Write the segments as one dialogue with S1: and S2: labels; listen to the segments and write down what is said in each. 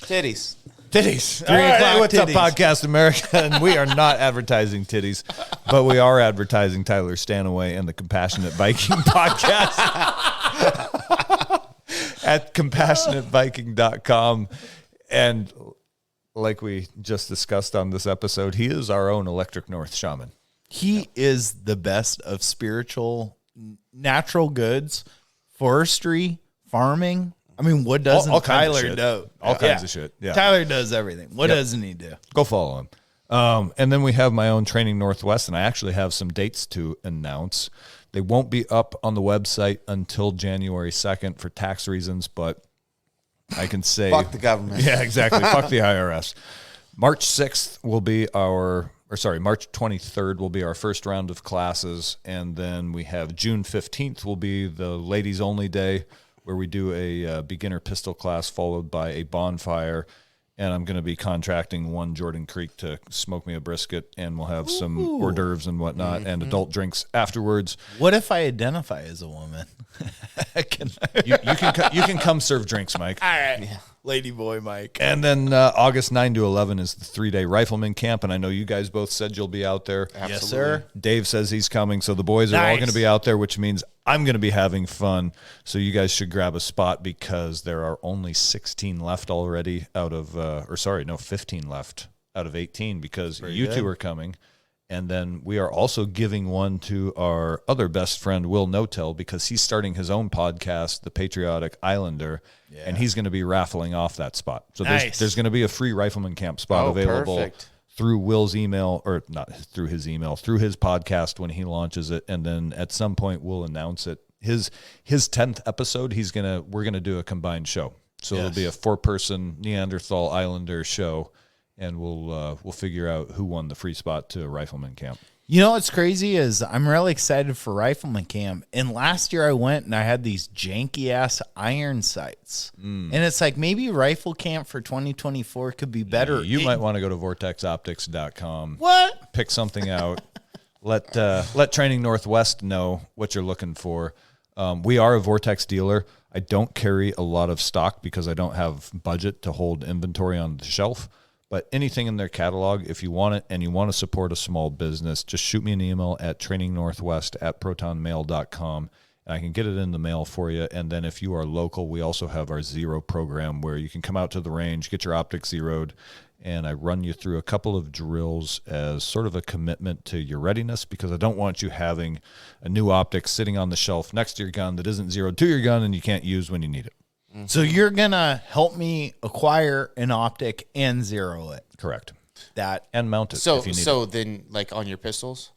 S1: Titties.
S2: 3 o'clock. What's up,
S3: titties.
S2: Podcast America? And we are not advertising titties, but we are advertising Tyler Stanaway and the Compassionate Viking podcast at compassionateviking.com. And like we just discussed on this episode, he is our own Electric North shaman.
S3: He is the best of spiritual, natural goods, forestry, farming. I mean, what doesn't
S2: all kinds of
S3: Tyler
S2: shit.
S3: do?
S2: All kinds of shit. Yeah.
S3: Tyler does everything. What doesn't he do?
S2: Go follow him. And then we have my own Training Northwest, and I actually have some dates to announce. They won't be up on the website until January 2nd for tax reasons, but I can say...
S1: Fuck the government.
S2: Yeah, exactly. Fuck the IRS. March 6th will be March 23rd will be our first round of classes, and then we have June 15th will be the ladies only day, where we do a beginner pistol class followed by a bonfire. And I'm going to be contracting one Jordan Creek to smoke me a brisket, and we'll have some hors d'oeuvres and whatnot and adult drinks afterwards.
S3: What if I identify as a woman?
S2: You can come serve drinks, Mike.
S3: All right. Yeah. Lady boy Mike.
S2: And then August 9 to 11 is the 3-day rifleman camp, and I know you guys both said you'll be out there.
S3: Absolutely. Yes, sir.
S2: Dave says he's coming, so the boys are all going to be out there, which means I'm going to be having fun. So you guys should grab a spot because there are only 16 left already out of, 15 left out of 18 because you two are coming. And then we are also giving one to our other best friend, Will Notel, because he's starting his own podcast, The Patriotic Islander, and he's going to be raffling off that spot. So there's going to be a free rifleman camp spot available through Will's email, or not through his email, through his podcast when he launches it. And then at some point we'll announce it. His 10th episode, we're going to do a combined show. So it'll be a 4-person Neanderthal Islander show. And we'll figure out who won the free spot to Rifleman Camp.
S3: You know what's crazy is I'm really excited for Rifleman Camp. And last year I went and I had these janky ass iron sights. And it's like maybe Rifle Camp for 2024 could be better.
S2: You might want to go to vortexoptics.com.
S3: What?
S2: Pick something out. Let Training Northwest know what you're looking for. We are a Vortex dealer. I don't carry a lot of stock because I don't have budget to hold inventory on the shelf. But anything in their catalog, if you want it and you want to support a small business, just shoot me an email at trainingnorthwest@protonmail.com, and I can get it in the mail for you. And then if you are local, we also have our Zero program where you can come out to the range, get your optic zeroed, and I run you through a couple of drills as sort of a commitment to your readiness, because I don't want you having a new optic sitting on the shelf next to your gun that isn't zeroed to your gun and you can't use when you need it.
S3: So you're going to help me acquire an optic and zero it.
S2: Correct.
S3: That
S2: and mount it
S1: so,
S2: if you need
S1: so
S2: it.
S1: then, like on your pistols,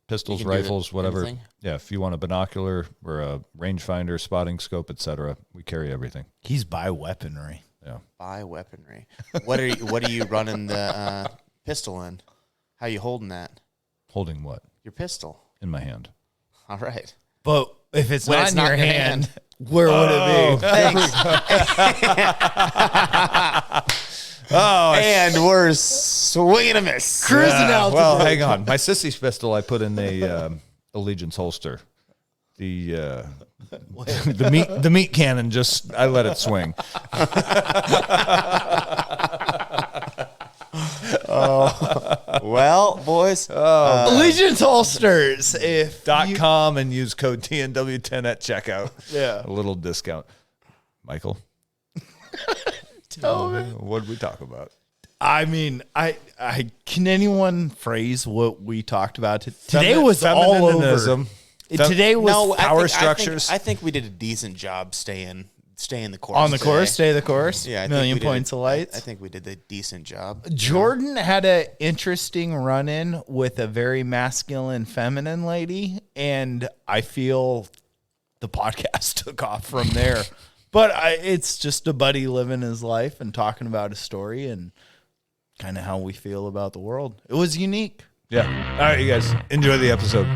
S2: rifles, whatever.
S1: Anything?
S2: Yeah, if you want a binocular or a rangefinder, spotting scope, etc., we carry everything.
S3: He's by weaponry.
S2: Yeah.
S1: Buy weaponry. What are you running the pistol in? How you holding that?
S2: Holding what?
S1: Your pistol.
S2: In my hand.
S1: All right.
S3: But if it's
S1: When
S3: not
S1: it's
S3: in
S1: not
S3: your
S1: in your
S3: hand, where would it be?
S1: Thanks. And we're swinging a miss.
S3: Cruising out.
S2: Well, hang on. My sissy's pistol I put in a Allegiance holster. The meat cannon, just I let it swing.
S1: Well, boys.
S3: Allegiance holsters.
S2: .com and use code TNW10 at checkout.
S3: Yeah.
S2: A little discount. Michael.
S3: Tell me.
S2: What did we talk about?
S3: I mean, I can anyone phrase what we talked about today? Was all over. Today was
S2: power structures.
S1: I think we did a decent job staying the course.
S3: On the course, stay the course.
S1: Yeah,
S3: million points of lights.
S1: I think we did a decent job.
S3: Jordan had an interesting run-in with a very masculine, feminine lady, and I feel the podcast took off from there. But it's just a buddy living his life and talking about his story and kind of how we feel about the world. It was unique.
S2: Yeah. All right, you guys, enjoy the episode.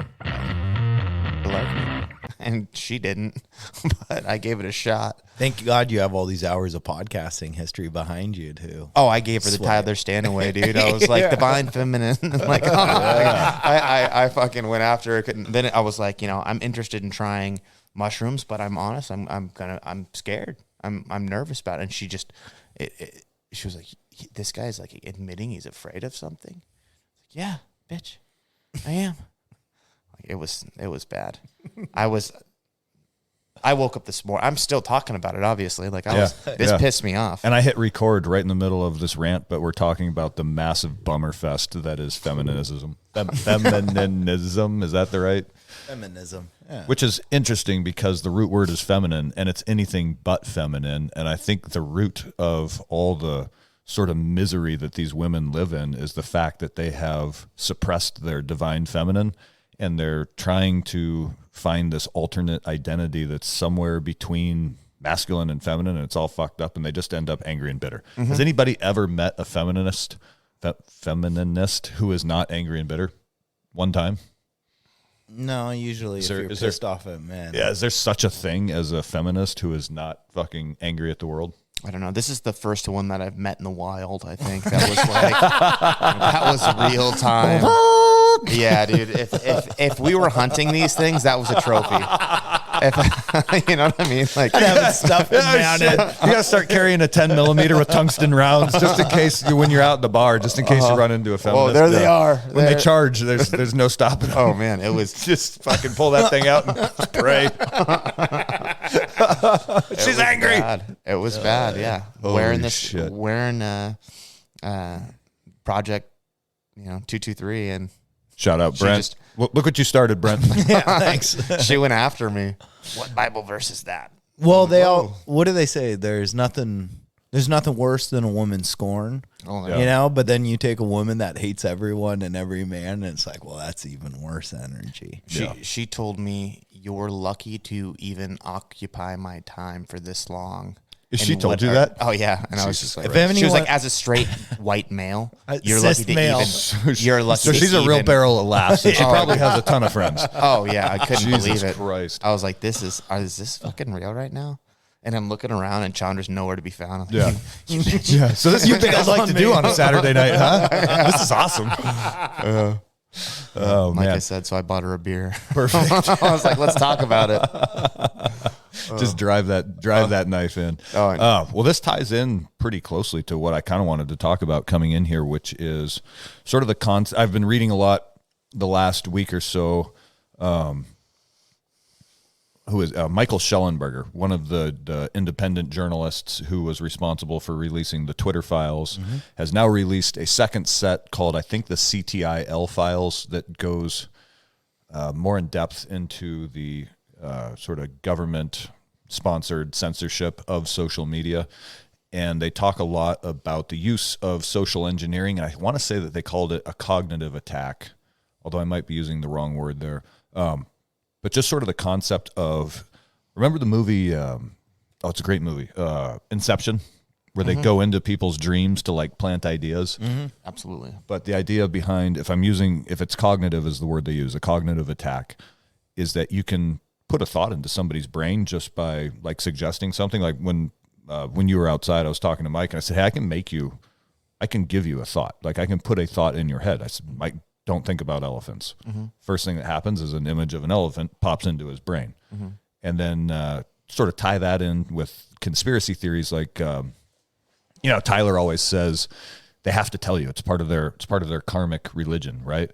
S1: And she didn't, but I gave it a shot.
S3: Thank God you have all these hours of podcasting history behind you, too.
S1: Oh, I gave her the Tyler Stanaway, dude. I was like, divine feminine. Like, I fucking went after her. Then I was like, I'm interested in trying mushrooms, but I'm honest. I'm scared. I'm nervous about it. And she just, she was like, this guy's like admitting he's afraid of something. Yeah, bitch, I am. It was bad. I woke up this morning. I'm still talking about it, obviously. Like this pissed me off.
S2: And I hit record right in the middle of this rant, but we're talking about the massive bummer fest that is feminism. Feminism, is that the right?
S3: Feminism. Yeah.
S2: Which is interesting because the root word is feminine, and it's anything but feminine. And I think the root of all the sort of misery that these women live in is the fact that they have suppressed their divine feminine, and they're trying to find this alternate identity that's somewhere between masculine and feminine, and it's all fucked up, and they just end up angry and bitter. Mm-hmm. Has anybody ever met a feminist who is not angry and bitter? One time?
S3: No, usually if you're pissed off at men.
S2: Yeah, is there such a thing as a feminist who is not fucking angry at the world?
S1: I don't know. This is the first one that I've met in the wild, I think. That was like, that was real time. Yeah, dude. If we were hunting these things, that was a trophy. You know what I mean? Like,
S3: I'd have stuff mounted.
S2: You gotta start carrying a 10mm with tungsten rounds just in case when you're out in the bar, just in case you run into a feminist.
S1: Oh, there they are.
S2: When they charge, there's no stopping them.
S1: Oh man, it was
S2: just fucking pull that thing out and spray. She's angry.
S1: Bad. It was bad. Yeah, wearing Project, 223 and.
S2: Shout out, Brent. Look what you started, Brent.
S3: Yeah, thanks.
S1: She went after me. What Bible verse is that?
S3: Well, what do they say? There's nothing worse than a woman scorn.
S1: Oh, yeah.
S3: But then you take a woman that hates everyone and every man, and it's like, well, that's even worse energy.
S1: She told me, you're lucky to even occupy my time for this long.
S2: She told you that?
S1: Oh yeah, and I was just like,
S3: she
S1: was like, as a straight white male, you're lucky to
S3: male.
S1: You're lucky.
S2: So she's a real barrel of laughs. She probably has a ton of friends.
S1: Oh yeah, I couldn't believe it.
S2: Jesus Christ!
S1: I was like, is this fucking real right now? And I'm looking around, and Chandra's nowhere to be found.
S2: Yeah, yeah. So this is what you guys like to do on a Saturday night, huh? This is awesome. Oh
S1: like
S2: man!
S1: I said, so I bought her a beer.
S2: Perfect.
S1: I was like, let's talk about it.
S2: Just drive that knife in. Well, this ties in pretty closely to what I kind of wanted to talk about coming in here, which is sort of the concept. I've been reading a lot the last week or so. Who is Michael Schellenberger, one of the independent journalists who was responsible for releasing the Twitter files, has now released a second set called, I think, the CTIL files, that goes more in depth into the sort of government-sponsored censorship of social media. And they talk a lot about the use of social engineering. And I want to say that they called it a cognitive attack, although I might be using the wrong word there. But just sort of the concept of, remember the movie, it's a great movie, Inception, where they go into people's dreams to like plant ideas.
S1: Mm-hmm. Absolutely.
S2: But the idea behind, if it's cognitive is the word they use, a cognitive attack, is that you can put a thought into somebody's brain just by like suggesting something. Like when you were outside, I was talking to Mike and I said, hey, I can give you a thought. Like I can put a thought in your head. I said, Mike, don't think about elephants. Mm-hmm. First thing that happens is an image of an elephant pops into his brain. Mm-hmm. And then sort of tie that in with conspiracy theories. Like, Tyler always says they have to tell you. It's part of their karmic religion, right?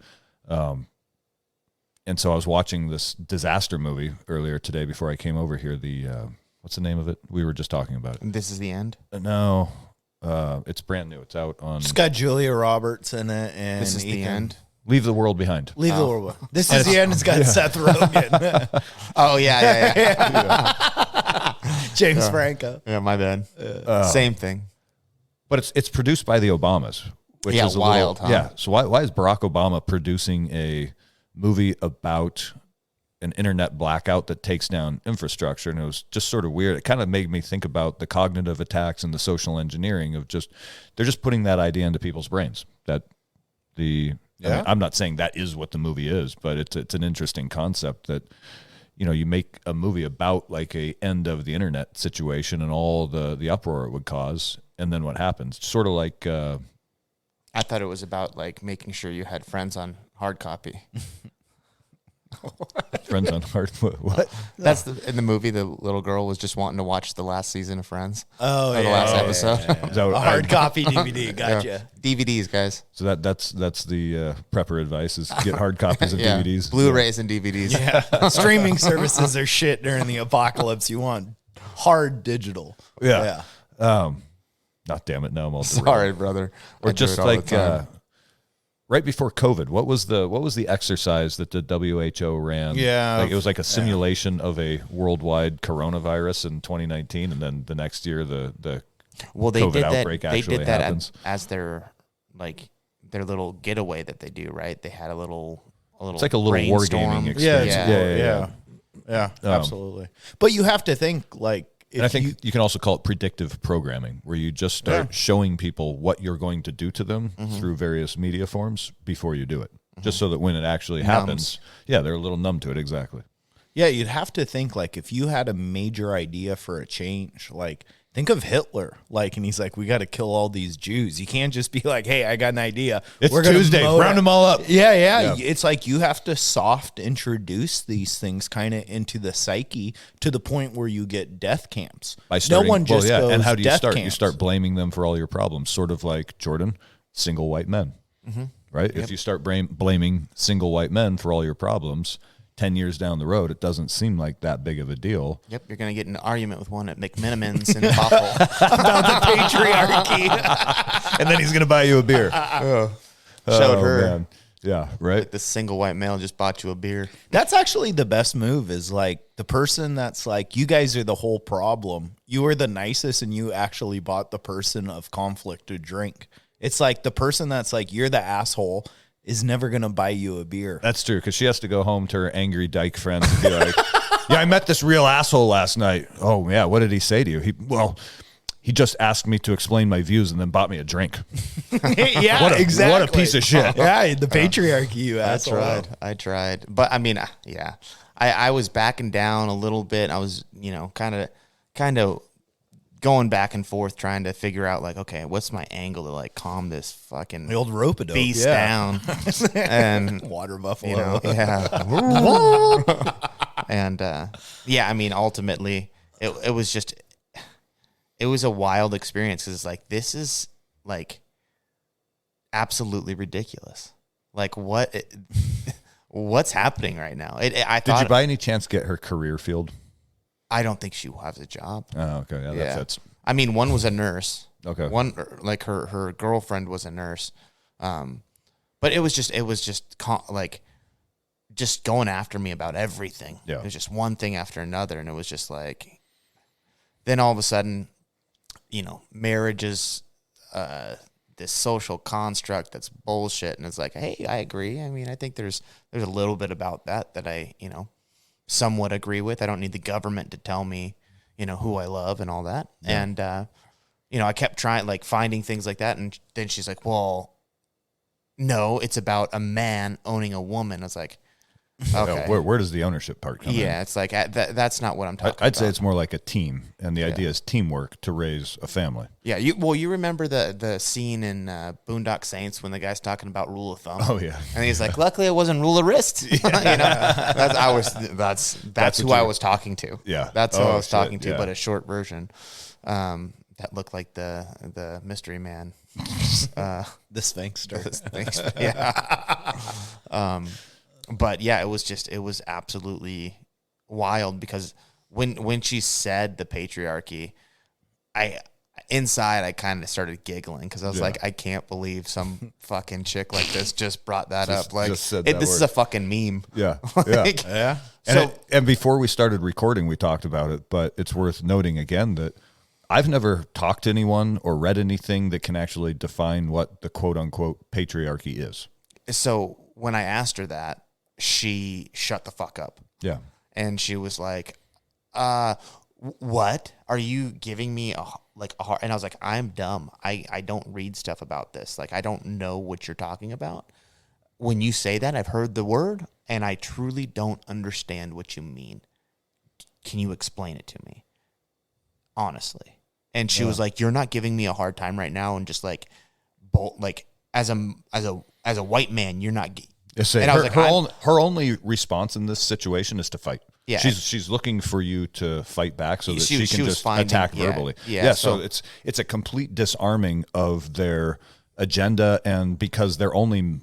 S2: And so I was watching this disaster movie earlier today before I came over here. What's the name of it? We were just talking about it.
S1: This is the end?
S2: No, it's brand new. It's out on...
S3: It's got Julia Roberts in it. And
S1: This is the end?
S2: Leave the World Behind.
S3: Leave the world behind. This is the end. It's got Seth Rogen.
S1: Oh, yeah.
S3: James Franco.
S1: Yeah, my bad. Same thing.
S2: But it's produced by the Obamas, which is
S1: wild, huh?
S2: Yeah. So why is Barack Obama producing a movie about an internet blackout that takes down infrastructure? And it was just sort of weird. It kind of made me think about the cognitive attacks and the social engineering of they're just putting that idea into people's brains. I mean, I'm not saying that is what the movie is, but it's an interesting concept that, you make a movie about like a end of the internet situation and all the uproar it would cause. And then what happens? Sort of like,
S1: I thought it was about like making sure you had friends on hard copy.
S2: Friends on Hard. What?
S1: That's in the movie. The little girl was just wanting to watch the last season of Friends.
S3: Oh,
S1: or the last episode.
S2: Is that what-
S3: A hard copy DVD. Gotcha.
S1: DVDs, guys.
S2: So that's the prepper advice is get hard copies of
S1: Yeah.
S2: DVDs.
S1: Blu-rays and DVDs.
S3: Yeah. Streaming services are shit during the apocalypse. You want hard digital.
S2: Yeah. Not damn it. Now I'm all
S1: Sorry, brother.
S2: Or
S1: I do
S2: just
S1: it all the
S2: like
S1: time.
S2: right before COVID, what was the exercise that the WHO ran?
S3: Yeah.
S2: Like it was like a simulation of a worldwide coronavirus in 2019, and then the next year the
S1: Well, they
S2: COVID
S1: did that.
S2: outbreak
S1: They
S2: actually
S1: did that
S2: happens.
S1: as their little getaway that they do. Right? They had a little.
S2: It's like a little
S1: brainstorm.
S2: wargaming
S3: Yeah,
S2: experience.
S3: yeah, absolutely. But you have to think like, if
S2: And I think you can also call it predictive programming, where you just start showing people what you're going to do to them through various media forms before you do it, just so that when it actually happens, they're a little numb to it. Exactly.
S3: yeah, you'd have to think like if you had a major idea for a change, like think of Hitler, like, and he's like, we got to kill all these Jews. You can't just be like, hey, I got an idea.
S2: It's
S3: We're gonna
S2: Tuesday.
S3: mow
S2: Round
S3: it."
S2: them all up.
S3: Yeah. It's like you have to soft introduce these things kind of into the psyche to the point where you get death camps.
S2: By starting,
S3: no one just goes,
S2: and how do you
S3: death
S2: start? You
S3: camps.
S2: start blaming them for all your problems, sort of like Jordan, single white men, right? If you start blaming single white men for all your problems, 10 years down the road, it doesn't seem like that big of a deal.
S1: Yep, you're gonna get in an argument with one at McMenamins in Bothell.
S3: about the patriarchy.
S2: And then he's going to buy you a beer.
S1: Showed her.
S2: Man. Yeah, right?
S1: This single white male just bought you a beer.
S3: That's actually the best move is like the person that's like, you guys are the whole problem. You are the nicest and you actually bought the person of conflict a drink. It's like the person that's like, you're the asshole is never going to buy you a beer.
S2: That's true, because she has to go home to her angry dyke friends and be like, yeah, I met this real asshole last night. Oh, yeah, what did he say to you? He just asked me to explain my views and then bought me a drink.
S3: Yeah, exactly.
S2: What a piece of shit.
S3: Yeah, the patriarchy, you asshole.
S1: I tried. But I mean, yeah. I was backing down a little bit. I was, kind of going back and forth trying to figure out like, okay, what's my angle to like calm this fucking
S3: The old rope-a-dope.
S1: beast down. And
S3: Water buffalo.
S1: And I mean, ultimately it was just, it was a wild experience because it's like, this is like absolutely ridiculous. Like what's happening right now?
S2: Did you by any chance get her career field?
S1: I don't think she has a job.
S2: Oh, okay. Yeah, that fits.
S1: I mean, one was a nurse.
S2: Okay.
S1: One, like her girlfriend was a nurse. But it was just just going after me about everything.
S2: Yeah.
S1: It was just one thing after another. And it was just like, then all of a sudden, marriage is this social construct that's bullshit. And it's like, hey, I agree. I mean, I think there's a little bit about that I, somewhat agree with. I don't need the government to tell me, who I love and all that. Yeah. And, I kept trying, like, finding things like that. And then she's like, well, no, it's about a man owning a woman. I was like, okay.
S2: Where does the ownership part come in?
S1: Yeah, it's like, that's not what I'm talking about.
S2: I'd say it's more like a team. And the idea is teamwork to raise a family.
S1: Yeah, you remember the scene in Boondock Saints when the guy's talking about rule of thumb?
S2: Oh, yeah.
S1: And he's like, luckily I wasn't rule of wrist. That's who I was talking to.
S2: Yeah.
S1: That's who I was talking to,
S2: yeah.
S1: but a short version. That looked like the mystery man.
S3: The Sphinxter.
S1: Yeah. But yeah, it was absolutely wild because when she said the patriarchy, I kind of started giggling because I was like, I can't believe some fucking chick like this just brought that up. Like,
S2: just said that
S1: this
S2: word.
S1: is a fucking meme.
S2: Yeah.
S1: Like,
S3: Yeah.
S2: And before we started recording, we talked about it, but it's worth noting again that I've never talked to anyone or read anything that can actually define what the quote unquote patriarchy is.
S1: So when I asked her that, she shut the fuck up.
S2: Yeah.
S1: And she was like, what? Are you giving me a hard? And I was like, I'm dumb. I don't read stuff about this. Like, I don't know what you're talking about. When you say that, I've heard the word, and I truly don't understand what you mean. Can you explain it to me? Honestly. And she was like, you're not giving me a hard time right now. And just like, as a white man, you're not And I was like,
S2: her only response in this situation is to fight.
S1: Yeah.
S2: She's looking for you to fight back so that she can just
S1: finding,
S2: attack verbally.
S1: Yeah.
S2: So it's a complete disarming of their agenda, and because they're only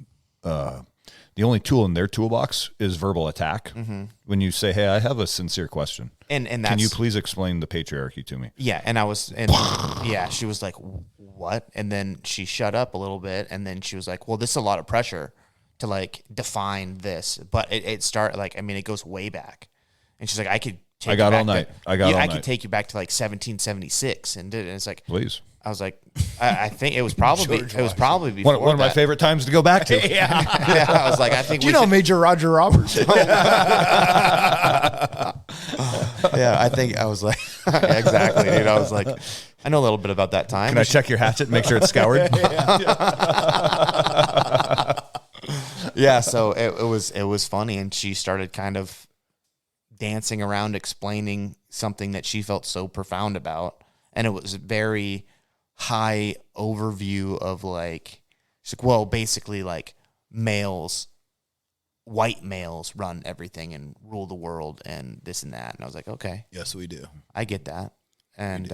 S2: the only tool in their toolbox is verbal attack. Mm-hmm. When you say, "Hey, I have a sincere question,
S1: and
S2: can you please explain the patriarchy to me?"
S1: Yeah, and she was like, "What?" And then she shut up a little bit, and then she was like, "Well, this is a lot of pressure to like define this," but it started like, I mean, it goes way back, and she's like, "I could." I
S2: got all night.
S1: I could take you back to like 1776, and it's like,
S2: please.
S1: I was like, I think it was probably before
S2: one of my favorite times to go back to.
S1: Yeah. I was like, I think
S3: Major Roger Roberts.
S1: Yeah, I think I was like, exactly, dude. I was like, I know a little bit about that time.
S2: Can I check your hatchet and make sure it's scoured?
S1: Yeah, so it was funny, and she started kind of dancing around explaining something that she felt so profound about, and it was very high overview of like, she's like, well, basically like white males run everything and rule the world and this and that, and I was like, okay,
S4: yes, we do.
S1: I get that, and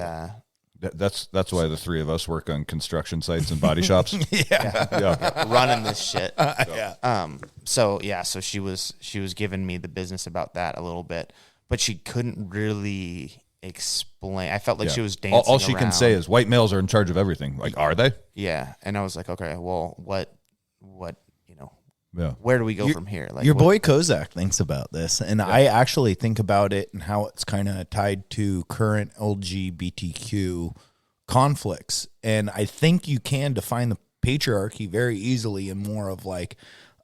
S2: that's why the three of us work on construction sites and body shops.
S1: yeah, running this shit.
S3: So
S1: so she was giving me the business about that a little bit, but she couldn't really explain. I felt like she was dancing.
S2: All she can say is white males are in charge of everything. Like, are they?
S1: Yeah, and I was like, okay, well, what,
S2: yeah.
S1: Where do we go from here? Like,
S3: your boy Kozak thinks about this, and I actually think about it and how it's kind of tied to current LGBTQ conflicts. And I think you can define the patriarchy very easily in more of like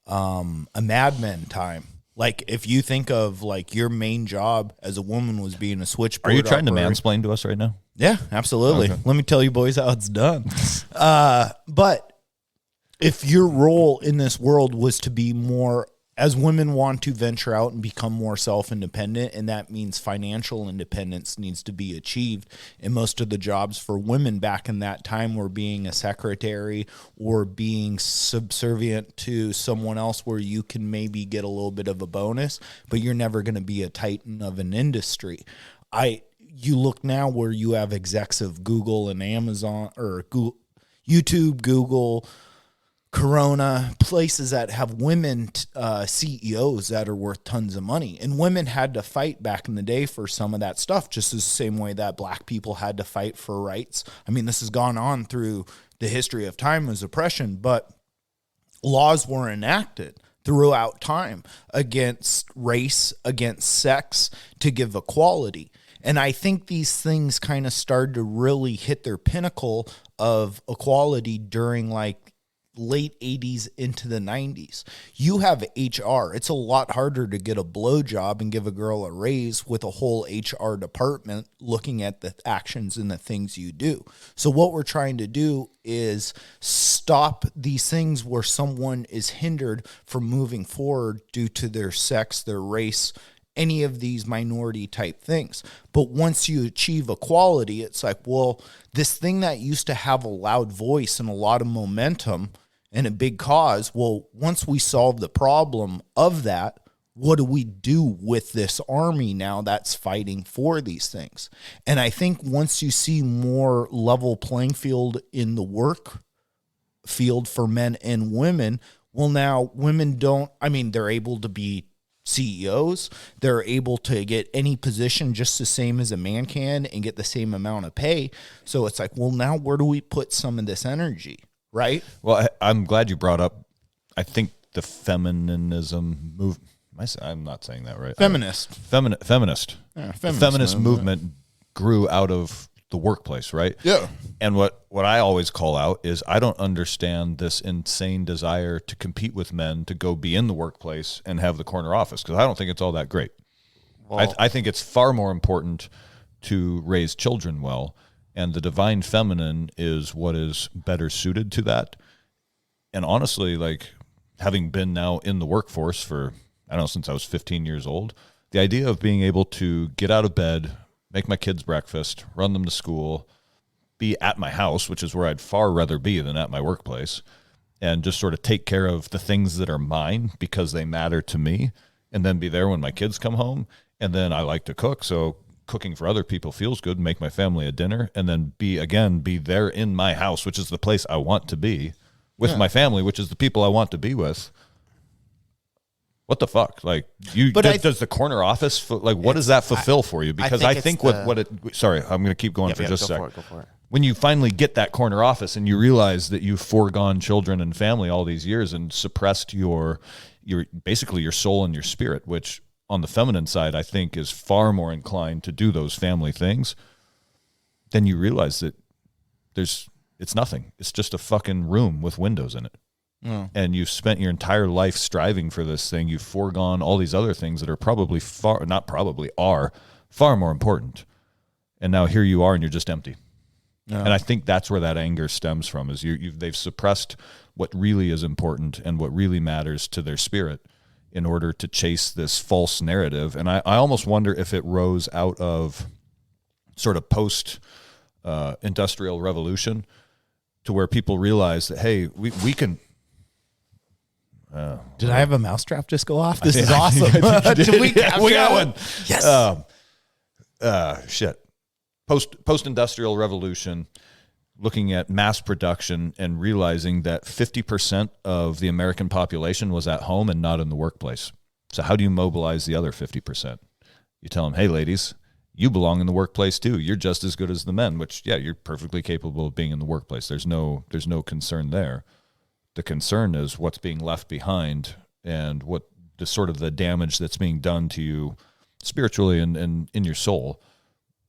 S3: a Mad Men time. Like if you think of like your main job as a woman was being a switchboard.
S2: Are you trying
S3: operator.
S2: to mansplain to us right now?
S3: Yeah, absolutely. Okay. Let me tell you boys how it's done. But if your role in this world was to be more, as women want to venture out and become more self-independent, and that means financial independence needs to be achieved. And most of the jobs for women back in that time were being a secretary or being subservient to someone else where you can maybe get a little bit of a bonus, but you're never going to be a titan of an industry. You look now where you have execs of Google and Amazon or Google, YouTube, Google, Corona, places that have women CEOs that are worth tons of money. And women had to fight back in the day for some of that stuff, just the same way that black people had to fight for rights. I mean, this has gone on through the history of time as oppression, but laws were enacted throughout time against race, against sex, to give equality. And I think these things kind of started to really hit their pinnacle of equality during like late 80s into the 90s. You have HR. It's a lot harder to get a blowjob and give a girl a raise with a whole HR department looking at the actions and the things you do. So what we're trying to do is stop these things where someone is hindered from moving forward due to their sex, their race, any of these minority type things. But once you achieve equality, it's like, well, this thing that used to have a loud voice and a lot of momentum and a big cause, well, once we solve the problem of that, what do we do with this army now that's fighting for these things? And I think once you see more level playing field in the work field for men and women, well, now women they're able to be CEOs, they're able to get any position just the same as a man can and get the same amount of pay. So it's like, well, now where do we put some of this energy? Right.
S2: Well, I'm glad you brought up, I think the feminism move. I'm not saying that right.
S3: Feminist.
S2: Feminist.
S3: Yeah,
S2: the feminist movement grew out of the workplace, right?
S3: Yeah.
S2: And what I always call out is I don't understand this insane desire to compete with men to go be in the workplace and have the corner office, because I don't think it's all that great. Well, I think it's far more important to raise children well. And the divine feminine is what is better suited to that. And honestly, like having been now in the workforce for, I don't know, since I was 15 years old, the idea of being able to get out of bed, make my kids breakfast, run them to school, be at my house, which is where I'd far rather be than at my workplace, and just sort of take care of the things that are mine because they matter to me, and then be there when my kids come home. And then I like to cook, so cooking for other people feels good, make my family a dinner, and then be there in my house, which is the place I want to be, with my family, which is the people I want to be with. What the fuck? Like, does the corner office, what does that fulfill for you? Because I think sorry, I'm going to keep going for just a second.
S1: Go for it.
S2: When you finally get that corner office and you realize that you've foregone children and family all these years and suppressed your basically your soul and your spirit, which on the feminine side, I think is far more inclined to do those family things, then you realize that it's nothing. It's just a fucking room with windows in it. And you've spent your entire life striving for this thing. You've foregone all these other things that are far more important. And now here you are and you're just empty. And I think that's where that anger stems from, is they've suppressed what really is important and what really matters to their spirit in order to chase this false narrative. And I almost wonder if it rose out of sort of post-industrial revolution, to where people realize that, hey, we can...
S3: Did I have a mousetrap just go off? This is awesome.
S2: Did we got one.
S3: Yes.
S2: Shit. Post-industrial revolution, looking at mass production and realizing that 50% of the American population was at home and not in the workplace. So how do you mobilize the other 50%? You tell them, hey, ladies, you belong in the workplace too. You're just as good as the men, which, yeah, you're perfectly capable of being in the workplace. There's no concern there. The concern is what's being left behind and what the sort of the damage that's being done to you spiritually and in your soul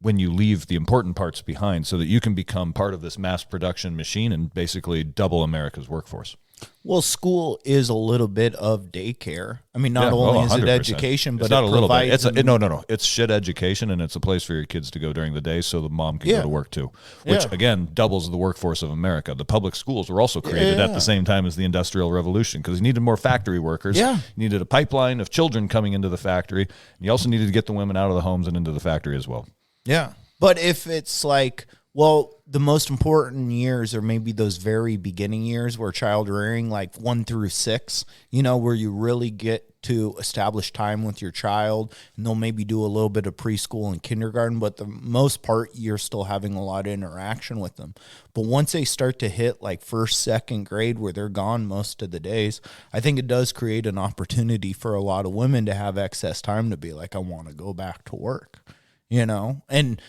S2: when you leave the important parts behind, so that you can become part of this mass production machine and basically double America's workforce.
S3: Well, school is a little bit of daycare. I mean, not only is it education, but
S2: it's not
S3: it
S2: a little bit.
S3: provides
S2: No. It's shit education, and it's a place for your kids to go during the day so the mom can go to work too, which, again, doubles the workforce of America. The public schools were also created at the same time as the Industrial Revolution because you needed more factory workers.
S3: Yeah.
S2: You needed a pipeline of children coming into the factory. And you also needed to get the women out of the homes and into the factory as well.
S3: Yeah. But if it's like, well, the most important years are maybe those very beginning years where child rearing, like 1 through 6, where you really get to establish time with your child, and they'll maybe do a little bit of preschool and kindergarten, but the most part, you're still having a lot of interaction with them. But once they start to hit like 1st, 2nd grade, where they're gone most of the days, I think it does create an opportunity for a lot of women to have excess time to be like, I want to go back to work, and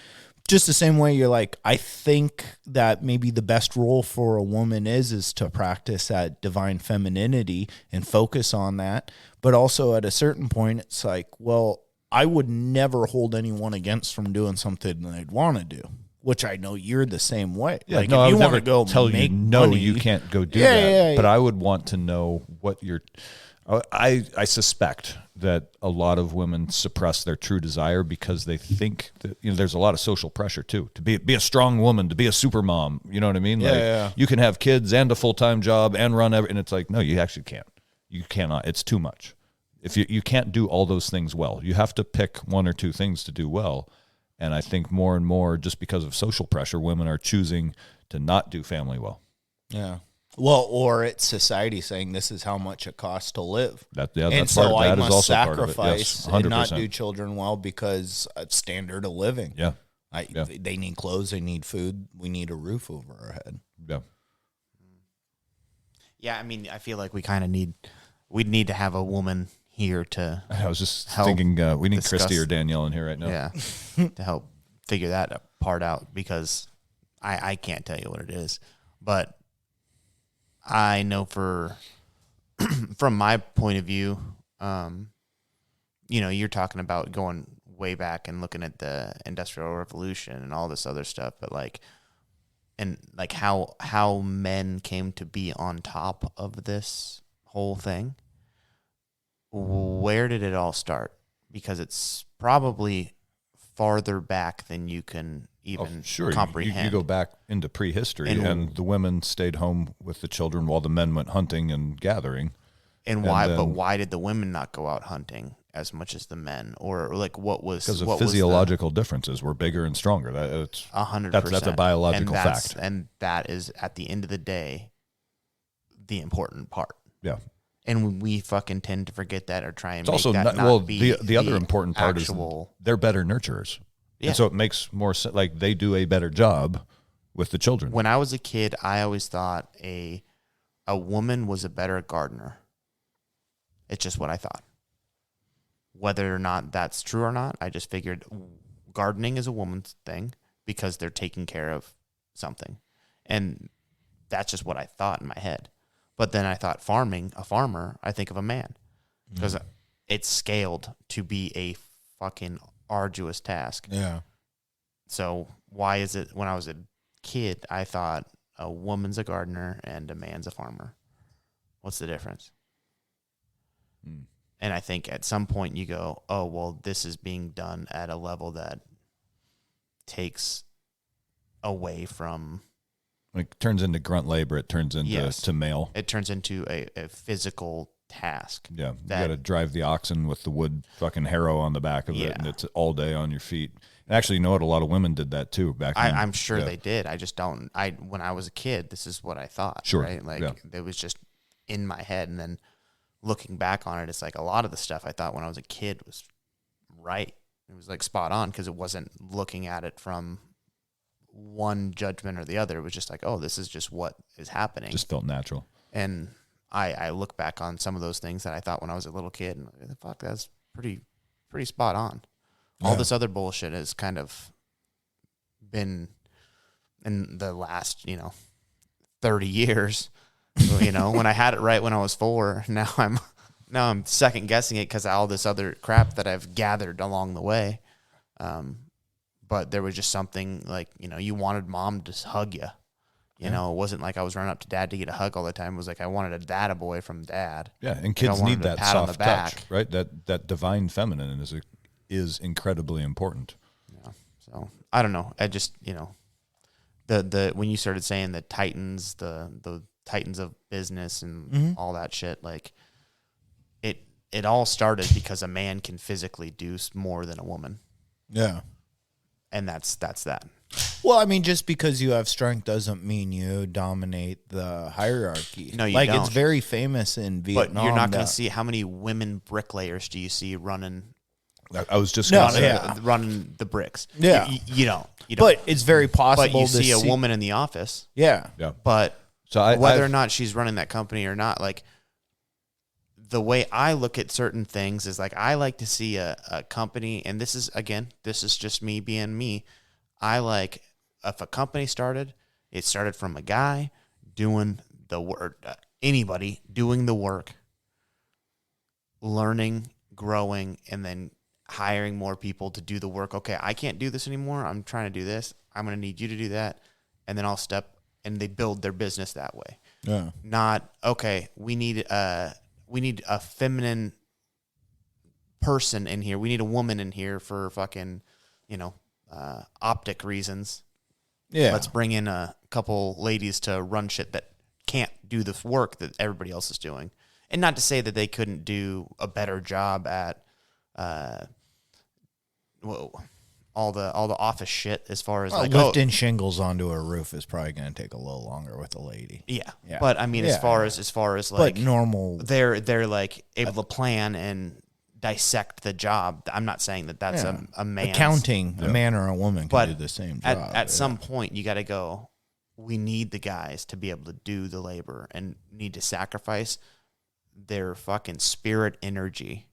S3: just the same way you're like, I think that maybe the best role for a woman is to practice that divine femininity and focus on that. But also at a certain point, it's like, well, I would never hold anyone against from doing something they'd want to do, which I know you're the same way.
S2: Yeah,
S3: like,
S2: no,
S3: if
S2: I
S3: you
S2: would
S3: want to
S2: never
S3: go
S2: tell
S3: make
S2: you, no,
S3: money,
S2: you can't go do that.
S3: Yeah.
S2: But I would want to know what I suspect that a lot of women suppress their true desire because they think that there's a lot of social pressure too, to be a strong woman, to be a super mom. You know what I mean? You can have kids and a full-time job and run and it's like, no, you actually can't. You cannot. It's too much. If you can't do all those things well, you have to pick 1 or 2 things to do well. And I think more and more, just because of social pressure, women are choosing to not do family well.
S3: Yeah. Well, or it's society saying this is how much it costs to live.
S2: That's
S3: and
S2: part of
S3: I
S2: that.
S3: must
S2: Is also
S3: sacrifice
S2: part of it. Yes,
S3: and not do children well because it's standard of living.
S2: Yeah.
S3: They need clothes, they need food, we need a roof over our head.
S2: Yeah.
S1: Yeah, I mean, I feel like we'd need to have a woman here to
S2: I was just thinking we need Christy or Danielle in here right now.
S1: Yeah, to help figure that part out, because I can't tell you what it is. But I know from my point of view, you're talking about going way back and looking at the Industrial Revolution and all this other stuff, but how men came to be on top of this whole thing. Where did it all start? Because it's probably farther back than you can even comprehend.
S2: You go back into prehistory, and the women stayed home with the children while the men went hunting and gathering.
S1: And why? But why did the women not go out hunting as much as the men? Or like, what was?
S2: Because of physiological differences. We're bigger and stronger. That's
S1: 100%.
S2: That's a biological fact.
S1: And that is, at the end of the day, the important part.
S2: Yeah.
S1: And we fucking tend to forget that or try and
S2: It's
S1: make
S2: also
S1: that not be
S2: the other important part
S1: actual,
S2: is they're better nurturers.
S1: Yeah.
S2: And so it makes more sense. Like they do a better job with the children.
S1: When I was a kid, I always thought a woman was a better gardener. It's just what I thought. Whether or not that's true or not, I just figured gardening is a woman's thing because they're taking care of something. And that's just what I thought in my head. But then I thought a farmer, I think of a man. Because it's scaled to be a fucking arduous task.
S3: Yeah.
S1: So why is it when I was a kid, I thought a woman's a gardener and a man's a farmer? What's the difference? And I think at some point you go, oh, well, this is being done at a level that takes away from...
S2: It turns into grunt labor. It turns into to male.
S1: It turns into a physical task.
S2: Yeah. You got to drive the oxen with the wood fucking harrow on the back of it, and it's all day on your feet. And actually, you know what? A lot of women did that too back then.
S1: I'm sure they did. I just don't... When I was a kid, this is what I thought.
S2: Sure.
S1: Right? Like, it was just in my head, and then looking back on it, it's like a lot of the stuff I thought when I was a kid was right. It was like spot on because it wasn't looking at it from one judgment or the other. It was just like, oh, this is just what is happening.
S2: Just felt natural.
S1: And I look back on some of those things that I thought when I was a little kid, and fuck, that's pretty spot on. Yeah. All this other bullshit has kind of been in the last, 30 years. When I had it right when I was 4, now I'm second guessing it because of all this other crap that I've gathered along the way. But there was just something like, you wanted mom to hug you. It wasn't like I was running up to dad to get a hug all the time. It was like I wanted a dad-a-boy from dad.
S2: Yeah, and kids need that soft touch, right? That divine feminine is incredibly important.
S1: Yeah. So I don't know. I just the when you started saying the titans, the titans of business and all that shit, like it all started because a man can physically do more than a woman.
S3: Yeah.
S1: And that's that.
S3: Well, I mean, just because you have strength doesn't mean you dominate the hierarchy.
S1: No, you
S3: don't.
S1: It's
S3: very famous in Vietnam.
S1: But you're not going to see how many women bricklayers do you see running.
S2: I was just going to say
S1: running the bricks.
S3: Yeah,
S1: you don't.
S3: But it's very possible.
S1: But you see a woman in the office.
S3: Yeah.
S1: But whether or not she's running that company or not, like the way I look at certain things is like I like to see a company, and this is just me being me. I like if a company started, it started from a guy doing the work, anybody doing the work, learning, growing, and then hiring more people to do the work. Okay, I can't do this anymore. I'm trying to do this. I'm going to need you to do that. And then I'll step, and they build their business that way.
S3: Yeah.
S1: Not, okay, we need a feminine person in here. We need a woman in here for fucking, optic reasons.
S3: Yeah.
S1: Let's bring in a couple ladies to run shit that can't do the work that everybody else is doing. And not to say that they couldn't do a better job at all the office shit as far as
S3: lifting shingles onto a roof is probably going to take a little longer with a lady.
S1: Yeah. But I mean, as far as like
S3: but normal,
S1: they're like able to plan and dissect the job. I'm not saying that that's a man
S3: accounting. A man or a woman can do the same job.
S1: At some point, you got to go. We need the guys to be able to do the labor and need to sacrifice their fucking spirit energy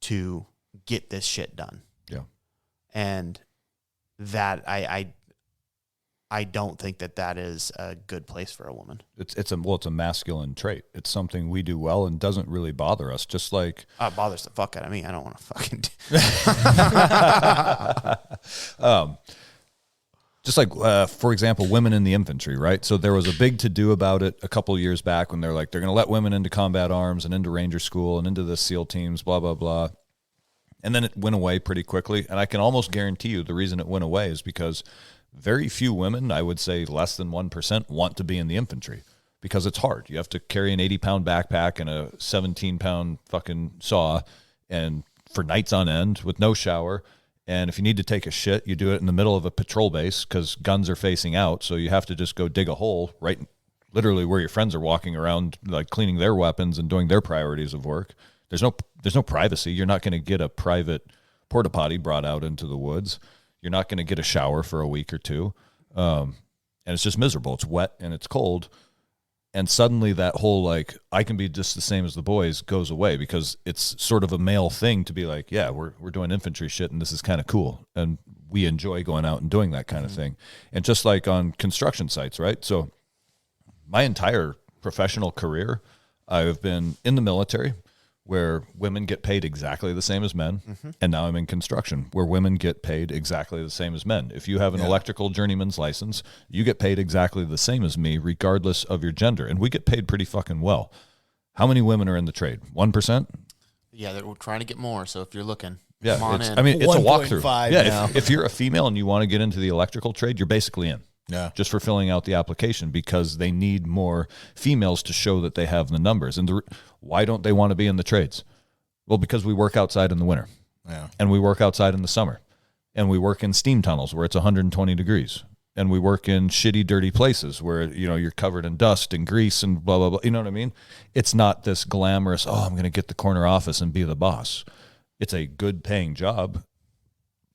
S1: to get this shit done.
S2: Yeah.
S1: And that I don't think that is a good place for a woman.
S2: It's a masculine trait. It's something we do well and doesn't really bother us. Just like
S1: it bothers the fuck out of me. I don't want to fucking.
S2: Just like, for example, women in the infantry, right? So there was a big to-do about it a couple years back when they're like, they're going to let women into combat arms and into Ranger School and into the SEAL teams, blah, blah, blah. And then it went away pretty quickly. And I can almost guarantee you the reason it went away is because very few women, I would say less than 1%, want to be in the infantry because it's hard. You have to carry an 80-pound backpack and a 17-pound fucking saw and for nights on end with no shower. And if you need to take a shit, you do it in the middle of a patrol base because guns are facing out. So you have to just go dig a hole right literally where your friends are walking around, like cleaning their weapons and doing their priorities of work. There's no privacy. You're not going to get a private porta potty brought out into the woods. You're not going to get a shower for a week or two. And it's just miserable. It's wet and it's cold. And suddenly that whole, like, I can be just the same as the boys goes away, because it's sort of a male thing to be like, yeah, we're doing infantry shit and this is kind of cool. And we enjoy going out and doing that kind of thing. And just like on construction sites, right? So my entire professional career, I've been in the military, where women get paid exactly the same as men. And now I'm in construction, where women get paid exactly the same as men. If you have an electrical journeyman's license, you get paid exactly the same as me, regardless of your gender. And we get paid pretty fucking well. How many women are in the trade? 1%?
S1: Yeah, we're trying to get more. So if you're looking,
S2: Yeah,
S1: come on in.
S2: I mean, it's a walkthrough.
S3: 1.5
S2: Yeah,
S3: now.
S2: if you're a female and you want to get into the electrical trade, you're basically in.
S3: Yeah.
S2: Just for filling out the application, because they need more females to show that they have the numbers. And why don't they want to be in the trades? Well, because we work outside in the winter.
S3: Yeah.
S2: And we work outside in the summer. And we work in steam tunnels where it's 120 degrees. And we work in shitty, dirty places where, you're covered in dust and grease and blah, blah, blah. You know what I mean? It's not this glamorous, I'm going to get the corner office and be the boss. It's a good paying job,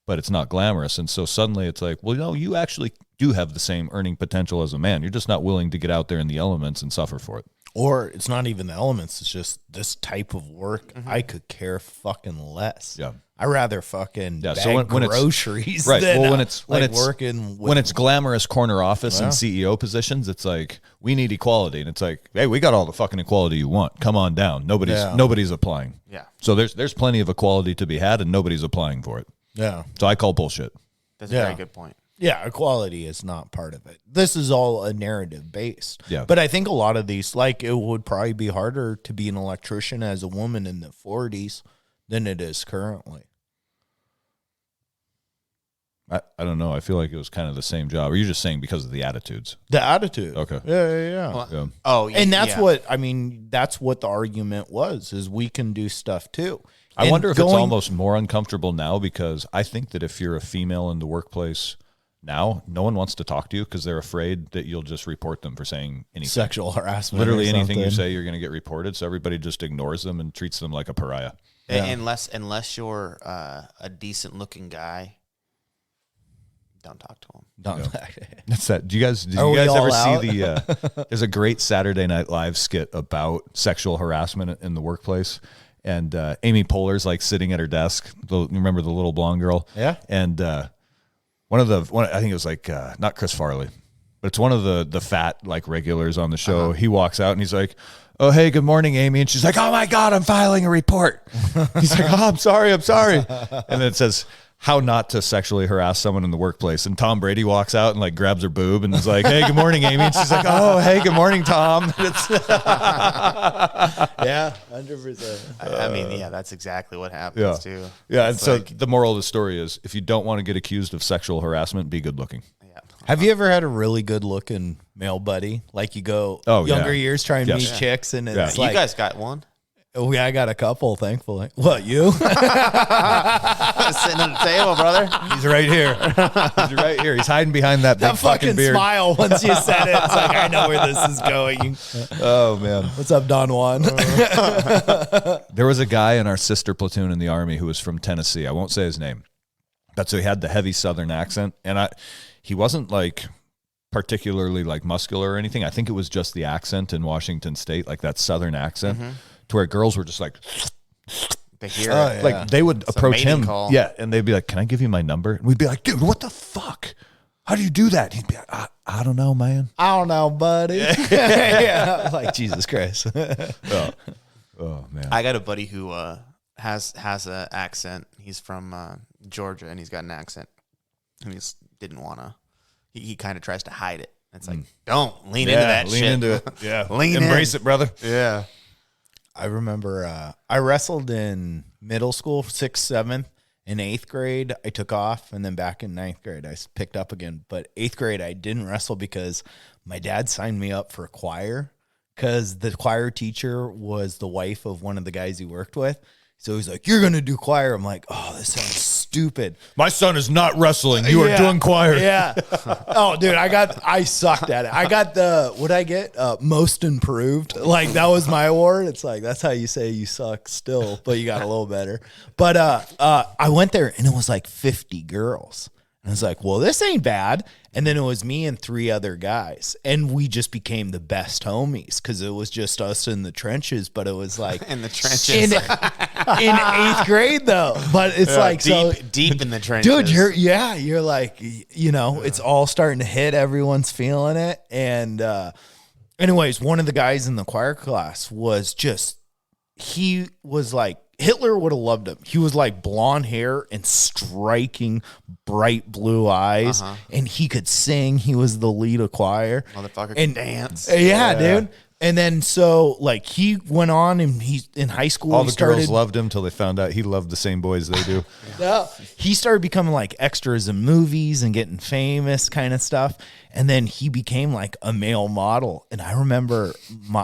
S2: but it's not glamorous. And so suddenly it's like, well, you actually do have the same earning potential as a man. You're just not willing to get out there in the elements and suffer for it.
S3: Or it's not even the elements. It's just this type of work. I could care fucking less.
S2: Yeah.
S3: I rather fucking bag
S2: So when it's
S3: groceries
S2: right.
S3: than
S2: Well, when it's
S3: working with,
S2: when it's glamorous corner office and CEO positions, it's like, we need equality, and it's like, hey, we got all the fucking equality you want. Come on down. Nobody's applying.
S1: Yeah.
S2: So there's plenty of equality to be had, and nobody's applying for it.
S3: yeah.
S2: So I call bullshit.
S1: That's a very good point.
S3: Yeah, equality is not part of it. This is all a narrative based.
S2: Yeah.
S3: But I think a lot of these, like, it would probably be harder to be an electrician as a woman in the 40s than it is currently.
S2: I don't know. I feel like it was kind of the same job. Or you're just saying because of the attitudes?
S3: The attitude.
S2: Okay.
S3: Yeah.
S1: Well,
S2: Yeah.
S1: Oh,
S3: And that's that's what the argument was, is we can do stuff too.
S2: I
S3: And
S2: wonder if it's almost more uncomfortable now, because I think that if you're a female in the workplace now, no one wants to talk to you because they're afraid that you'll just report them for saying anything.
S3: sexual harassment.
S2: Literally
S3: or
S2: anything you
S3: something.
S2: say, you're going to get reported. So everybody just ignores them and treats them like a pariah.
S3: Yeah.
S1: Unless you're a decent looking guy, don't talk to him.
S3: Don't.
S2: That's that. Did you guys
S3: Are we all
S2: ever
S3: out?
S2: see the? There's a great Saturday Night Live skit about sexual harassment in the workplace, and Amy Poehler's like sitting at her desk. You remember the little blonde girl?
S3: Yeah.
S2: And one I think it was like not Chris Farley, but it's one of the fat like regulars on the show. He walks out and he's like, "Oh, hey, good morning, Amy," and she's like, "Oh my God, I'm filing a report." He's like, "Oh, I'm sorry." And then it says, how not to sexually harass someone in the workplace. And Tom Brady walks out and like grabs her boob and is like, "Hey, good morning, Amy." And she's like, "Oh, hey, good morning, Tom."
S3: Yeah, 100%.
S1: I mean, yeah, that's exactly what happens too.
S2: Yeah. And
S1: It's
S2: so
S1: like,
S2: the moral of the story is, if you don't want to get accused of sexual harassment, be good looking.
S1: yeah.
S3: Have you ever had a really good looking male buddy? Like you go younger years try and
S2: Yes.
S3: meet chicks, and it's
S1: You
S3: like,
S1: guys got one?
S3: oh, yeah, I got a couple, thankfully. What, you?
S1: Sitting at the table, brother.
S2: He's right here. He's right here. He's hiding behind that big
S3: That fucking
S2: beard.
S3: smile once you said it. It's like, I know where this is going.
S2: Oh man.
S3: What's up, Don Juan?
S2: There was a guy in our sister platoon in the Army who was from Tennessee. I won't say his name, but so he had the heavy Southern accent, and he wasn't like particularly like muscular or anything. I think it was just the accent in Washington State, like that Southern accent, to where girls were just like,
S1: They hear
S3: Oh,
S1: it.
S3: yeah.
S2: like they would approach
S1: mating
S2: him,
S1: call.
S2: yeah, and they'd be like, "Can I give you my number?" And we'd be like, "Dude, what the fuck? How do you do that?" He'd be like, I don't know, man.
S3: I don't know, buddy. Yeah. Like, Jesus Christ.
S2: Oh man.
S1: I got a buddy who has an accent. He's from Georgia, and he's got an accent, and he just didn't want to. He kind of tries to hide it. It's like, don't lean into that
S2: lean
S1: shit.
S2: into it. Yeah,
S1: Embrace
S2: it, brother.
S1: Yeah.
S3: I remember I wrestled in middle school, 6th, 7th. In 8th grade, I took off, and then back in 9th grade, I picked up again. But 8th grade, I didn't wrestle because my dad signed me up for choir, because the choir teacher was the wife of one of the guys he worked with. So he's like, you're going to do choir. I'm like, oh, this sounds stupid.
S2: My son is not wrestling. You are doing choir.
S3: Yeah. Oh, dude, I sucked at it. I got what'd I get? Most improved. Like, that was my award. It's like, that's how you say you suck still, but you got a little better. But I went there and it was like 50 girls. And I was like, well, this ain't bad. And then it was me and 3 other guys. And we just became the best homies because it was just us in the trenches. But it was like
S1: In the trenches.
S3: in 8th grade, though. But it's like
S1: deep in the trenches.
S3: dude, you're like, it's all starting to hit. Everyone's feeling it. And anyways, one of the guys in the choir class was he was like, Hitler would have loved him. He was like blonde hair and striking bright blue eyes, and he could sing. He was the lead of choir.
S1: Motherfucker can dance.
S3: Yeah, dude. And then so like he went on and he in high school.
S2: All the girls loved him till they found out he loved the same boys they do.
S3: He started becoming like extras in movies and getting famous kind of stuff. And then he became like a male model. And I remember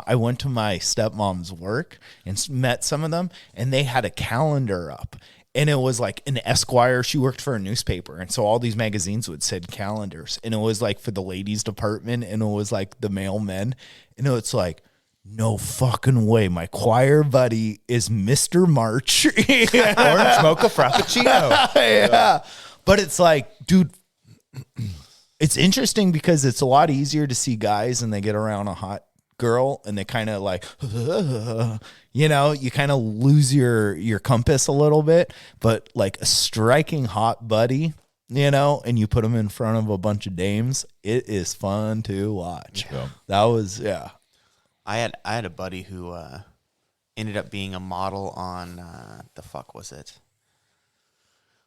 S3: I went to my stepmom's work and met some of them, and they had a calendar up. And it was like an Esquire. She worked for a newspaper. And so all these magazines would send calendars. And it was like for the ladies department, and it was like the male men. And it's like, no fucking way. My choir buddy is Mr. March.
S2: Orange mocha frappuccino.
S3: Yeah. But it's like, dude, it's interesting because it's a lot easier to see guys and they get around a hot girl and they kind of like, you kind of lose your compass a little bit. But like a striking hot buddy, and you put them in front of a bunch of dames, it is fun to watch. Yeah. That was,
S1: I had a buddy who ended up being a model on the fuck was it?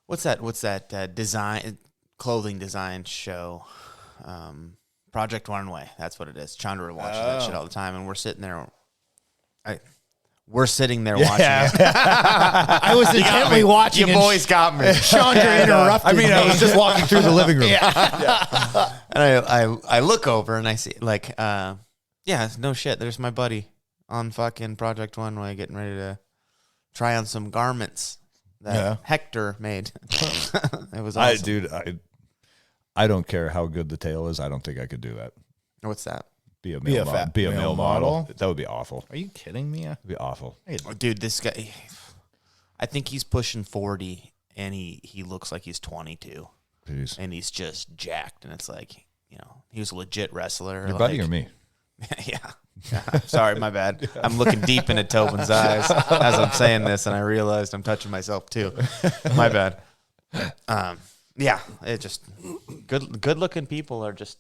S1: What's that design clothing design show? Project Runway. That's what it is. Chandra watches that shit all the time, and we're sitting there. We're sitting there watching it.
S3: I was intently watching.
S1: You boys got me.
S3: Chandra interrupted.
S2: I mean, I was just walking through the living room.
S1: And I look over and I see like, no shit. There's my buddy on fucking Project Runway getting ready to try on some garments that Hector made. It was awesome.
S2: I don't care how good the tail is. I don't think I could do that.
S1: What's that?
S2: Be a male model. That would be awful.
S3: Are you kidding me?
S2: It'd be awful.
S1: Dude, this guy, I think he's pushing 40 and he looks like he's 22.
S2: Jeez.
S1: And he's just jacked. And it's like, he was a legit wrestler.
S2: Your buddy or me?
S1: Yeah. Sorry, my bad. I'm looking deep into Tobin's eyes as I'm saying this, and I realized I'm touching myself too. My bad. It just good looking people are just.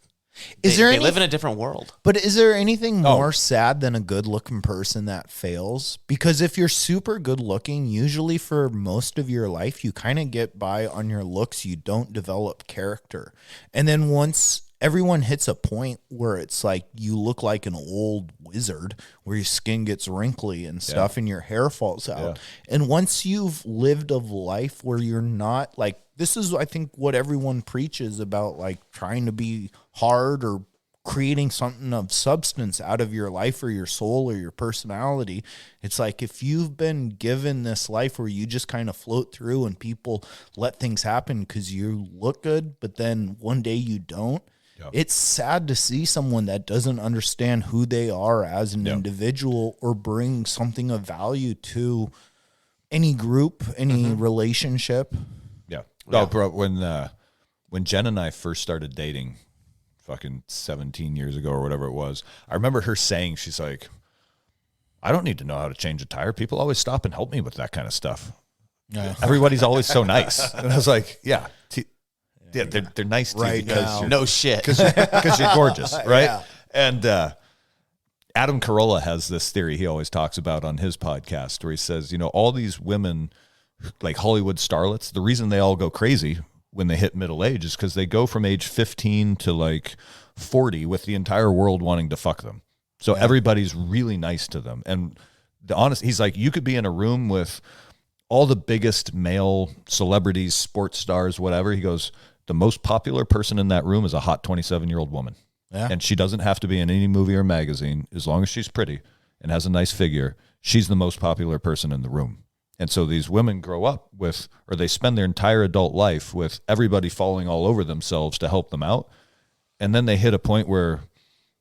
S1: They live in a different world.
S3: But is there anything more sad than a good-looking person that fails? Because if you're super good-looking, usually for most of your life, you kind of get by on your looks. You don't develop character. And then once everyone hits a point where it's like you look like an old wizard, where your skin gets wrinkly and stuff and your hair falls out. Yeah. And once you've lived a life where you're not like, this is, I think, what everyone preaches about, like trying to be hard or creating something of substance out of your life or your soul or your personality. It's like if you've been given this life where you just kind of float through and people let things happen because you look good, but then one day you don't. Yep. It's sad to see someone that doesn't understand who they are as an individual or bring something of value to any group, any relationship.
S2: Yeah. Oh, bro, when Jen and I first started dating, fucking 17 years ago or whatever it was, I remember her saying, she's like, I don't need to know how to change a tire. People always stop and help me with that kind of stuff. Yeah. Everybody's always so nice. And I was like, they're nice to you because
S1: no shit.
S2: Because you're gorgeous, right? Yeah. And Adam Carolla has this theory he always talks about on his podcast where he says, all these women, like Hollywood starlets, the reason they all go crazy when they hit middle age is because they go from age 15 to like 40 with the entire world wanting to fuck them. So everybody's really nice to them. And he's like, you could be in a room with all the biggest male celebrities, sports stars, whatever. He goes, the most popular person in that room is a hot 27-year-old woman. Yeah. And she doesn't have to be in any movie or magazine. As long as she's pretty and has a nice figure, she's the most popular person in the room. And so these women grow up with, or they spend their entire adult life with everybody falling all over themselves to help them out. And then they hit a point where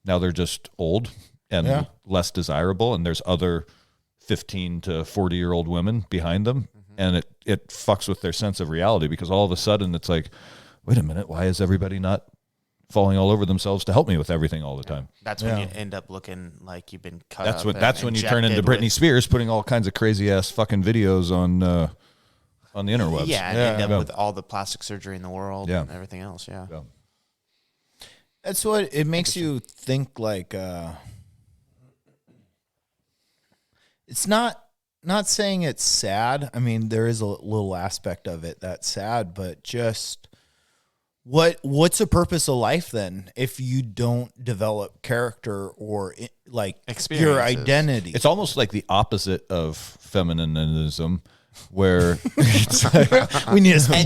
S2: now they're just old and less desirable. And there's other 15 to 40-year-old women behind them. And it fucks with their sense of reality, because all of a sudden it's like, wait a minute, why is everybody not falling all over themselves to help me with everything all the time?
S1: That's when you end up looking like you've been cut
S2: That's
S1: up.
S2: That's when you turn into Britney Spears, putting all kinds of crazy ass fucking videos on the interwebs.
S1: Yeah, and end up with all the plastic surgery in the world and everything else. Yeah.
S3: That's what it makes you think. Like, it's not saying it's sad. I mean, there is a little aspect of it that's sad, but just what's the purpose of life then if you don't develop character or like your identity?
S2: It's almost like the opposite of femininism, where it's like,
S3: we need Mike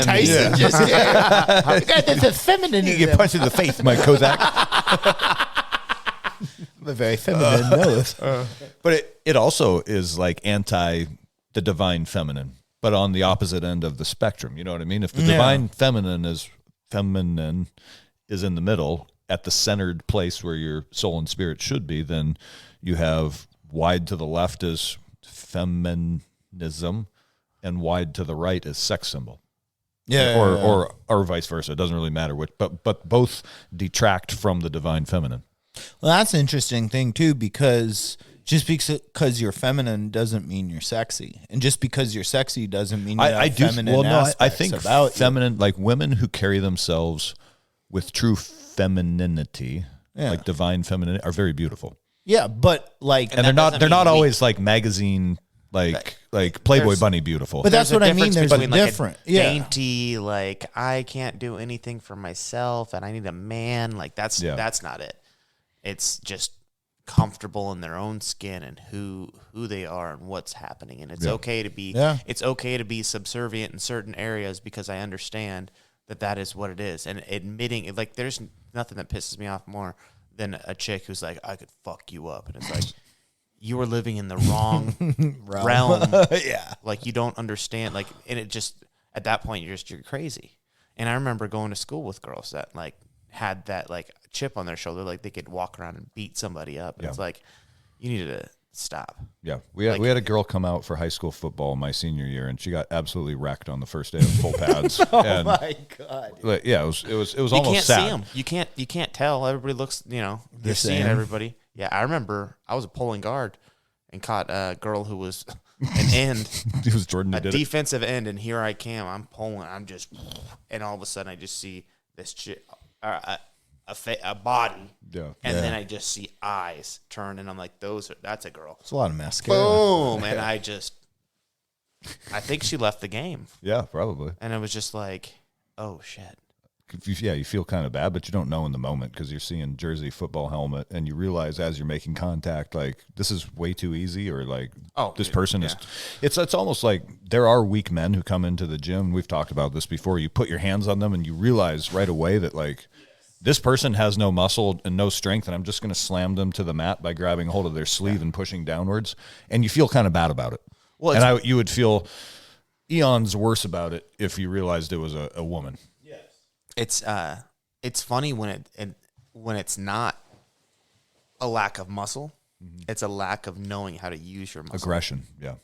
S3: Tyson. That's a feminism.
S2: You get punched in the face, Mike Kozak.
S3: I'm a very feminine nose.
S2: But it also is like anti the divine feminine, but on the opposite end of the spectrum. You know what I mean? If the divine feminine is in the middle, at the centered place where your soul and spirit should be, then you have wide to the left is feminism, and wide to the right is sex symbol. Or vice versa. It doesn't really matter which, but both detract from the divine feminine.
S3: Well, that's an interesting thing too, because just because you're feminine doesn't mean you're sexy, and just because you're sexy doesn't mean you have feminine aspects.
S2: I think about feminine, like women who carry themselves with true femininity, like divine femininity, are very beautiful.
S3: Yeah, but like,
S2: and they're not always like magazine like Playboy bunny beautiful.
S3: But that's what I mean. There's a different,
S1: dainty, like I can't do anything for myself, and I need a man. Like that's not it. It's just comfortable in their own skin and who they are and what's happening, and it's okay to be it's okay to be subservient in certain areas, because I understand that is what it is, and admitting it. Like there's nothing that pisses me off more than a chick who's like, I could fuck you up, and it's like, you were living in the wrong realm. Like you don't understand, like, and it just, at that point you're crazy. And I remember going to school with girls that like had that like chip on their shoulder, like they could walk around and beat somebody up. And it's like, you needed to stop.
S2: Yeah, we had a girl come out for high school football my senior year, and she got absolutely wrecked on the first day of full pads.
S3: My God!
S2: Like, it was
S1: you
S2: almost sad.
S1: See them. You can't tell. Everybody looks, you're seeing everybody. Yeah, I remember I was a pulling guard and caught a girl who was an end.
S2: It was Jordan.
S1: A defensive end, and here I came. I'm pulling. I'm just, and all of a sudden I just see this chick, a body, and then I just see eyes turn, and I'm like, that's a girl.
S3: It's a lot of mascara.
S1: Boom, and I think she left the game.
S2: Yeah, probably.
S1: And it was just like, oh shit.
S2: You feel kind of bad, but you don't know in the moment, because you're seeing jersey, football helmet, and you realize as you're making contact, like, this is way too easy, or like, this person is. It's almost like there are weak men who come into the gym. We've talked about this before. You put your hands on them, and you realize right away that like, this person has no muscle and no strength, and I'm just going to slam them to the mat by grabbing hold of their sleeve and pushing downwards, and you feel kind of bad about it. Well, and you would feel eons worse about it if you realized it was a woman.
S1: It's funny when it's not a lack of muscle, it's a lack of knowing how to use your muscle.
S2: Aggression, yeah.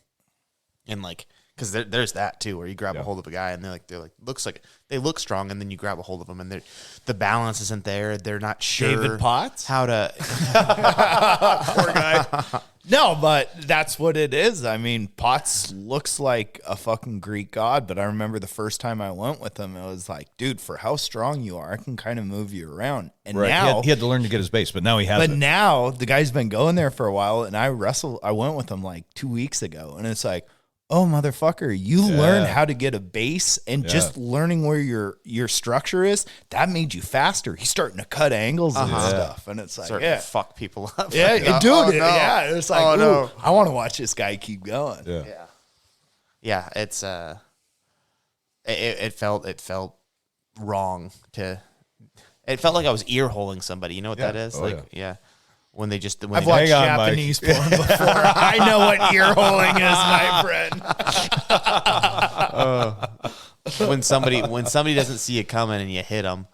S1: And like, because there's that too, where you grab a hold of a guy and they're like looks like they look strong, and then you grab a hold of them and the balance isn't there. They're not sure.
S3: David Potts?
S1: How to
S3: poor guy. No, but that's what it is. I mean, Potts looks like a fucking Greek god, but I remember the first time I went with him, it was like, dude, for how strong you are, I can kind of move you around. And now
S2: he had to learn to get his base, but now he has.
S3: But now the guy's been going there for a while, and I went with him like 2 weeks ago, and it's like, oh, motherfucker, you learned how to get a base, and just learning where your structure is, that made you faster. He's starting to cut angles and stuff, and it's like,
S1: to fuck people up.
S3: Yeah, dude. Yeah, it's like, I want to watch this guy keep going.
S1: Yeah. It's it felt wrong to. It felt like I was ear holing somebody. You know what that is? when they just when
S3: I've
S1: they,
S3: watched
S2: Hang on,
S3: Japanese porn before. I know what ear holing is, my friend.
S1: when somebody doesn't see it coming and you hit them,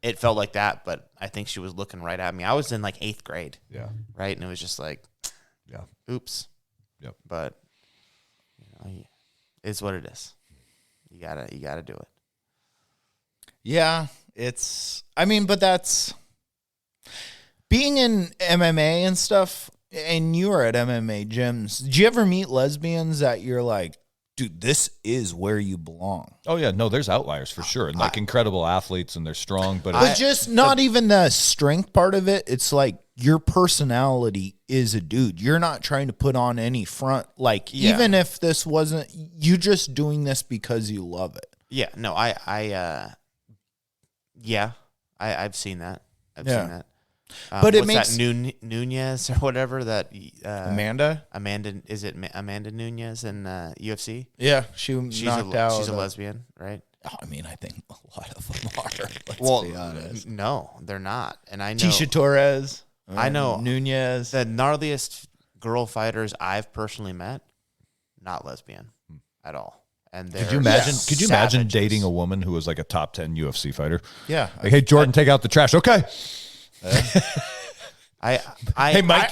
S1: it felt like that. But I think she was looking right at me. I was in like 8th grade.
S2: Yeah.
S1: Right, and it was just like,
S2: Yeah.
S1: oops.
S2: Yep.
S1: But it's what it is. You gotta do it.
S3: Yeah, but that's being in MMA and stuff, and you were at MMA gyms. Did you ever meet lesbians that you're like, dude, this is where you belong?
S2: Oh yeah, no, there's outliers for sure, and like incredible athletes, and they're strong, but
S3: But just not even the strength part of it. It's like your personality is a dude. You're not trying to put on any front. Like, even if this wasn't, you just doing this because you love it.
S1: Yeah, no, I've seen that. I've seen that.
S3: But it
S1: what's
S3: makes
S1: that Nunez or whatever that
S3: Amanda,
S1: is it Amanda Nunez in UFC?
S3: yeah, she's knocked out.
S1: She's a lesbian, right?
S3: Oh, I mean, I think a lot of them are. Let's be honest.
S1: No, they're not. And I know
S3: Tisha Torres.
S1: I know
S3: Nunez.
S1: the gnarliest girl fighters I've personally met, not lesbian at all. And
S2: could you imagine dating a woman who was like a top 10 UFC fighter?
S3: Yeah.
S2: Like, hey, Jordan, take out the trash. Okay.
S1: Hey
S2: Mike,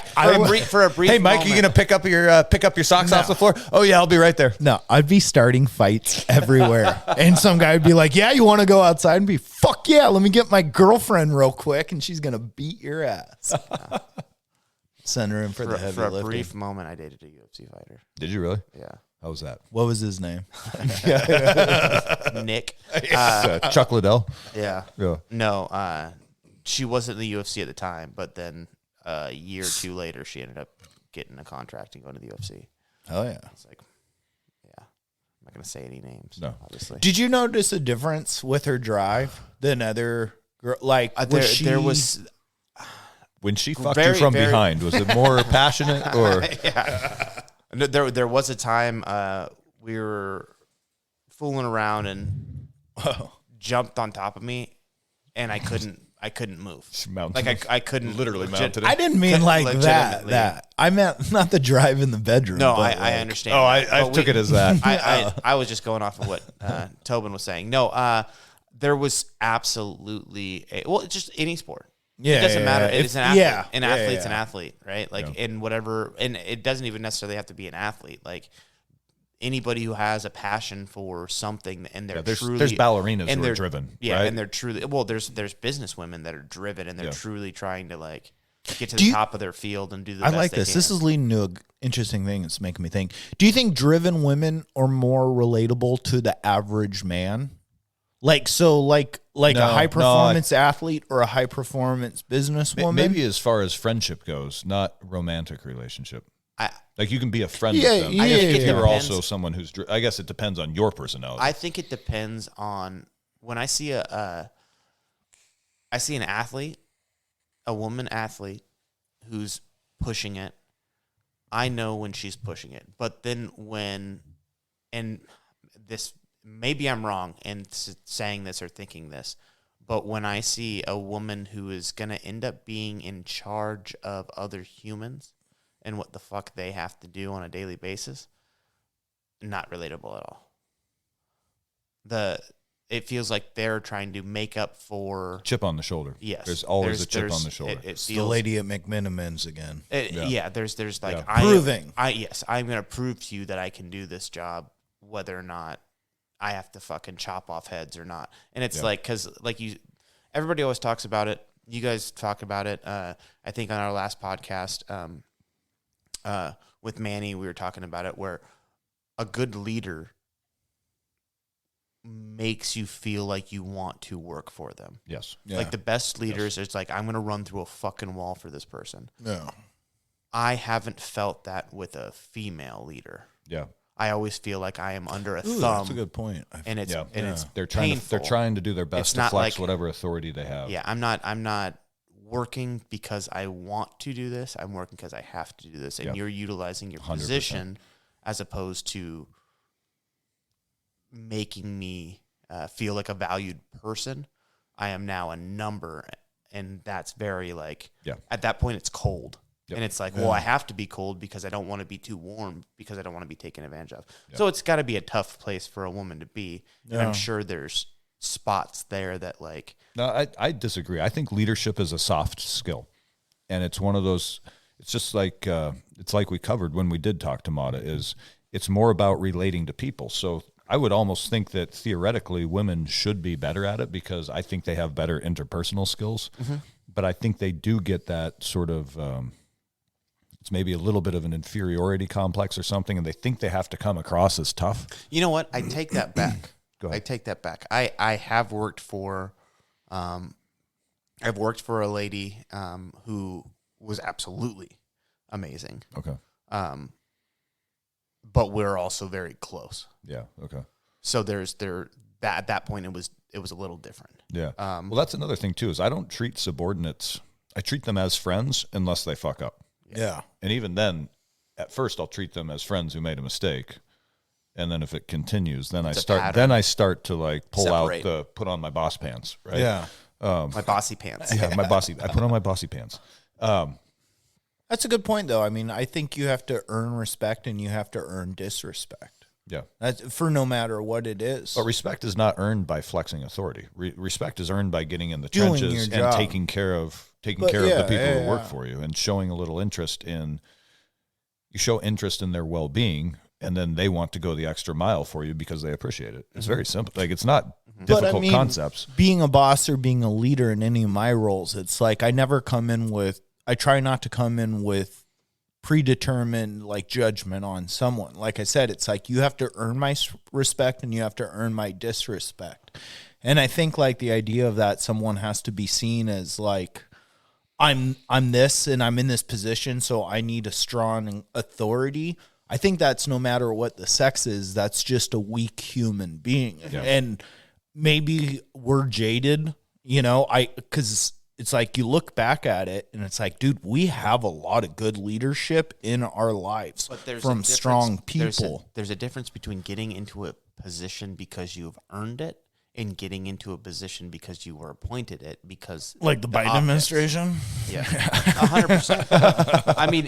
S1: for a brief
S2: hey Mike,
S1: moment,
S2: you gonna pick up your socks off the floor? Oh yeah, I'll be right there.
S3: No, I'd be starting fights everywhere. And some guy would be like, yeah, you want to go outside? And be, fuck yeah, let me get my girlfriend real quick, and she's going to beat your ass. Send her in for the heavy
S1: for a
S3: lifting.
S1: brief moment, I dated a UFC fighter.
S2: Did you really?
S1: Yeah.
S2: How was that?
S3: What was his name?
S1: Nick.
S2: Chuck Liddell.
S1: Yeah.
S2: Yeah.
S1: No, she wasn't in the UFC at the time, but then a year or two later, she ended up getting a contract and going to the UFC.
S3: Oh, yeah.
S1: It's like, yeah, I'm not going to say any names,
S2: No.
S1: obviously.
S3: Did you notice a difference with her drive than other girl? Like,
S1: there was
S2: When she fucked you from behind, was it more passionate or?
S1: Yeah. No, there was a time we were fooling around and jumped on top of me, and I couldn't move. Like I couldn't
S2: literally mounted it.
S3: I didn't mean like that. I meant not the drive in the bedroom.
S1: No,
S3: but
S1: I
S3: like,
S1: understand.
S2: Oh, I took it as that.
S1: I was just going off of what Tobin was saying. No, there was absolutely just any sport.
S3: Yeah,
S1: it doesn't matter. It's an athlete.
S3: Yeah,
S1: an athlete's an athlete, right? Like in whatever, and it doesn't even necessarily have to be an athlete. Like anybody who has a passion for something, and they're
S2: there's
S1: truly
S2: ballerinas
S1: and
S2: who are
S1: they're
S2: driven,
S1: yeah,
S2: right?
S1: and they're truly there's business women that are driven, and they're truly trying to like get to
S3: Do
S1: the
S3: you-
S1: top of their field and do the
S3: I
S1: best
S3: like
S1: they
S3: this.
S1: can.
S3: This is leading to an interesting thing. It's making me think. Do you think driven women are more relatable to the average man? Like a high performance athlete or a high performance businesswoman?
S2: Maybe as far as friendship goes, not romantic relationship. Like you can be a friend
S3: Yeah,
S2: with them.
S3: yeah,
S2: I think
S3: yeah.
S2: you're also someone who's. I guess it depends on your personality.
S1: I think it depends on when I see an athlete, a woman athlete who's pushing it. I know when she's pushing it, but then maybe I'm wrong in saying this or thinking this, but when I see a woman who is going to end up being in charge of other humans and what the fuck they have to do on a daily basis, not relatable at all. It feels like they're trying to make up for
S2: chip on the shoulder.
S1: Yes,
S2: there's always a chip on the shoulder.
S1: It
S3: It's the
S1: feels,
S3: lady at McMinimans again.
S1: there's like
S3: Proving.
S1: I'm going to prove to you that I can do this job, whether or not I have to fucking chop off heads or not. And it's like, because like everybody always talks about it. You guys talk about it. I think on our last podcast with Manny, we were talking about it, where a good leader makes you feel like you want to work for them.
S2: Yes.
S3: Yeah.
S1: Like the best leaders, it's like, I'm going to run through a fucking wall for this person.
S3: No.
S1: I haven't felt that with a female leader.
S2: Yeah.
S1: I always feel like I am under a
S3: Ooh,
S1: thumb.
S3: that's a good point.
S1: And it's
S2: They're
S1: painful.
S2: trying to do their best
S1: It's
S2: to
S1: not
S2: flex
S1: like-
S2: whatever authority they have.
S1: Yeah, I'm not working because I want to do this. I'm working because I have to do this. And you're utilizing your
S2: 100%.
S1: position as opposed to making me feel like a valued person. I am now a number, and that's very like
S2: Yeah.
S1: at that point it's cold.
S2: Yep.
S1: And it's like, well, I have to be cold because I don't want to be too warm because I don't want to be taken advantage of. So it's got to be a tough place for a woman to be. And I'm sure there's spots there that like.
S2: No, I disagree. I think leadership is a soft skill. And it's one of those, it's just like, it's like we covered when we did talk to Mata, is it's more about relating to people. So I would almost think that theoretically women should be better at it because I think they have better interpersonal skills. Mm-hmm. But I think they do get that sort of, it's maybe a little bit of an inferiority complex or something, and they think they have to come across as tough.
S1: You know what? I take that back.
S2: Go ahead.
S1: I take that back. I have worked for, I've worked for a lady who was absolutely amazing.
S2: Okay.
S1: But we're also very close.
S2: Yeah. Okay.
S1: So at that point it was a little different.
S2: Yeah. Well, that's another thing too, is I don't treat subordinates. I treat them as friends unless they fuck up.
S3: Yeah.
S2: And even then, at first I'll treat them as friends who made a mistake. And then if it continues, then I start to like pull
S1: Separate.
S2: put on my boss pants, right?
S3: Yeah.
S1: My bossy pants.
S2: Yeah, I put on my bossy pants.
S3: That's a good point, though. I mean, I think you have to earn respect and you have to earn disrespect.
S2: Yeah.
S3: That's for no matter what it is.
S2: But respect is not earned by flexing authority. Respect is earned by getting in the
S3: Doing
S2: trenches
S3: your
S2: and
S3: job.
S2: taking care of the people who work
S3: yeah.
S2: for you and showing a little interest in. You show interest in their well-being, and then they want to go the extra mile for you because they appreciate it. It's very simple. Like, it's not difficult concepts.
S3: Being a boss or being a leader in any of my roles, it's like I try not to come in with predetermined like judgment on someone. Like I said, it's like you have to earn my respect and you have to earn my disrespect. And I think like the idea of that someone has to be seen as like, I'm this and I'm in this position, so I need a strong authority. I think that's no matter what the sex is, that's just a weak human being. Yeah. And maybe we're jaded, because it's like you look back at it and it's like, dude, we have a lot of good leadership in our lives from strong people.
S1: There's a difference between getting into a position because you've earned it and getting into a position because you were appointed it because
S3: like the Biden administration.
S1: Yeah, 100%. I mean,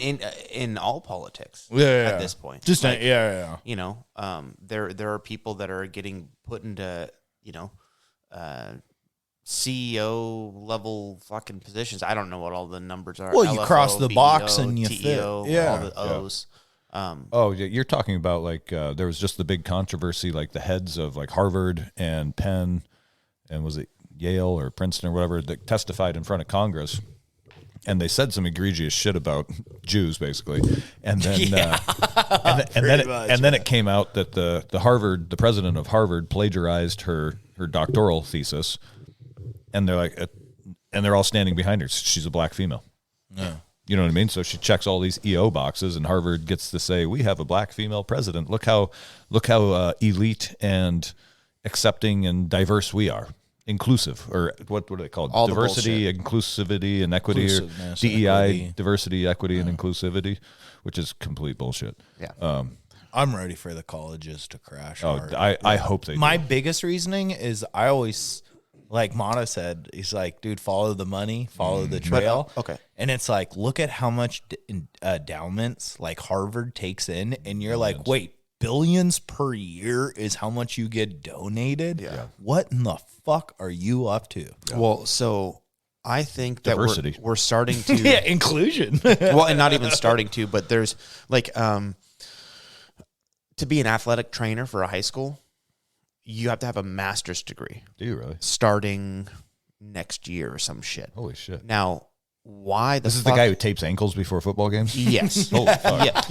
S1: in all politics, at this point,
S3: just
S1: like,
S3: yeah.
S1: There are people that are getting put into CEO level fucking positions. I don't know what all the numbers are.
S3: Well, you
S1: LFO,
S3: cross the
S1: BEO,
S3: box and you
S1: TEO,
S3: fit. Yeah.
S1: all the O's.
S2: You're talking about like there was just the big controversy, like the heads of like Harvard and Penn, and was it Yale or Princeton or whatever, that testified in front of Congress, and they said some egregious shit about Jews, basically, and then then it came out that the president of Harvard plagiarized her doctoral thesis, and they're like, and they're all standing behind her. She's a black female.
S3: Yeah.
S2: You know what I mean? So she checks all these EO boxes, and Harvard gets to say, "We have a black female president. Look how elite and accepting and diverse we are, inclusive, or what are they called?
S1: All
S2: diversity, inclusivity, and equity, or DEI, equity. Diversity, equity, and inclusivity, which is complete bullshit."
S1: Yeah.
S3: I'm ready for the colleges to crash.
S2: I hope they do.
S3: My biggest reasoning is I always, like Mata said, he's like, dude, follow the money, follow the trail.
S1: Okay.
S3: And it's like, look at how much endowments like Harvard takes in, and you're like, wait, billions per year is how much you get donated?
S1: Yeah.
S3: What in the fuck are you up to?
S1: Yeah. Well, so I think that
S2: diversity.
S1: We're starting to
S3: yeah, inclusion.
S1: Well, and not even starting to, but there's like to be an athletic trainer for a high school, you have to have a master's degree.
S2: Do you really?
S1: Starting next year or some shit.
S2: Holy shit.
S1: Now, why
S2: this is the guy who tapes ankles before football games?
S1: Yes.
S2: Holy fuck.
S1: Yeah,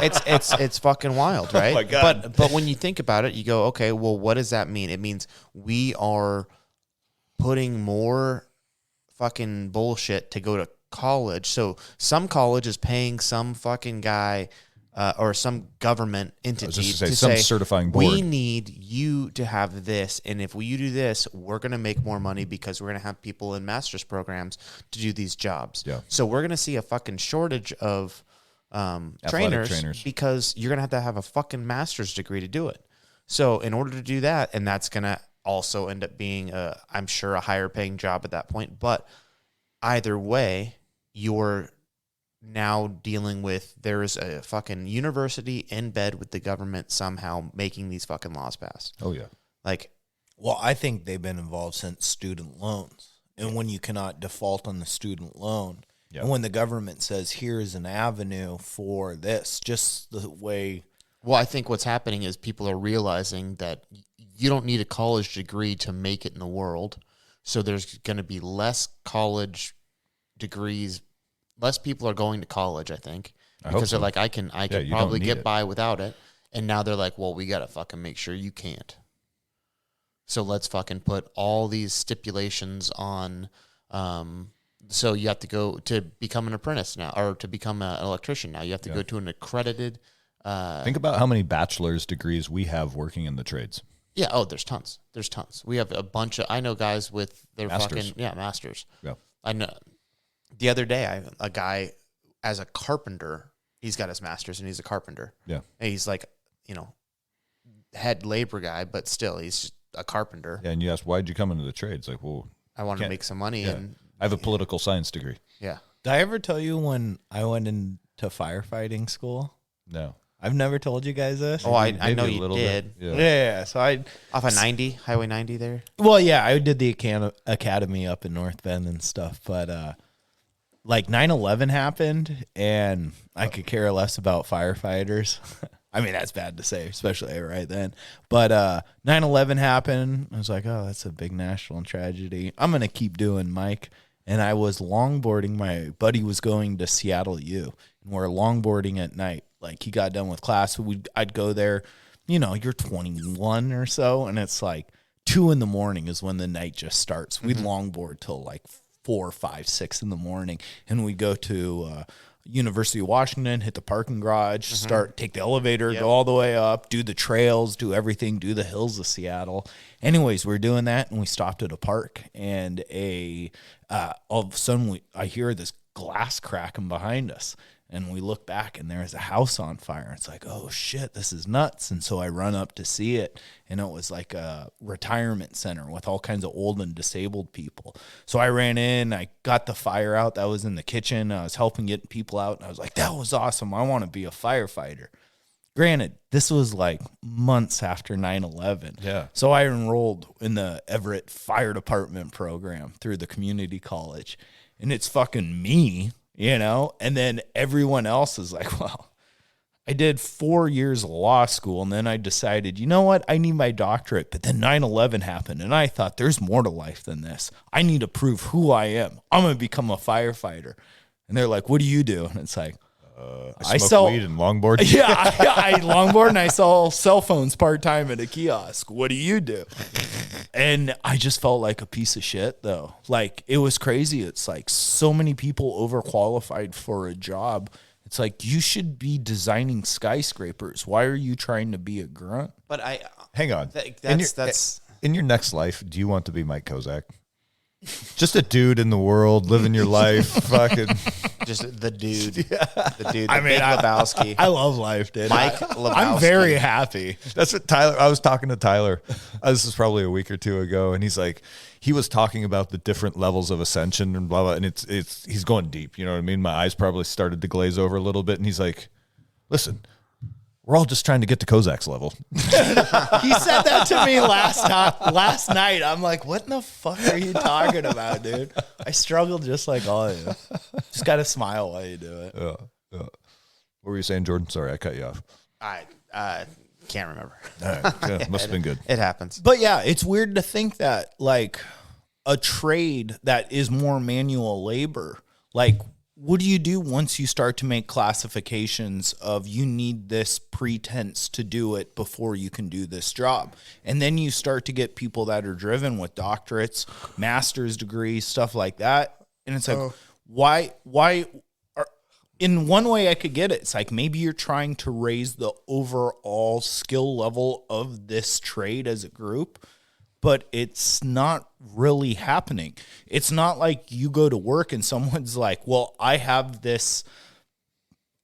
S1: yes. It's fucking wild, right?
S2: Oh my God.
S1: But when you think about it, you go, okay, well, what does that mean? It means we are putting more fucking bullshit to go to college. So some college is paying some fucking guy or some government entity to
S2: some
S1: say,
S2: certifying board.
S1: We need you to have this, and if you do this, we're going to make more money because we're going to have people in master's programs to do these jobs.
S2: Yeah.
S1: So we're going to see a fucking shortage of trainers because you're going to have a fucking master's degree to do it. So in order to do that, and that's going to also end up being, I'm sure, a higher paying job at that point. But either way, you're now dealing with, there's a fucking university in bed with the government somehow making these fucking laws pass.
S2: Oh, yeah.
S1: Like,
S3: well, I think they've been involved since student loans. And when you cannot default on the student loan, and when the government says, here is an avenue for this, just the way.
S1: Well, I think what's happening is people are realizing that you don't need a college degree to make it in the world. So there's going to be less college degrees. Less people are going to college, I think, because they're like, I can probably get by without it. And now they're like, well, we got to fucking make sure you can't. So let's fucking put all these stipulations on. So you have to go to become an apprentice now, or to become an electrician now. You have to go to an accredited.
S2: Think about how many bachelor's degrees we have working in the trades.
S1: Yeah. Oh, there's tons. There's tons. We have a bunch of. I know guys with their
S2: Masters.
S1: Masters.
S2: Yeah.
S1: I know. The other day, a guy as a carpenter, he's got his master's and he's a carpenter.
S2: Yeah.
S1: And he's like, head labor guy, but still, he's just a carpenter.
S2: Yeah, and you ask, why'd you come into the trades? Like, well,
S1: I want to make some money.
S2: Yeah.
S1: And
S2: I have a political science degree.
S1: Yeah.
S3: Did I ever tell you when I went into firefighting school?
S2: No.
S3: I've never told you guys this.
S1: Oh, I
S2: Maybe
S1: know
S2: a
S1: you
S2: little
S1: did.
S2: bit.
S3: Yeah. So
S1: Off of 90, Highway 90 there.
S3: Well, yeah, I did the academy up in North Bend and stuff, but like 9/11 happened, and I could care less about firefighters. I mean, that's bad to say, especially right then. But 9/11 happened. I was like, oh, that's a big national tragedy. I'm gonna keep doing Mike. And I was longboarding. My buddy was going to Seattle U, and we're longboarding at night. Like, he got done with class, so I'd go there. You're 21 or so, and it's like 2 a.m. is when the night just starts. We'd longboard till like 4, 5, 6 in the morning, and we go to University of Washington, hit the parking garage, take the elevator, go all the way up, do the trails, do everything, do the hills of Seattle. Anyways, we're doing that, and we stopped at a park, and all of a sudden I hear this glass cracking behind us. And we look back, and there's a house on fire. It's like, oh, shit, this is nuts. And so I run up to see it, and it was like a retirement center with all kinds of old and disabled people. So I ran in. I got the fire out that was in the kitchen. I was helping get people out, and I was like, that was awesome. I want to be a firefighter. Granted, this was like months after 9/11.
S2: Yeah.
S3: So I enrolled in the Everett Fire Department program through the community college, and it's fucking me. And then everyone else is like, well, I did 4 years of law school, and then I decided, you know what? I need my doctorate. But then 9/11 happened, and I thought there's more to life than this. I need to prove who I am. I'm going to become a firefighter. And they're like, what do you do? And it's like,
S2: I smoke weed and longboard.
S3: Yeah, I longboard, and I sell cell phones part-time at a kiosk. What do you do? And I just felt like a piece of shit, though. Like, it was crazy. It's like so many people overqualified for a job. It's like, you should be designing skyscrapers. Why are you trying to be a grunt?
S1: But
S2: Hang on.
S1: That's
S2: in your next life, do you want to be Mike Kozak? Just a dude in the world, living your life, fucking.
S1: Just the dude. The dude. The Big Lebowski.
S3: I love life, dude.
S1: Mike Lebowski.
S3: I'm very happy.
S2: That's what Tyler. I was talking to Tyler. This was probably a week or two ago, and he's like, he was talking about the different levels of ascension and blah blah. And he's going deep. You know what I mean? My eyes probably started to glaze over a little bit, and he's like, listen. We're all just trying to get to Kozak's level.
S3: He said that to me last night. I'm like, what in the fuck are you talking about, dude? I struggled just like all of you. Just got to smile while you do it.
S2: Yeah. What were you saying, Jordan? Sorry, I cut you off.
S1: I can't remember.
S2: All right. Yeah, must have been good.
S1: It happens.
S3: But yeah, it's weird to think that like a trade that is more manual labor, like, what do you do once you start to make classifications of you need this pretense to do it before you can do this job? And then you start to get people that are driven with doctorates, master's degrees, stuff like that. And it's like, why in one way I could get it. It's like, maybe you're trying to raise the overall skill level of this trade as a group, but it's not really happening. It's not like you go to work and someone's like, well, I have this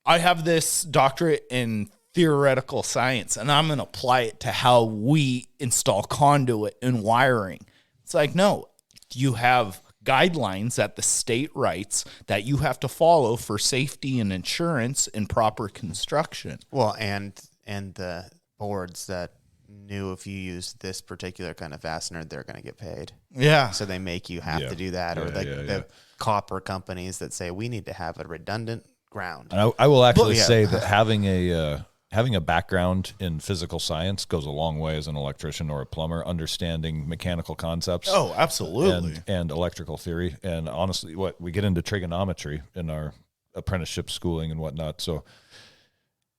S3: doctorate in theoretical science and I'm going to apply it to how we install conduit and wiring. It's like, no, you have guidelines that the state writes that you have to follow for safety and insurance and proper construction.
S1: Well, and the boards that knew if you use this particular kind of fastener, they're going to get paid.
S3: Yeah.
S1: So they make you have to do that. Or the copper companies that say we need to have a redundant ground.
S2: And I will actually say that having a background in physical science goes a long way as an electrician or a plumber, understanding mechanical concepts.
S3: Oh, absolutely.
S2: And electrical theory. And honestly, we get into trigonometry in our apprenticeship schooling and whatnot. So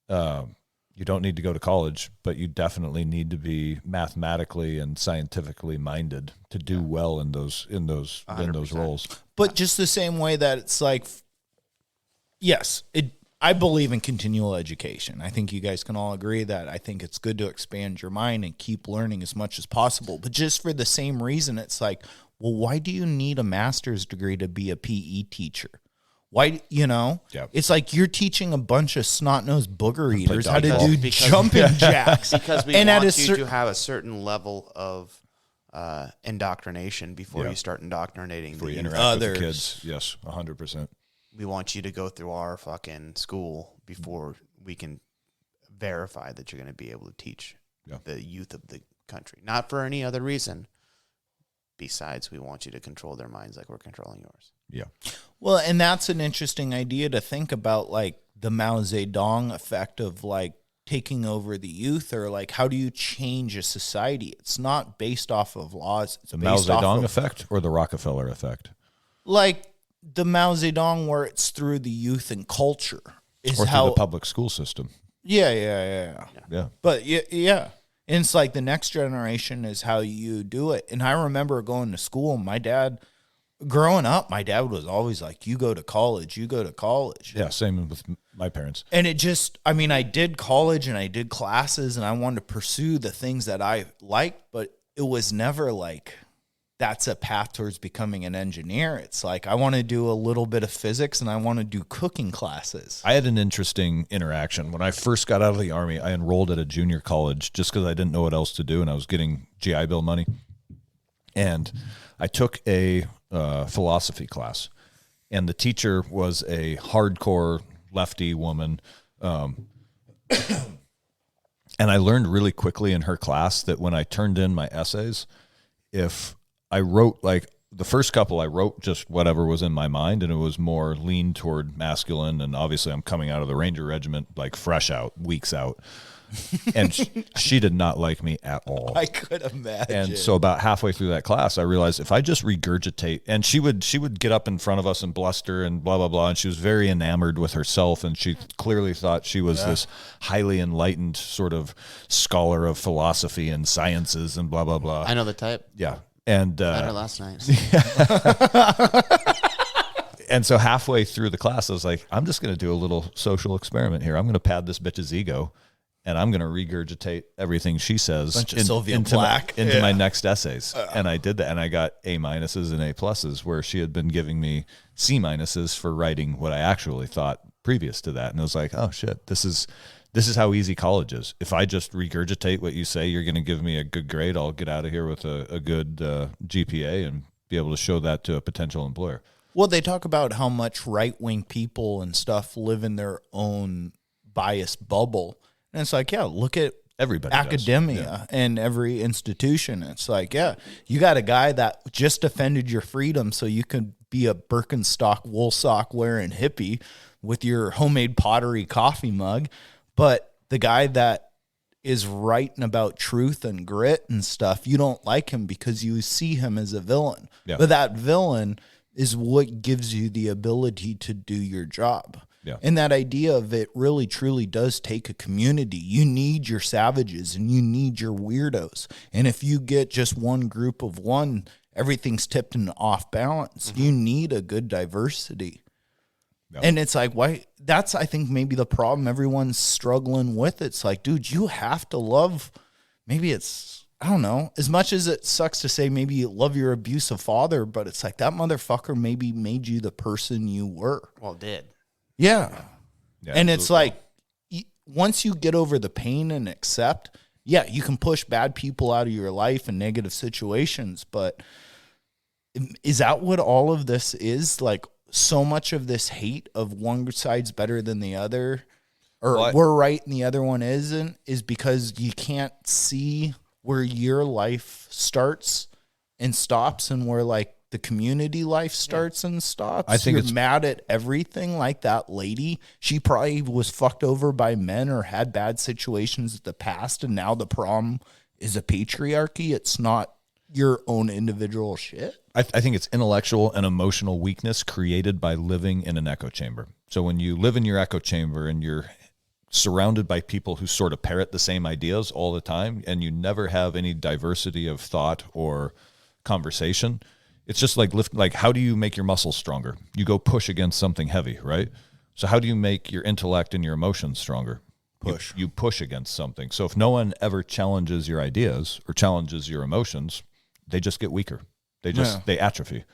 S2: you don't need to go to college, but you definitely need to be mathematically and scientifically minded to do well in those 100%. Roles.
S3: But just the same way that it's like, yes, I believe in continual education. I think you guys can all agree that I think it's good to expand your mind and keep learning as much as possible. But just for the same reason, it's like, well, why do you need a master's degree to be a PE teacher? Why, It's like you're teaching a bunch of snot-nosed booger eaters how to do jumping jacks.
S1: Because we want you to have a certain level of indoctrination before you start indoctrinating
S2: before you interact with the kids. Yes, 100%.
S1: We want you to go through our fucking school before we can verify that you're going to be able to teach the youth of the country. Not for any other reason. Besides, we want you to control their minds like we're controlling yours.
S2: Yeah.
S3: Well, and that's an interesting idea to think about, like the Mao Zedong effect of like taking over the youth, or like how do you change a society? It's not based off of laws. It's
S2: the Mao Zedong effect or the Rockefeller effect?
S3: Like the Mao Zedong, where it's through the youth and culture, is
S2: or
S3: how
S2: through the public school system.
S3: Yeah. But yeah. And it's like the next generation is how you do it. And I remember going to school, growing up, my dad was always like, you go to college.
S2: Yeah, same with my parents.
S3: And it just, I did college and I did classes and I wanted to pursue the things that I liked, but it was never like, that's a path towards becoming an engineer. It's like, I want to do a little bit of physics and I want to do cooking classes.
S2: I had an interesting interaction. When I first got out of the Army, I enrolled at a junior college just because I didn't know what else to do and I was getting GI Bill money. And I took a philosophy class, and the teacher was a hardcore lefty woman. And I learned really quickly in her class that when I turned in my essays, if I wrote like the first couple, I wrote just whatever was in my mind, and it was more lean toward masculine. And obviously I'm coming out of the Ranger Regiment, like fresh out, weeks out. And she did not like me at all.
S3: I could imagine.
S2: And so about halfway through that class, I realized if I just regurgitate, and she would get up in front of us and bluster and blah, blah, blah. And she was very enamored with herself. And she clearly thought she was this highly enlightened sort of scholar of philosophy and sciences and blah, blah, blah.
S1: I know the type.
S2: Yeah. And
S1: I know last night.
S2: And so halfway through the class, I was like, I'm just going to do a little social experiment here. I'm going to pad this bitch's ego, and I'm going to regurgitate everything she says into my next essays. And I did that, and I got A- and A+, where she had been giving me C- for writing what I actually thought previous to that. And I was like, oh shit, this is how easy college is. If I just regurgitate what you say, you're going to give me a good grade. I'll get out of here with a good GPA and be able to show that to a potential employer.
S3: Well, they talk about how much right-wing people and stuff live in their own biased bubble. And it's like, look at
S2: everybody
S3: academia and every institution. It's like, you got a guy that just defended your freedom so you could be a Birkenstock wool sock wearing hippie with your homemade pottery coffee mug. But the guy that is writing about truth and grit and stuff, you don't like him because you see him as a villain. Yeah. But that villain is what gives you the ability to do your job.
S2: Yeah.
S3: And that idea of it really truly does take a community. You need your savages and you need your weirdos. And if you get just one group of one, everything's tipped and off balance. Mm-hmm. You need a good diversity. Yep. And it's like, why? That's, I think, maybe the problem everyone's struggling with. It's like, dude, you have to love, maybe it's, I don't know, as much as it sucks to say maybe you love your abusive father, but it's like that motherfucker maybe made you the person you were.
S1: Well, did.
S3: Yeah. And it's like, once you get over the pain and accept, yeah, you can push bad people out of your life and negative situations, but is that what all of this is? Like, so much of this hate of one side's better than the other, or we're right and the other one isn't, is because you can't see where your life starts and stops and where like the community life starts and stops.
S2: I think
S3: you're mad at everything. Like that lady, she probably was fucked over by men or had bad situations in the past, and now the problem is a patriarchy. It's not your own individual shit.
S2: I think it's intellectual and emotional weakness created by living in an echo chamber. So when you live in your echo chamber and you're surrounded by people who sort of parrot the same ideas all the time, and you never have any diversity of thought or conversation, it's just like how do you make your muscles stronger? You go push against something heavy, right? So how do you make your intellect and your emotions stronger?
S3: Push.
S2: You push against something. So if no one ever challenges your ideas or challenges your emotions, they just get weaker. They atrophy.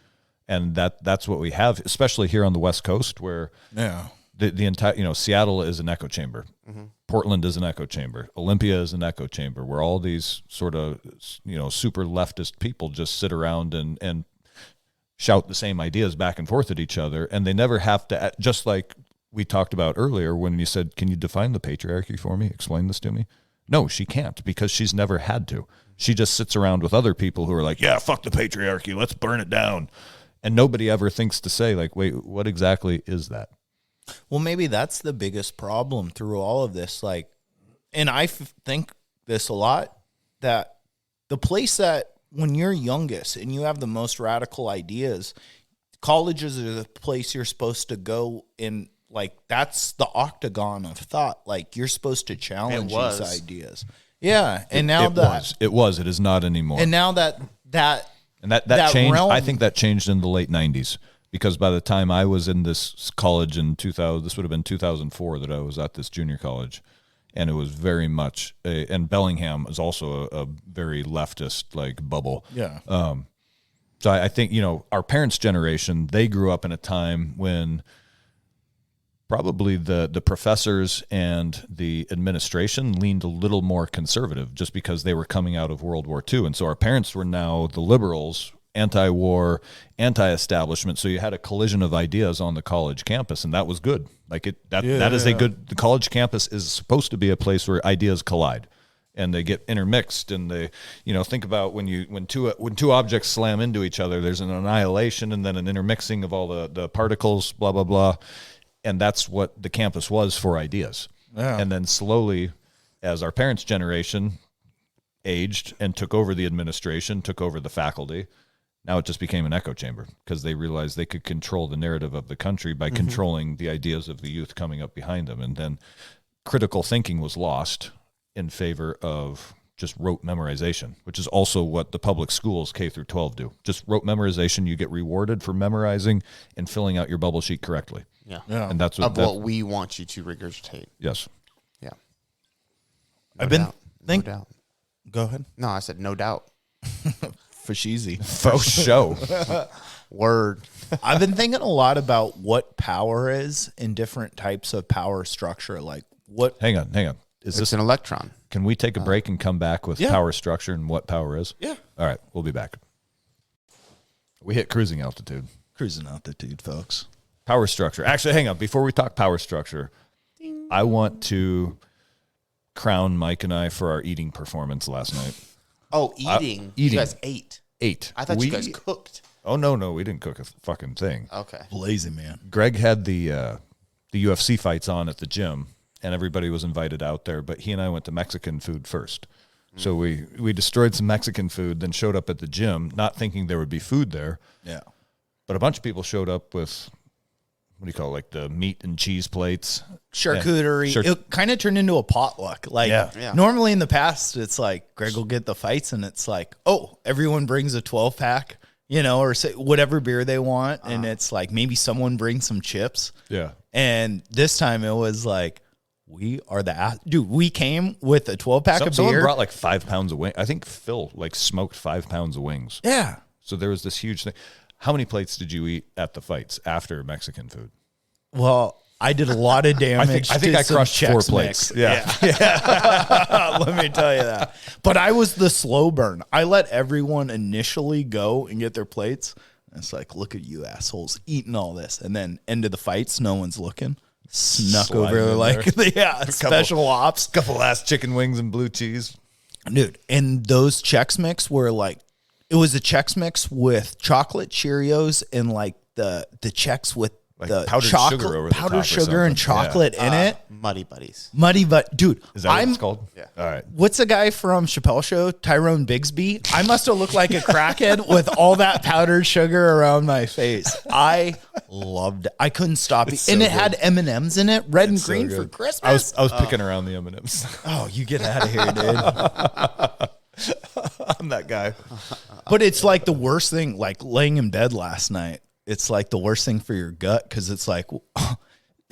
S2: And that's what we have, especially here on the West Coast, where the entire, Seattle is an echo chamber. Mm-hmm. Portland is an echo chamber. Olympia is an echo chamber, where all these sort of, super leftist people just sit around and shout the same ideas back and forth at each other. And they never have to, just like we talked about earlier when you said, can you define the patriarchy for me? Explain this to me. No, she can't, because she's never had to. She just sits around with other people who are like, yeah, fuck the patriarchy, let's burn it down. And nobody ever thinks to say, like, wait, what exactly is that?
S3: Well, maybe that's the biggest problem through all of this. Like, and I think this a lot, that the place that when you're youngest and you have the most radical ideas, colleges are the place you're supposed to go in. Like, that's the octagon of thought. Like, you're supposed to challenge these ideas. Yeah. And now
S2: it is not anymore.
S3: And now that
S2: changed.
S3: realm,
S2: I think that changed in the late 90s, because by the time I was in this college in 2000, this would have been 2004 that I was at this junior college. And it was very much, and Bellingham is also a very leftist like bubble.
S3: Yeah.
S2: So I think, our parents' generation, they grew up in a time when probably the professors and the administration leaned a little more conservative, just because they were coming out of World War II. And so our parents were now the liberals, anti-war, anti-establishment. So you had a collision of ideas on the college campus, and that was good. Like that is a good. The college campus is supposed to be a place where ideas collide, and they get intermixed. And they, think about when two objects slam into each other, there's an annihilation and then an intermixing of all the particles, blah blah blah. And that's what the campus was for ideas. Yeah. And then slowly, as our parents' generation aged and took over the administration, took over the faculty, now it just became an echo chamber, because they realized they could control the narrative of the country by controlling the ideas of the youth coming up behind them. And then critical thinking was lost in favor of just rote memorization, which is also what the public schools K through 12 do. Just rote memorization. You get rewarded for memorizing and filling out your bubble sheet correctly.
S1: Yeah.
S2: And that's what
S1: we want you to regurgitate.
S2: Yes.
S1: Yeah.
S3: I've been
S1: no doubt.
S3: Go ahead.
S1: No, I said no doubt.
S3: Fashizi.
S2: Faux show.
S1: Word.
S3: I've been thinking a lot about what power is in different types of power structure. Like what?
S2: Hang on.
S1: Is this an electron?
S2: Can we take a break and come back with power structure and what power is?
S3: Yeah.
S2: All right. We'll be back. We hit cruising altitude.
S3: Cruising altitude, folks.
S2: Power structure. Actually, hang on. Before we talk power structure, I want to crown Mike and I for our eating performance last night.
S1: Oh, eating. You guys ate.
S2: I
S1: thought you guys cooked.
S2: Oh, no. We didn't cook a fucking thing.
S1: Okay.
S3: Lazy man.
S2: Greg had the UFC fights on at the gym, and everybody was invited out there, but he and I went to Mexican food first. So we destroyed some Mexican food, then showed up at the gym, not thinking there would be food there.
S3: Yeah.
S2: But a bunch of people showed up with, what do you call it, like the meat and cheese plates?
S3: Charcuterie. It kind of turned into a potluck. Like normally in the past, it's like Greg will get the fights and it's like, oh, everyone brings a 12-pack, or say whatever beer they want. And it's like maybe someone brings some chips.
S2: Yeah.
S3: And this time it was like, we are dude, we came with a 12-pack of beer.
S2: Someone brought like 5 pounds of wings. I think Phil smoked 5 pounds of wings.
S3: Yeah.
S2: So there was this huge thing. How many plates did you eat at the fights after Mexican food?
S3: Well, I did a lot of damage.
S2: I think I crushed 4 plates. Yeah.
S3: Let me tell you that. But I was the slow burn. I let everyone initially go and get their plates. And it's like, look at you assholes eating all this. And then end of the fights, no one's looking. Snuck
S2: Sliding
S3: over
S2: in
S3: like, special ops.
S2: Couple last chicken wings and blue cheese.
S3: Dude, and those Chex Mix were like, it was a Chex Mix with chocolate Cheerios and like the Chex with
S2: Like
S3: the
S2: powdered
S3: chocolate,
S2: sugar over the
S3: powdered
S2: top or
S3: sugar and
S2: something.
S3: chocolate in it.
S1: Muddy Buddies.
S3: Muddy, but dude,
S2: Is that what it's called?
S1: Yeah.
S2: All right.
S3: what's the guy from Chappelle Show? Tyrone Bigsby. I must have looked like a crackhead with all that powdered sugar around my face. I loved it. I couldn't stop it.
S2: so
S3: And it
S2: good.
S3: had M&Ms in it, red and
S2: So
S3: green for
S2: good.
S3: Christmas.
S2: I was picking around the M&Ms.
S3: Oh, you get out of here, dude.
S2: I'm that guy.
S3: But it's like the worst thing, like laying in bed last night. It's like the worst thing for your gut because it's like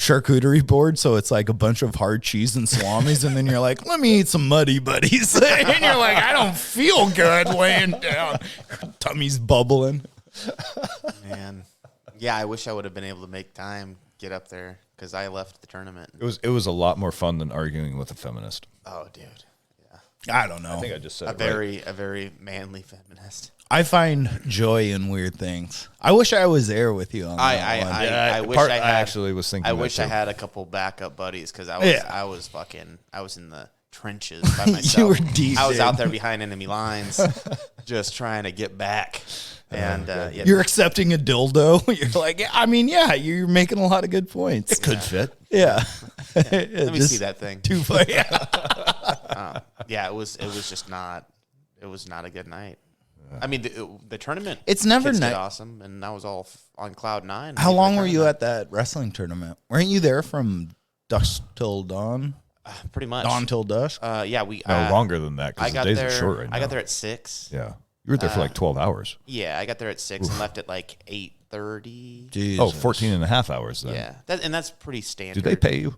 S3: charcuterie board. So it's like a bunch of hard cheese and salamis. And then you're like, let me eat some Muddy Buddies. And you're like, I don't feel good laying down. Tummy's bubbling.
S1: Man. Yeah, I wish I would have been able to make time, get up there, because I left the tournament.
S2: It was a lot more fun than arguing with a feminist.
S1: Oh, dude.
S3: I don't know.
S2: I think I just said
S1: A very manly feminist.
S3: I find joy in weird things. I wish I was there with you on that one.
S1: I wish
S2: part-
S1: I had,
S2: I actually was thinking
S1: I
S2: that
S1: wish I
S2: too.
S1: had a couple backup buddies because I was I was in the trenches by myself.
S3: You were deep
S1: I was
S3: in.
S1: out there behind enemy lines, just trying to get back. And yeah,
S3: You're accepting a dildo. You're like, I mean, yeah, you're making a lot of good points.
S2: It could fit.
S3: Yeah.
S1: let me see that thing.
S3: Too far. Yeah.
S1: Yeah, it was just not. It was not a good night. I mean, the tournament.
S3: It's never
S1: kids did
S3: night.
S1: awesome, and I was all on cloud 9.
S3: How long were you at that wrestling tournament? Weren't you there from dusk till dawn?
S1: Pretty much.
S3: Dawn till dusk?
S1: Yeah, we.
S2: No, longer than that
S1: I
S2: because the
S1: got
S2: days
S1: there.
S2: are short right now.
S1: I got there at 6.
S2: Yeah. You were there for like 12 hours.
S1: Yeah, I got there at 6 and left at like 8:30.
S3: Jesus.
S2: Oh, 14 and a half hours then.
S1: Yeah, and that's pretty standard.
S2: Do they pay you?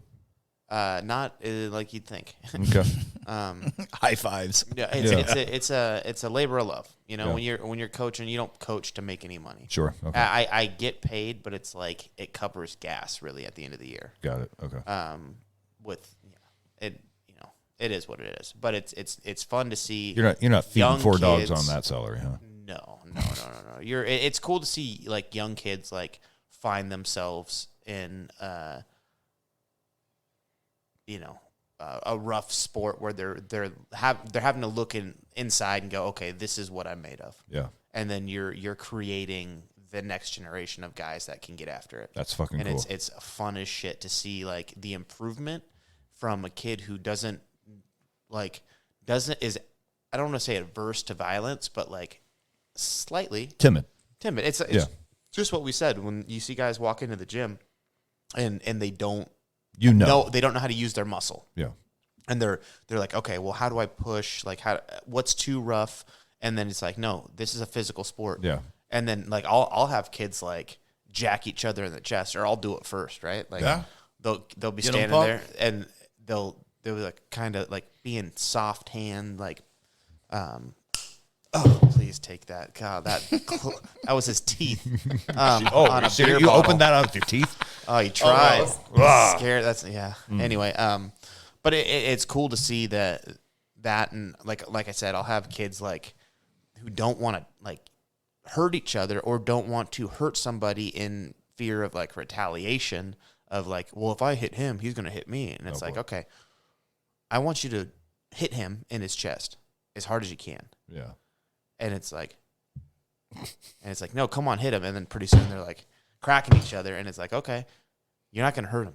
S1: Not like you'd think.
S2: Okay.
S3: High fives.
S1: Yeah, it's a labor of love. You know,
S2: Yeah.
S1: when you're coaching, you don't coach to make any money.
S2: Sure. Okay.
S1: I get paid, but it's like it covers gas really at the end of the year.
S2: Got it. Okay.
S1: It is what it is. But it's fun to see.
S2: You're not feeding
S1: young
S2: 4 dogs
S1: kids-
S2: on that salary, huh?
S1: No. It's cool to see like young kids like find themselves in a rough sport where they're having to look inside and go, okay, this is what I'm made of.
S2: Yeah.
S1: And then you're creating the next generation of guys that can get after it.
S2: That's fucking
S1: and
S2: cool.
S1: it's fun as shit to see like the improvement from a kid who I don't want to say adverse to violence, but like slightly
S2: Timid.
S1: It's just what we said when you see guys walk into the gym and they don't
S2: They
S1: don't know how to use their muscle.
S2: Yeah.
S1: And they're like, okay, well, how do I push? Like, what's too rough? And then it's like, no, this is a physical sport.
S2: Yeah.
S1: And then like I'll have kids like jack each other in the chest, or I'll do it first, right? Like they'll be standing there and they'll like kind of like being soft hand, like, oh, please take that. God, that was his teeth. On a beer
S2: You
S1: bottle.
S2: opened that out with your teeth?
S1: Oh, he tried.
S2: no.
S1: Scared. That's Anyway, but it's cool to see that, and like I said, I'll have kids like who don't want to like hurt each other or don't want to hurt somebody in fear of like retaliation of like, well, if I hit him, he's going to hit me, and it's like, okay, I want you to hit him in his chest as hard as you can.
S2: Yeah.
S1: And it's like, no, come on, hit him. And then pretty soon they're like cracking each other. And it's like, okay, you're not going to hurt him.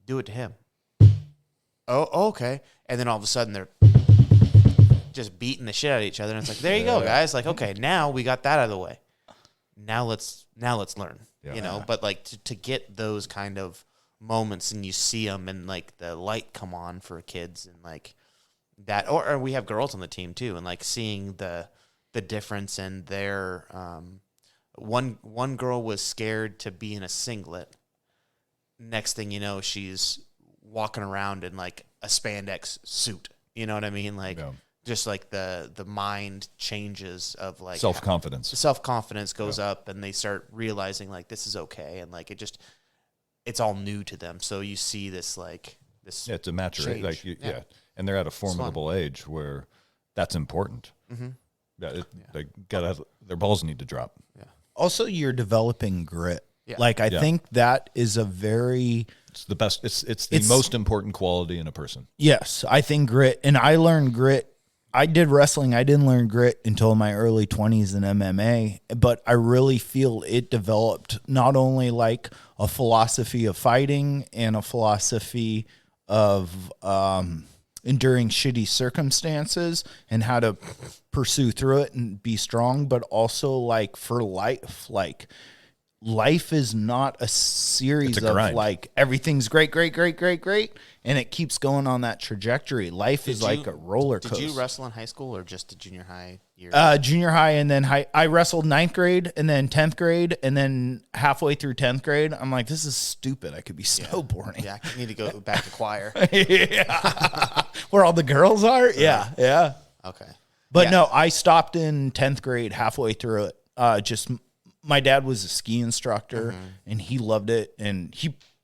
S1: Do it to him. Oh, okay. And then all of a sudden they're just beating the shit out of each other. And it's like, there you go, guys. Like, okay, now we got that out of the way. Now let's learn, but like to get those kind of moments and you see them and like the light come on for kids and like that, or we have girls on the team too. And like seeing the difference in their one girl was scared to be in a singlet. Next thing you know, she's walking around in like a spandex suit. You know what I mean? Like just like the mind changes of like
S2: Self-confidence.
S1: Self-confidence goes up and they start realizing like this is okay. And like it just it's all new to them. So you see this this.
S2: Yeah, it's a maturation. And they're at a formidable age where that's important. Mm-hmm. They gotta their balls need to drop.
S1: Yeah.
S3: Also, you're developing grit.
S1: Yeah.
S3: I think that is a very...
S2: It's the best. It's the most important quality in a person.
S3: Yes, I think grit. And I learned grit. I did wrestling. I didn't learn grit until my early 20s in MMA. But I really feel it developed not only like a philosophy of fighting and a philosophy of enduring shitty circumstances and how to pursue through it and be strong, but also like for life, life is not a series of like everything's great, and it keeps going on that trajectory. Life is like a roller coaster.
S1: Did you wrestle in high school or just the junior high year?
S3: Junior high and then high. I wrestled 9th grade and then 10th grade and then halfway through 10th grade, I'm like, this is stupid. I could be so boring.
S1: Yeah, I need to go back to choir.
S3: Where all the girls are? Yeah.
S1: Okay.
S3: But no, I stopped in 10th grade halfway through it. My dad was a ski instructor and he loved it. And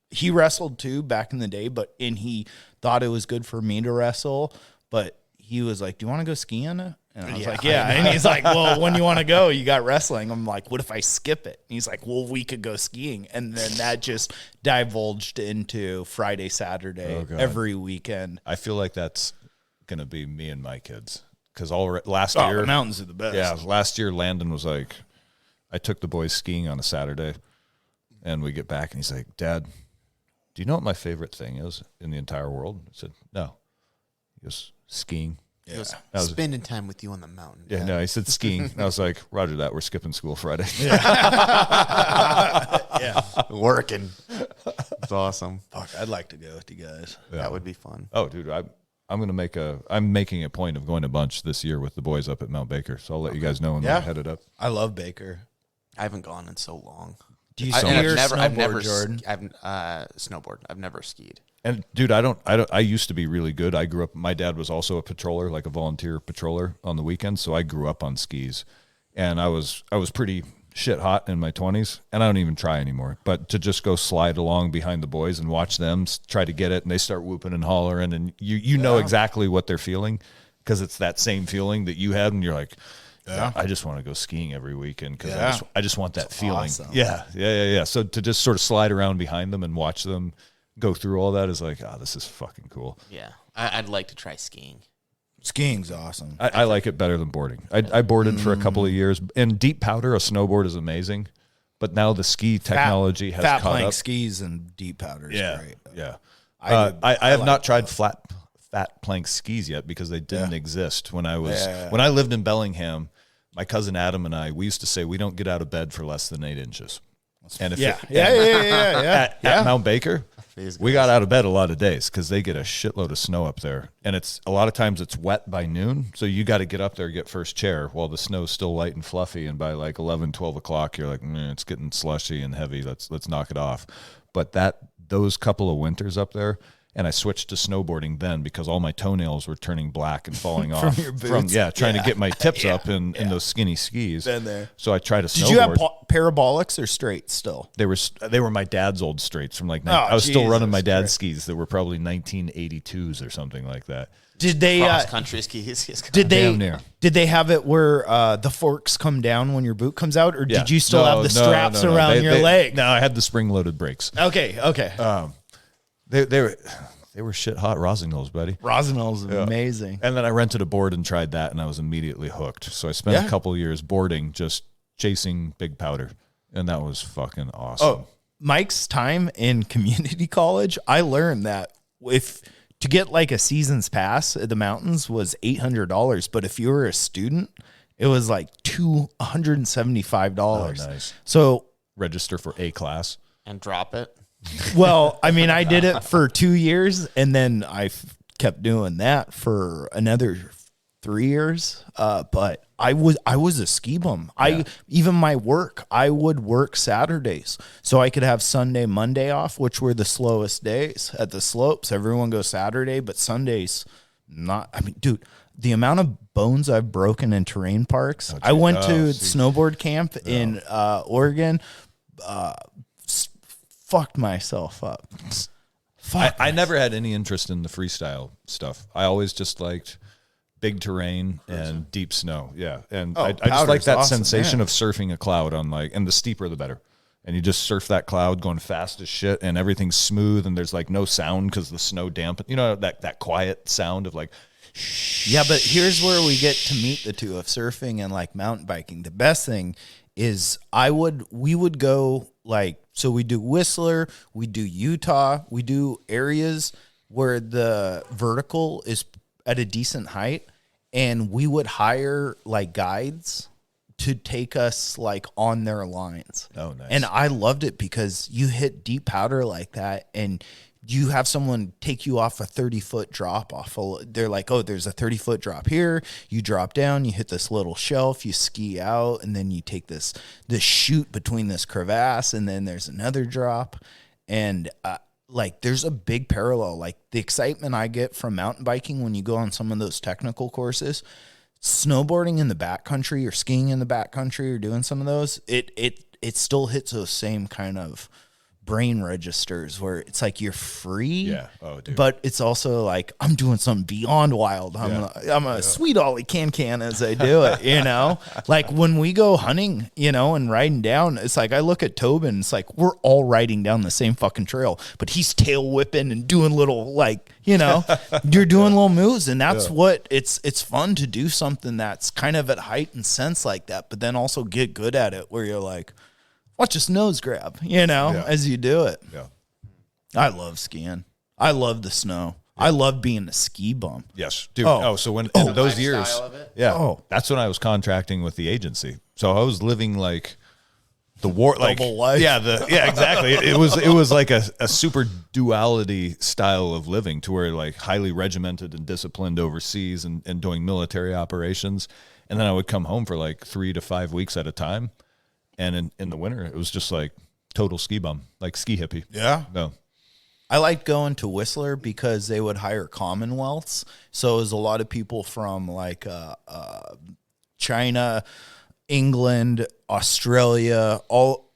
S3: he wrestled too back in the day, and he thought it was good for me to wrestle. But he was like, do you want to go skiing? And I was like, yeah. And he's like, well, when you want to go, you got wrestling. I'm like, what if I skip it? And he's like, well, we could go skiing. And then that just divulged into Friday, Saturday, every weekend.
S2: I feel like that's going to be me and my kids. Because last year,
S3: the mountains are the best.
S2: Yeah, last year Landon was like, I took the boys skiing on a Saturday, and we get back, and he's like, Dad, do you know what my favorite thing is in the entire world? I said, no. He goes, skiing.
S1: Yeah. He goes, spending time with you on the mountain.
S2: Yeah, no, he said skiing. And I was like, roger that, we're skipping school Friday.
S1: Working. It's awesome.
S3: Fuck, I'd like to go with you guys.
S1: Yeah. That would be fun.
S2: Oh, dude, I'm making a point of going a bunch this year with the boys up at Mount Baker. So I'll let you guys know when we're headed up.
S3: I love Baker.
S1: I haven't gone in so long.
S3: Do you ski or snowboard, Jordan?
S1: Snowboard. I've never skied.
S2: And dude, I used to be really good. I grew up, my dad was also a patroller, like a volunteer patroller on the weekends. So I grew up on skis, and I was pretty shit hot in my 20s, and I don't even try anymore. But to just go slide along behind the boys and watch them try to get it, and they start whooping and hollering, and you know exactly what they're feeling, because it's that same feeling that you had, and you're like, I just want to go skiing every weekend because I just want that feeling.
S3: Awesome.
S2: Yeah. So to just sort of slide around behind them and watch them go through all that is like, this is fucking cool.
S1: Yeah, I'd like to try skiing.
S3: Skiing's awesome.
S2: I like it better than boarding. I boarded for a couple of years, and deep powder, a snowboard is amazing, but now the ski technology has
S3: fat
S2: caught
S3: plank
S2: up.
S3: skis and deep powder is great.
S2: Yeah. I have not tried fat plank skis yet because they didn't exist when I lived in Bellingham. My cousin Adam and we used to say we don't get out of bed for less than 8 inches. And at Mount Baker, we got out of bed a lot of days because they get a shitload of snow up there, and a lot of times it's wet by noon, so you got to get up there, get first chair while the snow's still light and fluffy, and by like 11, 12 o'clock you're like, it's getting slushy and heavy, let's knock it off. But those couple of winters up there, and I switched to snowboarding then because all my toenails were turning black and falling off
S3: your boots.
S2: Trying to get my tips up in those skinny skis.
S3: Been there.
S2: So I tried to snowboard.
S3: Did you have parabolics or straights still?
S2: They were my dad's old straights from like I was still running my dad's skis that were probably 1982s or something like that.
S3: Did they
S1: cross country skis?
S3: Did they have it where the forks come down when your boot comes out, or did you still have the straps around your leg?
S2: No, I had the spring-loaded brakes.
S3: Okay.
S2: They were shit hot Rossignol's, buddy.
S3: Rossignol's amazing.
S2: And then I rented a board and tried that, and I was immediately hooked. So I spent a couple of years boarding, just chasing big powder, and that was fucking awesome.
S3: Oh, Mike's time in community college, I learned that to get like a season's pass at the mountains was $800, but if you were a student, it was like $275.
S2: Oh, nice.
S3: So
S2: register for A class
S1: and drop it.
S3: Well, I mean, I did it for 2 years, and then I kept doing that for another 3 years. But I was a ski bum. Even my work, I would work Saturdays so I could have Sunday, Monday off, which were the slowest days at the slopes. Everyone goes Saturday, but Sundays not. I mean, dude, the amount of bones I've broken in terrain parks. I went to snowboard camp in Oregon. fucked myself up.
S2: I never had any interest in the freestyle stuff. I always just liked big terrain and deep snow. Yeah. And I just like that sensation of surfing a cloud on and the steeper the better. And you just surf that cloud going fast as shit and everything's smooth and there's like no sound because the snow dampened. You know, that quiet sound of like,
S3: yeah, but here's where we get to meet the two of surfing and like mountain biking. The best thing is we would go so we do Whistler, we do Utah, we do areas where the vertical is at a decent height, and we would hire like guides to take us like on their lines.
S2: Oh, nice.
S3: And I loved it because you hit deep powder like that and you have someone take you off a 30-foot drop off. They're like, oh, there's a 30-foot drop here. You drop down, you hit this little shelf, you ski out, and then you take this chute between this crevasse, and then there's another drop. And there's a big parallel. Like the excitement I get from mountain biking when you go on some of those technical courses, snowboarding in the backcountry or skiing in the backcountry or doing some of those, it still hits those same kind of brain registers where it's like you're free.
S2: Yeah. Oh, dude.
S3: But it's also like I'm doing something beyond wild. I'm a sweet Ollie can as I do it, you know? Like when we go hunting, you know, and riding down, it's like I look at Tobin, it's like we're all riding down the same fucking trail, but he's tail whipping and doing little you're doing little moves, and that's what it's fun to do something that's kind of at heightened sense like that, but then also get good at it where you're like, watch his nose grab, as you do it.
S2: Yeah.
S3: I love skiing. I love the snow. Yeah. I love being a ski bum.
S2: Yes, dude. So when in those years, that's when I was contracting with the agency. So I was living like the war,
S3: double life.
S2: Yeah, exactly. It was like a super duality style of living to where like highly regimented and disciplined overseas and doing military operations, and then I would come home for like 3 to 5 weeks at a time. And in the winter, it was just like total ski bum, like ski hippie.
S3: Yeah.
S2: No.
S3: I liked going to Whistler because they would hire Commonwealths. So it was a lot of people from like China, England, Australia,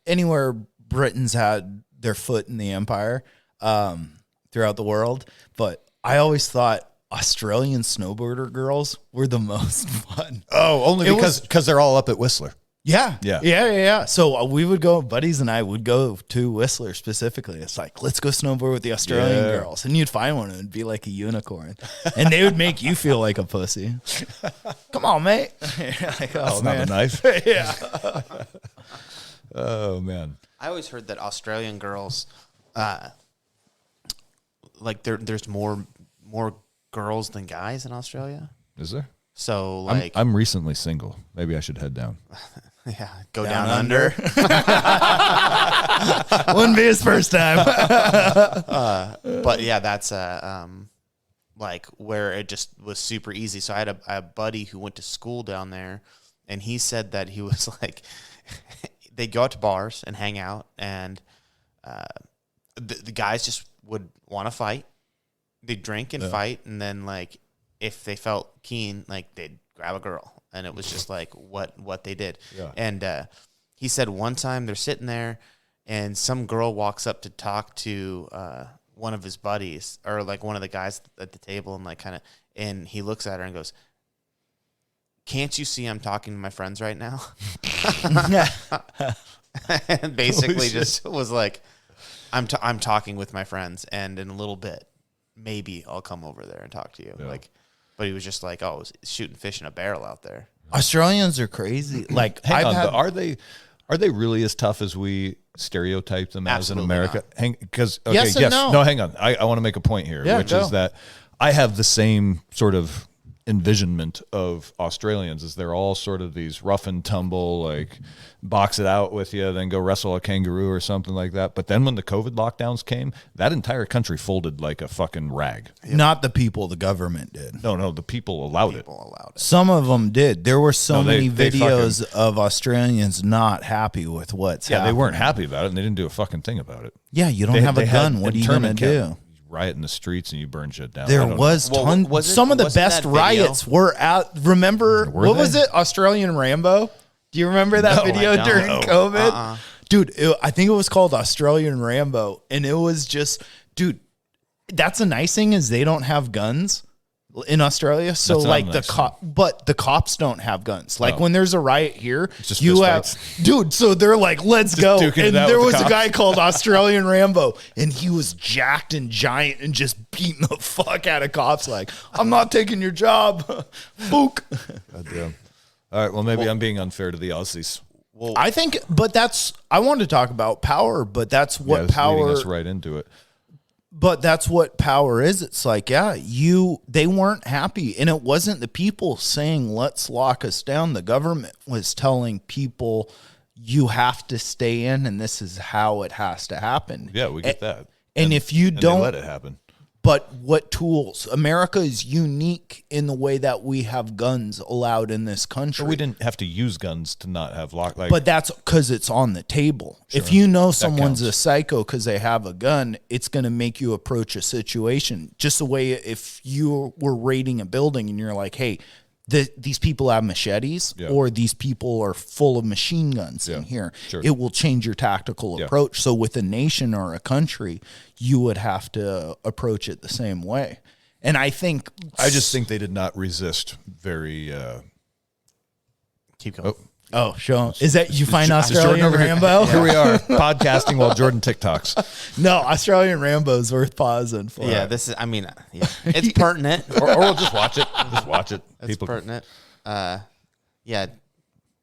S3: anywhere Britons had their foot in the empire throughout the world. But I always thought Australian snowboarder girls were the most fun.
S2: Oh, only because they're all up at Whistler.
S3: Yeah. So we would go, buddies and I would go to Whistler specifically. It's like, let's go snowboard with the Australian girls. And you'd find one and it'd be like a unicorn. And they would make you feel like a pussy. Come on, mate.
S2: Like, oh, that's man. Not a knife.
S3: Yeah.
S2: Oh, man.
S1: I always heard that Australian girls, there's more girls than guys in Australia.
S2: Is there?
S1: So
S2: I'm recently single. Maybe I should head down.
S1: Yeah, go down under.
S3: Wouldn't be his first time.
S1: But yeah, that's where it just was super easy. So I had a buddy who went to school down there, and he said that he was like, they go out to bars and hang out, and the guys just would want to fight. They'd drink and fight, and then like if they felt keen, like they'd grab a girl. And it was just like what they did. Yeah. And he said one time they're sitting there and some girl walks up to talk to one of his buddies or like one of the guys at the table and he looks at her and goes, "Can't you see I'm talking to my friends right now?" And basically just was like, I'm talking with my friends, and in a little bit, maybe I'll come over there and talk to you. Yeah. But he was just like, oh, shooting fish in a barrel out there.
S3: Australians are crazy. Like,
S2: are they really as tough as we stereotype them as in America? Because
S3: yes, no.
S2: Hang on. I want to make a point here, which is that I have the same sort of envisionment of Australians as they're all sort of these rough and tumble, like box it out with you, then go wrestle a kangaroo or something like that. But then when the COVID lockdowns came, that entire country folded like a fucking rag.
S3: Yep. Not the people, the government did.
S2: No, the people allowed it.
S3: Some of them did. There were many videos of Australians not happy with what's happening.
S2: They weren't happy about it, and they didn't do a fucking thing about it.
S3: Yeah, you don't have a gun. What are you going to do?
S2: Riot in the streets and you burn shit down.
S3: There was tons. Some of the best riots were out. Remember, what was it? Australian Rambo? Do you remember that video during COVID? Dude, I think it was called Australian Rambo. And it was just, dude, that's the nice thing is they don't have guns in Australia. So like but the cops don't have guns. Like when there's a riot here, you have, dude, so they're like, let's go. And there was a guy called Australian Rambo and he was jacked and giant and just beating the fuck out of cops. Like, I'm not taking your job. Book.
S2: God damn. All right. Well, maybe I'm being unfair to the Aussies.
S3: Well, I think, but I want to talk about power, but that's what power,
S2: leading us right into it.
S3: But that's what power is. It's like, they weren't happy. And it wasn't the people saying, let's lock us down. The government was telling people, you have to stay in and this is how it has to happen.
S2: Yeah, we get that.
S3: And if you don't
S2: let it happen.
S3: But what tools? America is unique in the way that we have guns allowed in this country.
S2: But we didn't have to use guns to not have lock.
S3: But that's because it's on the table. Sure. If you know someone's a psycho because they have a gun, it's going to make you approach a situation. Just the way if you were raiding a building and you're like, hey, these people have machetes or these people are full of machine guns in here. Sure. It will change your tactical approach. So with a nation or a country, you would have to approach it the same way. And I just
S2: think they did not resist very.
S1: Keep going.
S3: Oh, show. Is that you find Australian Rambo?
S2: Here we are podcasting while Jordan TikToks.
S3: No, Australian Rambo's worth pausing for.
S1: Yeah, this is. I mean, it's pertinent.
S2: or we'll just watch it. Just watch it.
S1: It's pertinent. Yeah.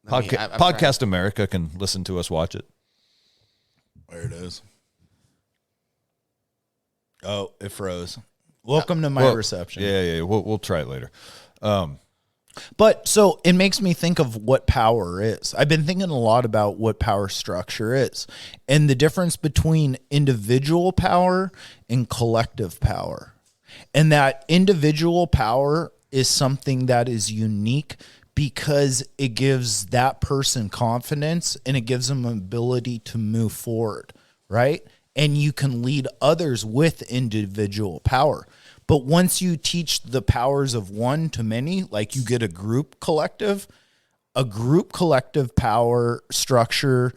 S2: Podcast America can listen to us watch it.
S3: There it is. Oh, it froze. Welcome to my reception.
S2: Yeah. We'll try it later.
S3: But so it makes me think of what power is. I've been thinking a lot about what power structure is and the difference between individual power and collective power. And that individual power is something that is unique because it gives that person confidence and it gives them an ability to move forward, right? And you can lead others with individual power. But once you teach the powers of one to many, like you get a group collective power structure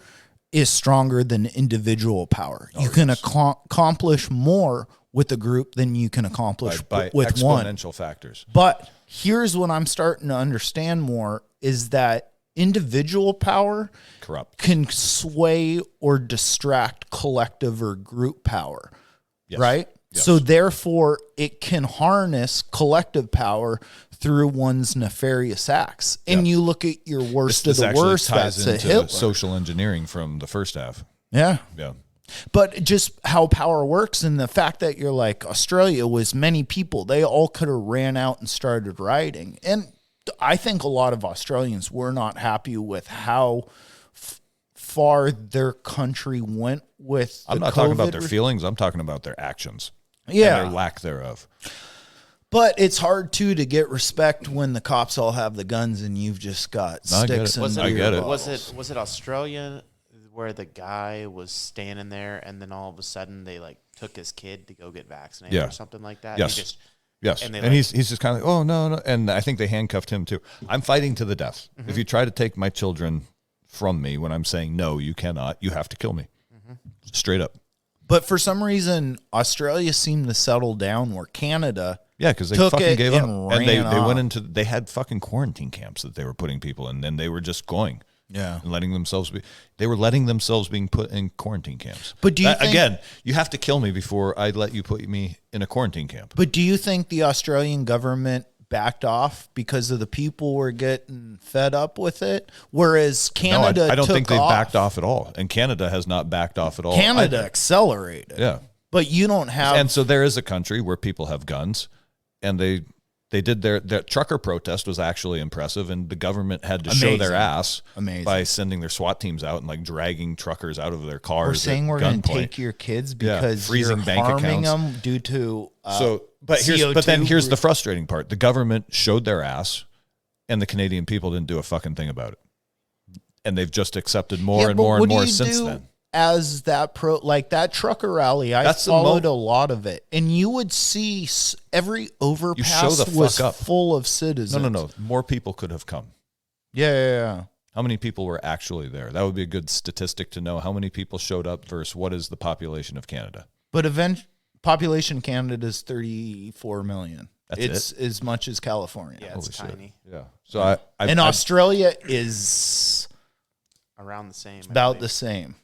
S3: is stronger than individual power. You can accomplish more with a group than you can accomplish with one.
S2: Exponential factors.
S3: But here's what I'm starting to understand more is that individual power can sway or distract collective or group power, right? Yes. So therefore, it can harness collective power through one's nefarious acts. And you look at your worst of the worst, that's a Hitler.
S2: Social engineering from the first half.
S3: Yeah.
S2: Yeah.
S3: But just how power works and the fact that you're like, Australia was many people, they all could have ran out and started rioting. And I think a lot of Australians were not happy with how far their country went with
S2: I'm not talking about their feelings. I'm talking about their actions.
S3: Yeah.
S2: And their lack thereof.
S3: But it's hard, too, to get respect when the cops all have the guns and you've just got sticks and
S2: I get it.
S1: Was it Australia where the guy was standing there and then all of a sudden they like took his kid to go get vaccinated or something like that?
S2: Yes. Yes. And he's just kind of like, oh, no. And I think they handcuffed him, too. I'm fighting to the death. Mm-hmm. If you try to take my children from me when I'm saying, no, you cannot, you have to kill me. Mm-hmm. Straight up.
S3: But for some reason, Australia seemed to settle down where Canada
S2: because they fucking gave up. And they
S3: went
S2: into, they had fucking quarantine camps that they were putting people in, and they were just going.
S3: Yeah.
S2: And letting themselves being put in quarantine camps.
S3: But do you think,
S2: again, you have to kill me before I let you put me in a quarantine camp.
S3: But do you think the Australian government backed off because of the people were getting fed up with it? Whereas Canada
S2: I don't think they backed off at all. And Canada has not backed off at all.
S3: Canada accelerated.
S2: Yeah.
S3: But you don't have...
S2: And so there is a country where people have guns, and they did their trucker protest was actually impressive, and the government had to show their ass by sending their SWAT teams out and like dragging truckers out of their cars.
S3: We're saying we're going to take your kids because
S2: freezing
S3: you're
S2: bank
S3: harming
S2: accounts.
S3: them due to
S2: But then here's the frustrating part. The government showed their ass, and the Canadian people didn't do a fucking thing about it. And they've just accepted more and more and more since then.
S3: As that that trucker rally, I followed a lot of it, and you would see every overpass was full of citizens.
S2: No. More people could have come.
S3: Yeah.
S2: How many people were actually there? That would be a good statistic to know how many people showed up versus what is the population of Canada.
S3: But population of Canada is 34 million. It's as much as California.
S1: Yeah, it's tiny.
S2: Yeah. So
S3: and Australia is
S1: around the same.
S3: About the same.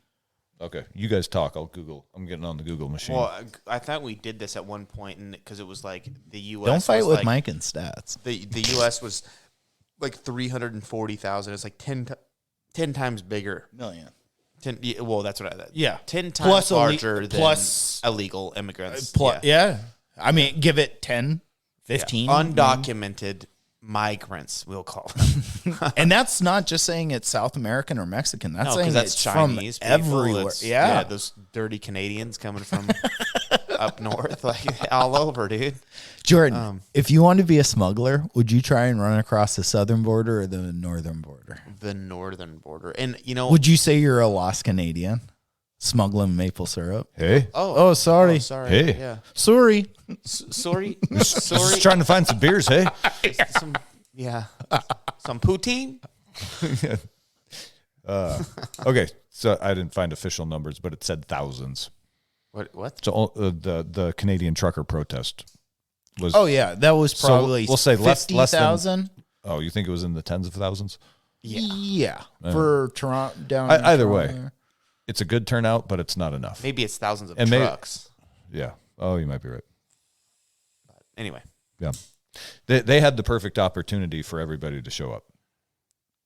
S2: Okay, you guys talk. I'll Google. I'm getting on the Google machine.
S1: Well, I thought we did this at one point, and because it was like the U.S.
S3: Don't fight with
S1: like,
S3: Mike and stats.
S1: The U.S. was like 340,000. It's like 10 times bigger.
S3: Million.
S1: 10. Well, that's what I.
S3: Yeah.
S1: 10 times larger than
S3: plus
S1: illegal immigrants.
S3: Yeah. I mean, give it 10, 15.
S1: Yeah. Undocumented migrants, we'll call them.
S3: And that's not just saying it's South American or Mexican. That's saying
S1: that's
S3: it's
S1: Chinese
S3: from
S1: people.
S3: everywhere. Yeah.
S1: Those dirty Canadians coming from up north, like all over, dude.
S3: Jordan, if you want to be a smuggler, would you try and run across the southern border or the northern border?
S1: The northern border. And,
S3: would you say you're a lost Canadian smuggling maple syrup?
S2: Hey.
S3: Oh, sorry.
S1: Sorry.
S2: Hey.
S1: Yeah.
S3: Sorry.
S1: Sorry.
S2: Just trying to find some beers, hey?
S1: Some poutine.
S2: Okay, so I didn't find official numbers, but it said thousands.
S1: What?
S2: So the Canadian trucker protest was.
S3: Oh yeah, that was probably
S2: we'll say less than
S3: 50,000.
S2: Oh, you think it was in the tens of thousands?
S3: Yeah. For Toronto down.
S2: Either
S3: Toronto
S2: way,
S3: there.
S2: it's a good turnout, but it's not enough.
S1: Maybe it's thousands of
S2: And
S1: trucks.
S2: Yeah. Oh, you might be right.
S1: But anyway.
S2: Yeah. They had the perfect opportunity for everybody to show up.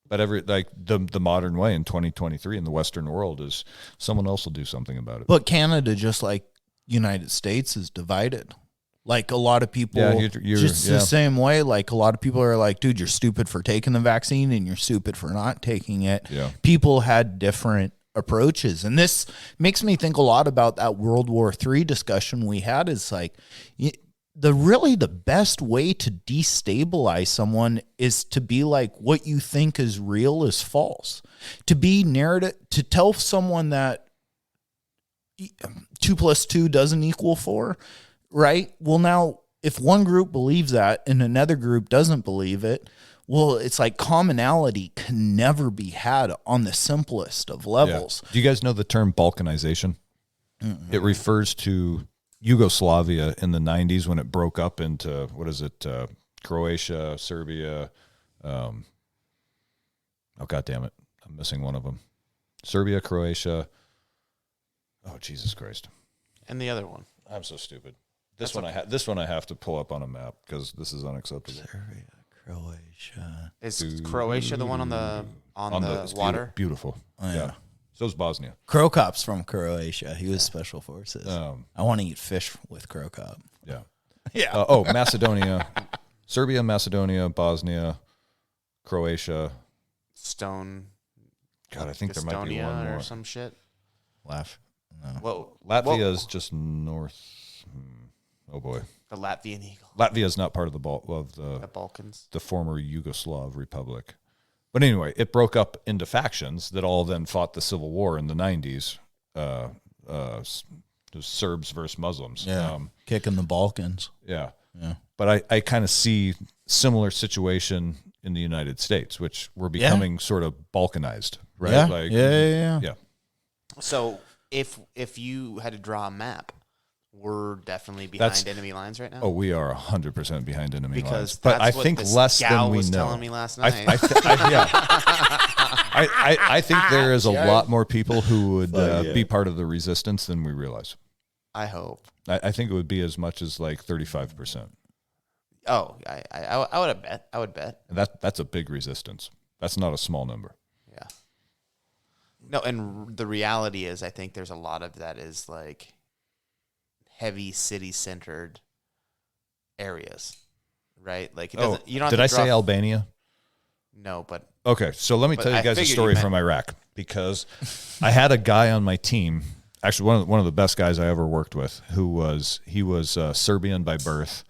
S2: But the modern way in 2023 in the Western world is someone else will do something about it.
S3: But Canada, just like United States, is divided. Like a lot of people, the same way. Like a lot of people are like, dude, you're stupid for taking the vaccine and you're stupid for not taking it.
S2: Yeah.
S3: People had different approaches. And this makes me think a lot about that World War III discussion we had is like, the best way to destabilize someone is to be like, what you think is real is false. To be narrative, to tell someone that 2 + 2 doesn't equal 4, right? Well, now if one group believes that and another group doesn't believe it, well, it's like commonality can never be had on the simplest of levels.
S2: Yeah. Do you guys know the term balkanization? Mm-hmm. It refers to Yugoslavia in the 90s when it broke up into, Croatia, Serbia. Oh, God damn it. I'm missing one of them. Serbia, Croatia. Oh, Jesus Christ.
S1: And the other one.
S2: I'm so stupid. This one I have to pull up on a map because this is unacceptable.
S3: Serbia, Croatia.
S1: Is Croatia the one on the water?
S2: Beautiful.
S3: Oh, yeah.
S2: So is Bosnia.
S3: Krokop's from Croatia. He was special forces. I want to eat fish with Krokop.
S2: Yeah.
S3: Yeah.
S2: Macedonia. Serbia, Macedonia, Bosnia, Croatia.
S1: God,
S2: I think there might be one more.
S1: Or some shit.
S2: Latvia is just north. Oh boy.
S1: The Latvian Eagle.
S2: Latvia is not part of the
S1: Balkans.
S2: The former Yugoslav Republic. But anyway, it broke up into factions that all then fought the Civil War in the 90s. Serbs versus Muslims.
S3: Yeah. Kicking the Balkans.
S2: Yeah.
S3: Yeah.
S2: But I kind of see similar situation in the United States, which we're becoming sort of balkanized, right?
S3: Yeah.
S2: Yeah.
S1: So if you had to draw a map, we're definitely behind enemy lines right now.
S2: Oh, we are 100% behind enemy lines.
S1: Because
S2: but I
S1: what
S2: think
S1: this
S2: less
S1: gal
S2: than we
S1: was
S2: know.
S1: telling me last night.
S2: I think there is a lot more people who would be part of the resistance than we realize.
S1: I hope.
S2: I think it would be as much as like 35%.
S1: Oh, I would bet. I would bet.
S2: And that's a big resistance. That's not a small number.
S1: Yeah. No, and the reality is, I think there's a lot of that is like heavy city-centered areas, right? Like, it doesn't. You don't.
S2: Did I say Albania?
S1: No, but
S2: okay. So let me tell you guys a story from Iraq, because I had a guy on my team, actually one of the best guys I ever worked with, who was Serbian by birth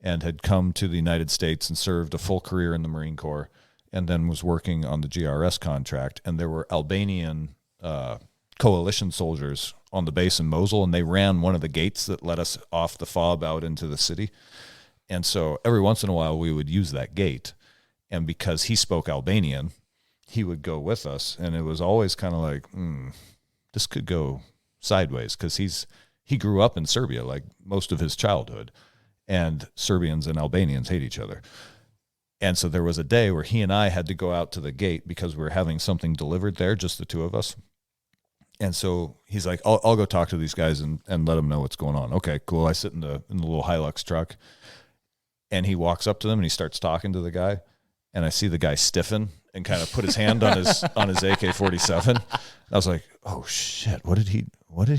S2: and had come to the United States and served a full career in the Marine Corps, and then was working on the GRS contract. And there were Albanian coalition soldiers on the base in Mosul, and they ran one of the gates that let us off the fob out into the city. And so every once in a while we would use that gate. And because he spoke Albanian, he would go with us, and it was always kind of like, this could go sideways, because he grew up in Serbia like most of his childhood, and Serbians and Albanians hate each other. And so there was a day where he and I had to go out to the gate because we were having something delivered there, just the two of us. And so he's like, I'll go talk to these guys and let them know what's going on. Okay, cool. I sit in the little Hilux truck, and he walks up to them and he starts talking to the guy, and I see the guy stiffen and kind of put his hand on his AK-47. I was like, oh shit, what did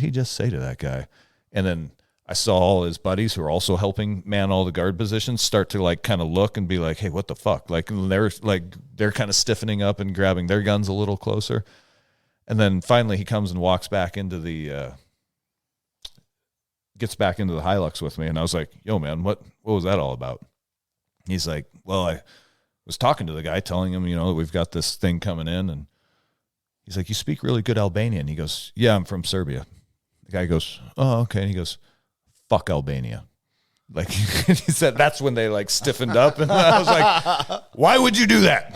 S2: he just say to that guy? And then I saw all his buddies who are also helping man all the guard positions start to like kind of look and be like, hey, what the fuck? Like they're kind of stiffening up and grabbing their guns a little closer. And then finally he comes and walks back into gets back into the Hilux with me. And I was like, yo man, what was that all about? He's like, well, I was talking to the guy, telling him, that we've got this thing coming in. And he's like, you speak really good Albanian. He goes, yeah, I'm from Serbia. The guy goes, oh, okay. And he goes, fuck Albania. Like he said, that's when they like stiffened up. And I was like, why would you do that?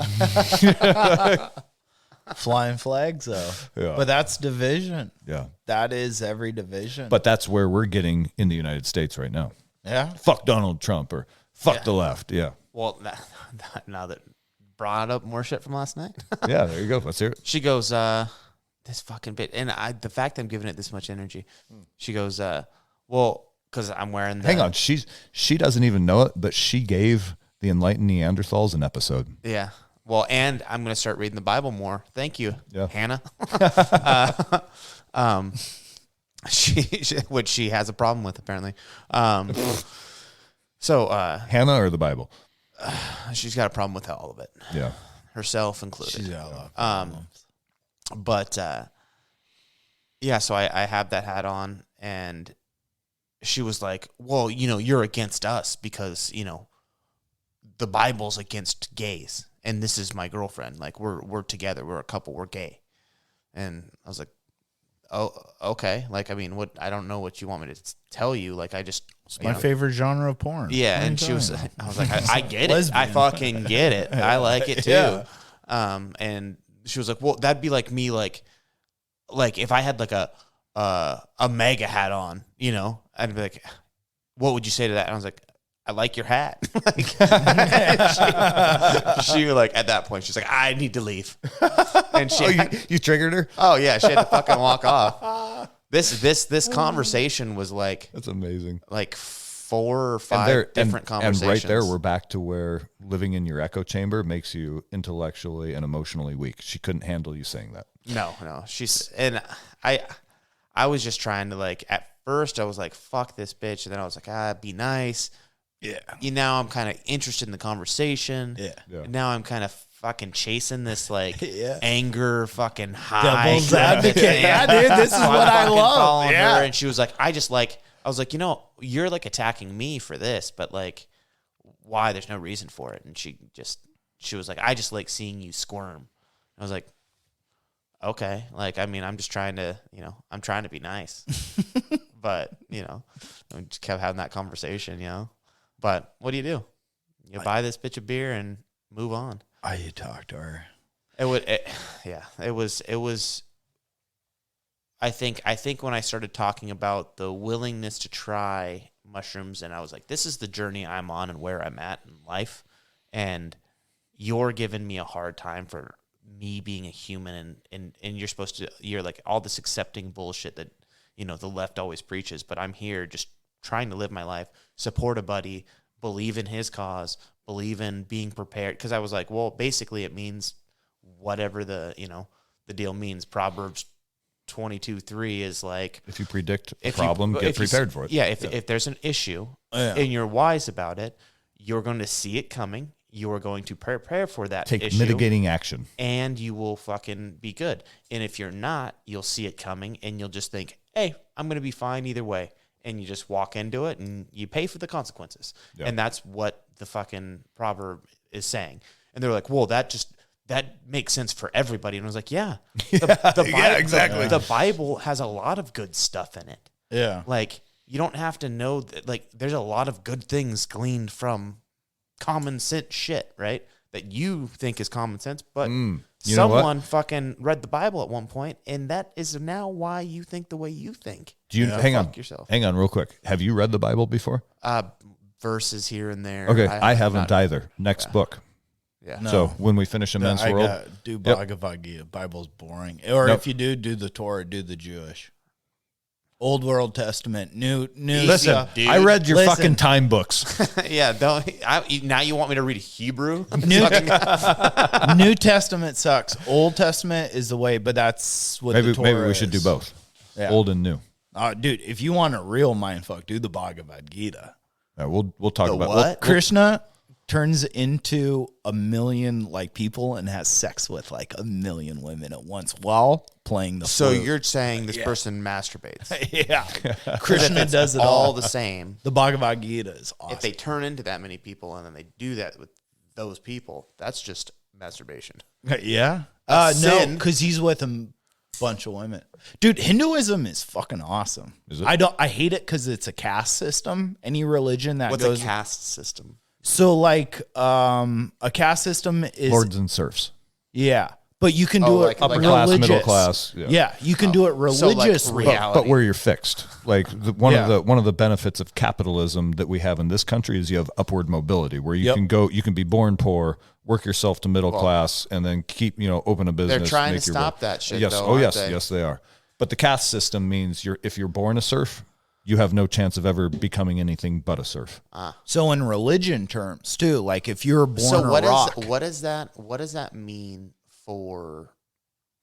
S3: Flying flags, though.
S2: Yeah.
S3: But that's division.
S2: Yeah.
S3: That is every division.
S2: But that's where we're getting in the United States right now.
S3: Yeah.
S2: Fuck Donald Trump or fuck the left. Yeah.
S1: Well, now that brought up more shit from last night.
S2: Yeah, there you go. Let's hear it.
S1: She goes, this fucking bit. And the fact I'm giving it this much energy, she goes, well, because I'm wearing the...
S2: Hang on. She doesn't even know it, but she gave the Enlightened Neanderthals an episode.
S1: Yeah. Well, and I'm going to start reading the Bible more. Thank you, Hannah. Which she has a problem with, apparently. So
S2: Hannah or the Bible?
S1: She's got a problem with all of it.
S2: Yeah.
S1: Herself included.
S3: She's got a lot of problems.
S1: But yeah, so I have that hat on, and she was like, well, you're against us because, the Bible's against gays. And this is my girlfriend. Like we're together. We're a couple. We're gay. And I was like, oh, okay. Like, I mean, I don't know what you want me to tell you. Like,
S3: it's my favorite genre of porn.
S1: Yeah. And I was like, I get it. I fucking get it. I like it too. Yeah. And she was like, well, that'd be like me. Like if I had like a mega hat on, I'd be like, what would you say to that? And I was like, I like your hat. she like at that point, she's like, I need to leave. And
S2: you triggered her?
S1: Oh yeah, she had to fucking walk off. This conversation was like,
S2: that's amazing.
S1: Like 4 or 5 different conversations.
S2: And right there, we're back to where living in your echo chamber makes you intellectually and emotionally weak. She couldn't handle you saying that.
S1: No. I was just trying to like, at first I was like, fuck this bitch. And then I was like, be nice.
S3: Yeah.
S1: Now I'm kind of interested in the conversation.
S3: Yeah.
S1: Now I'm kind of fucking chasing this like anger fucking high.
S3: Devil's advocate. Yeah, dude. This is what I love.
S1: Yeah. Her, and she was like, I was like, you're like attacking me for this, but like, why? There's no reason for it. And she was like, I just like seeing you squirm. I was like, okay. Like, I mean, I'm just trying to, I'm trying to be nice, but we just kept having that conversation, But what do? You buy this bitch a beer and move on.
S3: You talk to her.
S1: It was. I think when I started talking about the willingness to try mushrooms, and I was like, this is the journey I'm on and where I'm at in life, and you're giving me a hard time for me being a human, and you're like all this accepting bullshit that the left always preaches, but I'm here just trying to live my life, support a buddy, believe in his cause, believe in being prepared. Because I was like, well, basically it means whatever the deal means. Proverbs 22:3 is like,
S2: if you predict a problem, get prepared for it.
S1: Yeah, if there's an issue and you're wise about it, you're going to see it coming. You are going to prepare for that issue.
S2: Take mitigating action.
S1: And you will fucking be good. And if you're not, you'll see it coming and you'll just think, hey, I'm going to be fine either way. And you just walk into it and you pay for the consequences. Yep. And that's what the fucking proverb is saying. And they're like, well, that makes sense for everybody. And I was like, yeah.
S2: Yeah, exactly.
S1: The Bible has a lot of good stuff in it.
S3: Yeah.
S1: Like, you don't have to know that, like, there's a lot of good things gleaned from common sense shit, right? that you think is common sense, but
S2: You know what?
S1: someone fucking read the Bible at one point, and that is now why you think the way you think.
S2: Do you
S1: So
S2: hang
S1: fuck
S2: on?
S1: yourself.
S2: Hang on, real quick. Have you read the Bible before?
S1: Verses here and there.
S2: Okay, I haven't
S1: not-
S2: either. Next book.
S1: Yeah.
S3: No.
S2: So when we finish Immense
S3: I
S2: World,
S3: got do Bhagavad Gita. Bible's boring. Or
S2: Nope.
S3: if you do the Torah, do the Jewish. Old World Testament, new.
S2: listen,
S3: dude.
S2: I read your
S3: Listen.
S2: fucking time books.
S1: Yeah. Now you want me to read Hebrew?
S3: New Testament sucks. Old Testament is the way, but that's what the Torah
S2: Maybe we should do
S3: is.
S2: both,
S3: Yeah.
S2: old and new.
S3: Dude, if you want a real mindfuck, do the Bhagavad Gita.
S2: We'll talk
S1: The
S2: about
S1: what?
S3: Krishna turns into a million like people and has sex with like a million women at once while playing the
S1: So
S3: flute.
S1: you're saying this person masturbates?
S3: yeah. Krishna does it
S1: all
S3: all.
S1: the same.
S3: The Bhagavad Gita is awesome.
S1: If they turn into that many people and then they do that with those people, that's just masturbation.
S3: Yeah.
S1: A
S3: No,
S1: sin.
S3: because he's with a bunch of women. Dude, Hinduism is fucking awesome.
S2: Is it?
S3: I hate it because it's a caste system. Any religion that
S1: What's
S3: goes
S1: a caste system?
S3: so like a caste system is
S2: lords and serfs,
S3: yeah, but you can do
S1: like-
S3: it
S2: upper
S1: like
S2: class, middle
S3: religious.
S2: class.
S3: Yeah, you can do it
S1: So like
S3: religiously.
S1: reality.
S2: But where you're fixed, like one
S3: Yeah.
S2: of the benefits of capitalism that we have in this country is you have upward mobility, where you
S3: Yep.
S2: you can be born poor, work yourself to middle class, and then keep open a business.
S1: They're trying
S2: make
S1: to
S2: your
S1: stop
S2: way.
S1: that shit,
S2: Yes,
S1: though,
S2: oh
S1: aren't
S2: yes,
S1: they?
S2: yes they are. But the caste system means if you're born a serf, you have no chance of ever becoming anything but a serf.
S3: So in religion terms too, like if you're born
S1: So
S3: a
S1: what
S3: rock,
S1: does that mean for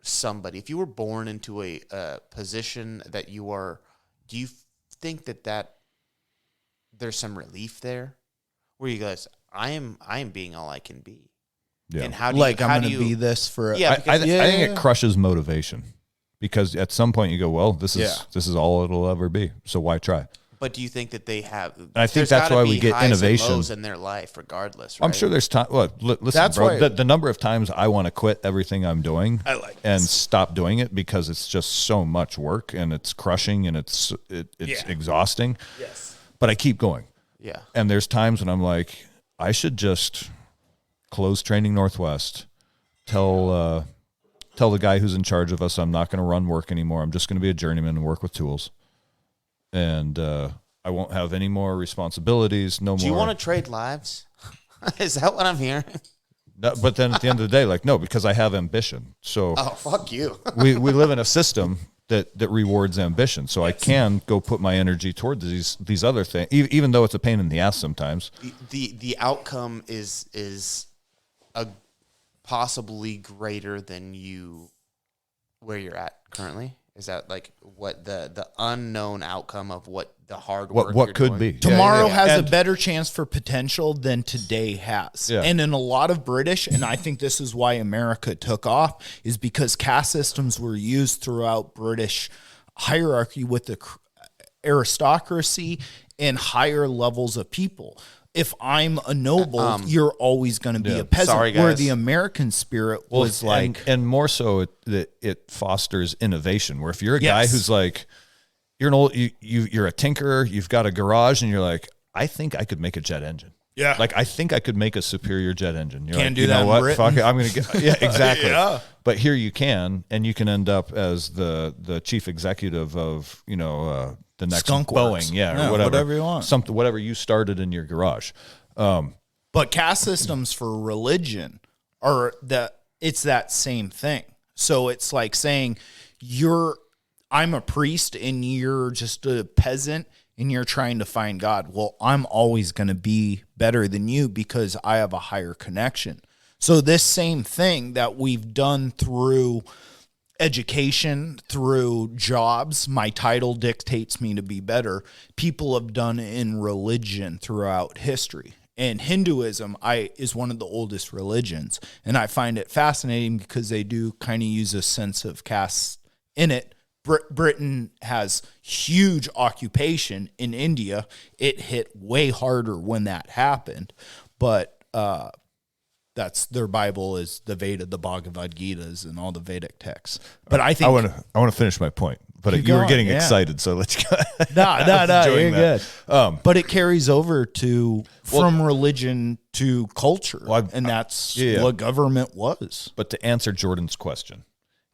S1: somebody? If you were born into a position that you are, do you think that there's some relief there, where you guys, I am being all I can be,
S2: Yeah.
S1: and how do
S3: like
S1: you,
S3: I'm
S1: how
S3: going
S1: do
S3: to
S1: you,
S3: be this for
S1: Yeah,
S2: I
S1: because-
S2: think it crushes motivation, because at some point you go, well, this
S3: Yeah.
S2: is all it'll ever be. So why try?
S1: But do you think that they have?
S2: I think
S1: there's
S2: that's
S1: gotta
S2: why
S1: be
S2: we get
S1: highs and
S2: innovation.
S1: lows in their life, regardless.
S2: I'm
S1: right?
S2: sure there's time. Well, listen,
S3: That's
S2: bro.
S3: why-
S2: The number of times I want to quit everything I'm doing and
S3: this.
S2: stop doing it because it's just so much work and it's crushing and it's exhausting.
S3: Yes.
S2: But I keep going.
S1: Yeah.
S2: And there's times when I'm like, I should just close Training Northwest, tell the guy who's in charge of us I'm not going to run work anymore. I'm just going to be a journeyman and work with tools. And I won't have any more responsibilities. No more.
S1: Do you want to trade lives? Is that what I'm hearing?
S2: No, but then at the end of the day, like, no, because I have ambition. So
S1: Oh, fuck you.
S2: we live in a system that rewards ambition. So I can go put my energy toward these other things, even though it's a pain in the ass sometimes.
S1: The outcome is a possibly greater than where you're at currently. Is that like what the unknown outcome of what the hard work
S2: What
S1: you're
S2: could
S1: doing?
S2: be.
S3: Tomorrow
S2: Yeah.
S3: has
S2: And-
S3: a better chance for potential than today has.
S2: Yeah.
S3: And in a lot of British, and I think this is why America took off, is because caste systems were used throughout British hierarchy with the aristocracy and higher levels of people. If I'm a noble, you're always going to be a peasant.
S1: Sorry,
S3: Where
S1: guys.
S3: the American spirit was like,
S2: and more so it fosters innovation, where if you're a guy
S3: Yes.
S2: who's like, you're an old, you're a tinkerer, you've got a garage and you're like, I think I could make a jet engine.
S3: Yeah.
S2: Like, I think I could make a superior jet engine. You're
S3: Can't
S2: like,
S3: do
S2: you
S3: that
S2: know
S3: in
S2: what?
S3: Britain.
S2: Fuck it. I'm going to get, yeah, exactly.
S3: Yeah.
S2: But here you can, and you can end up as the chief executive of, the next
S3: Skunk
S2: Boeing.
S3: Works.
S2: Yeah.
S3: Yeah,
S2: Or whatever.
S3: whatever you want.
S2: Something, whatever you started in your garage.
S3: But caste systems for religion it's that same thing. So it's like saying I'm a priest and you're just a peasant and you're trying to find God. Well, I'm always going to be better than you because I have a higher connection. So this same thing that we've done through education, through jobs, my title dictates me to be better. People have done in religion throughout history. And Hinduism is one of the oldest religions. And I find it fascinating because they do kind of use a sense of caste in it. Britain has huge occupation in India. It hit way harder when that happened. But that's their Bible is the Veda, the Bhagavad Gitas, and all the Vedic texts. But I think
S2: I want to finish my point. but
S3: Keep
S2: you were
S3: going,
S2: getting
S3: yeah.
S2: excited, so let's go.
S3: No, you're
S2: that.
S3: good. But it carries over to from religion to culture, and that's what government was.
S2: But to answer Jordan's question,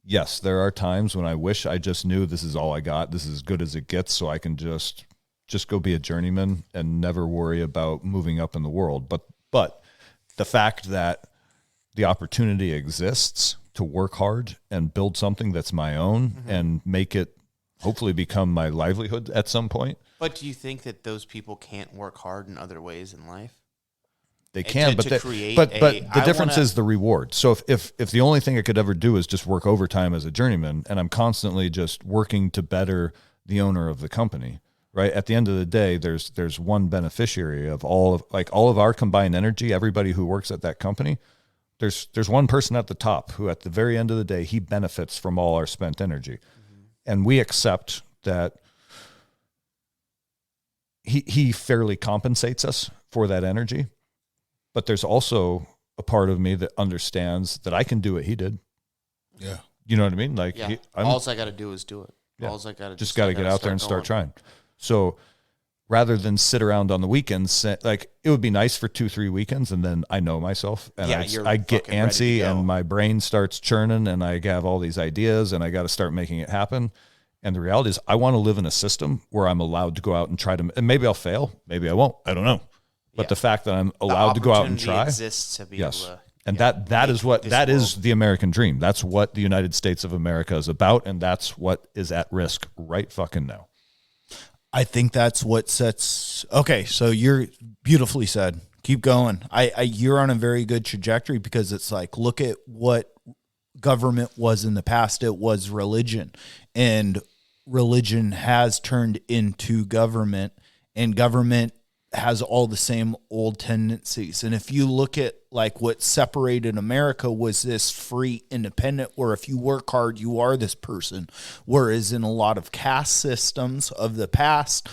S2: yes, there are times when I wish I just knew this is all I got. This is as good as it gets, so I can just go be a journeyman and never worry about moving up in the world. But the fact that the opportunity exists to work hard and build something that's my own and make it hopefully become my livelihood at some point.
S1: But do you think that those people can't work hard in other ways in life?
S2: They can, but the difference is the reward. So if the only thing I could ever do is just work overtime as a journeyman, and I'm constantly just working to better the owner of the company, right? At the end of the day, there's one beneficiary of all of our combined energy. Everybody who works at that company, there's one person at the top who, at the very end of the day, he benefits from all our spent energy, and we accept that he fairly compensates us for that energy. But there's also a part of me that understands that I can do what he did.
S3: Yeah.
S2: You know what I mean? Like,
S1: all I got to do is do it.
S2: Yeah.
S1: All I got to
S2: just got to get out there and start trying. So rather than sit around on the weekends, like, it would be nice for 2-3 weekends, and then I know myself, and I get antsy, and my brain starts churning, and I have all these ideas, and I got to start making it happen. And the reality is, I want to live in a system where I'm allowed to go out and try to, and maybe I'll fail, maybe I won't, I don't know. But the fact that I'm allowed to go out and try,
S1: exists to be able to,
S2: and that is the American dream. That's what the United States of America is about, and that's what is at risk right fucking now.
S3: I think that's what sets. Okay, so you're beautifully said. Keep going. You're on a very good trajectory, because it's like, look at what government was in the past. It was religion, and religion has turned into government, and government has all the same old tendencies. And if you look at like what separated America was this free independent, where if you work hard, you are this person. Whereas in a lot of caste systems of the past,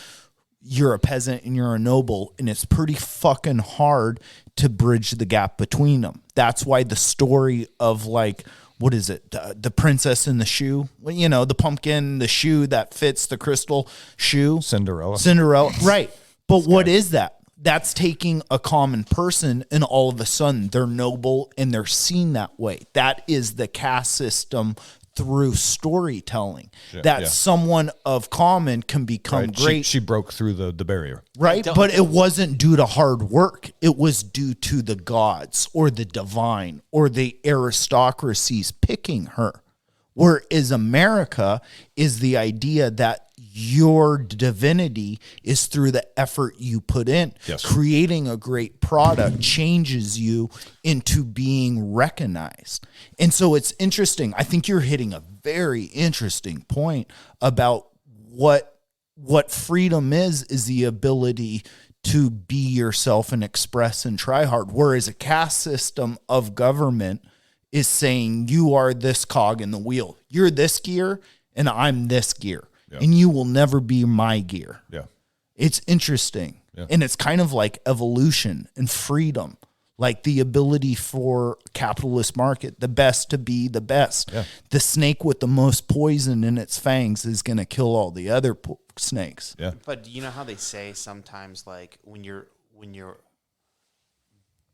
S3: you're a peasant and you're a noble, and it's pretty fucking hard to bridge the gap between them. That's why the story of like, what is it? The princess in the shoe, you know, the pumpkin, the shoe that fits the crystal shoe. Cinderella. Right. But what is that? That's taking a common person, and all of a sudden they're noble and they're seen that way. That is the caste system through storytelling. Someone of common can become great.
S2: She broke through the barrier.
S3: Right? But it wasn't due to hard work. It was due to the gods or the divine or the aristocracies picking her. Whereas America is the idea that your divinity is through the effort you put in.
S2: Yes.
S3: Creating a great product changes you into being recognized. And so it's interesting. I think you're hitting a very interesting point about what freedom is the ability to be yourself and express and try hard. Whereas a caste system of government is saying you are this cog in the wheel. You're this gear and I'm this gear. Yeah. And you will never be my gear.
S2: Yeah.
S3: It's interesting. Yeah. And it's kind of like evolution and freedom, like the ability for capitalist market, the best to be the best. Yeah. The snake with the most poison in its fangs is going to kill all the other snakes.
S2: Yeah.
S1: But you know how they say sometimes, like when you're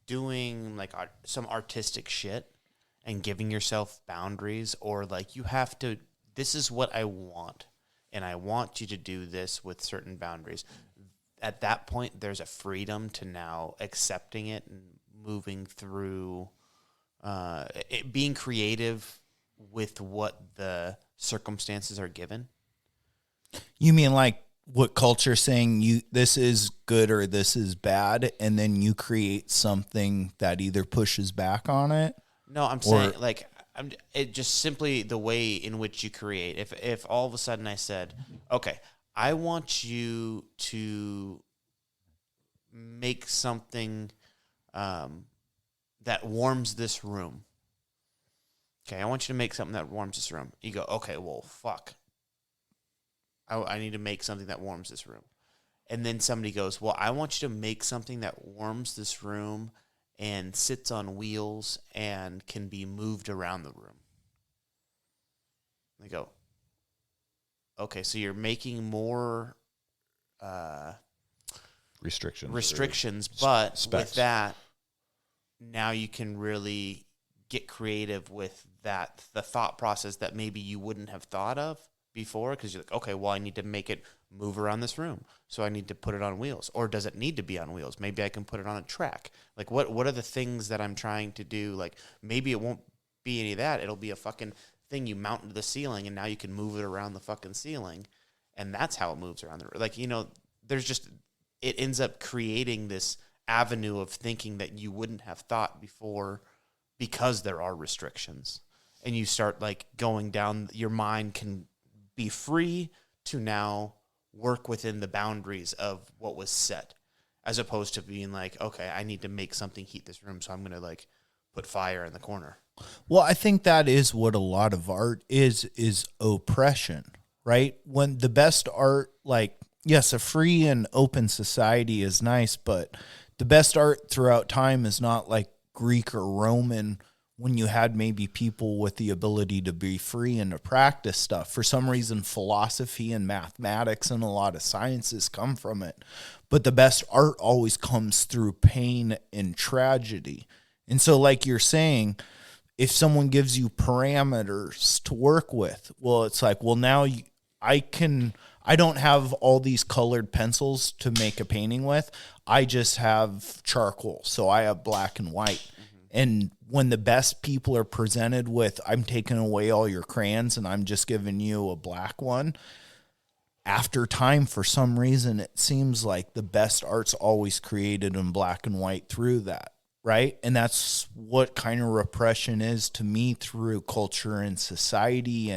S1: doing like some artistic shit and giving yourself boundaries, or like you have to, this is what I want, and I want you to do this with certain boundaries. At that point, there's a freedom to now accepting it and moving through, being creative with what the circumstances are given.
S3: You mean like what culture's saying, this is good or this is bad, and then you create something that either pushes back on it?
S1: No, I'm saying like it just simply the way in which you create. If all of a sudden I said, okay, I want you to make something that warms this room. Okay, I want you to make something that warms this room. You go, okay, well, fuck. I need to make something that warms this room. And then somebody goes, well, I want you to make something that warms this room and sits on wheels and can be moved around the room. They go, okay, so you're making more restrictions, but
S2: specs.
S1: with that, now you can really get creative with the thought process that maybe you wouldn't have thought of before, because you're like, okay, well, I need to make it move around this room, so I need to put it on wheels. Or does it need to be on wheels? Maybe I can put it on a track. Like, what are the things that I'm trying to do? Like, maybe it won't be any of that. It'll be a fucking thing you mount to the ceiling, and now you can move it around the fucking ceiling, and that's how it moves around the, like, there's just, it ends up creating this avenue of thinking that you wouldn't have thought before, because there are restrictions, and you start like going down, your mind can be free to now work within the boundaries of what was set, as opposed to being like, okay, I need to make something heat this room, so I'm going to like put fire in the corner.
S3: Well, I think that is what a lot of art is oppression, right? When the best art, like, yes, a free and open society is nice, but the best art throughout time is not like Greek or Roman, when you had maybe people with the ability to be free and to practice stuff. For some reason, philosophy and mathematics and a lot of sciences come from it. But the best art always comes through pain and tragedy. And so, like you're saying, if someone gives you parameters to work with, well, it's like, well, now I don't have all these colored pencils to make a painting with. I just have charcoal. So I have black and white. And when the best people are presented with, I'm taking away all your crayons and I'm just giving you a black one, after time, for some reason, it seems like the best art's always created in black and white through that, right? And that's what kind of repression is to me through culture and society.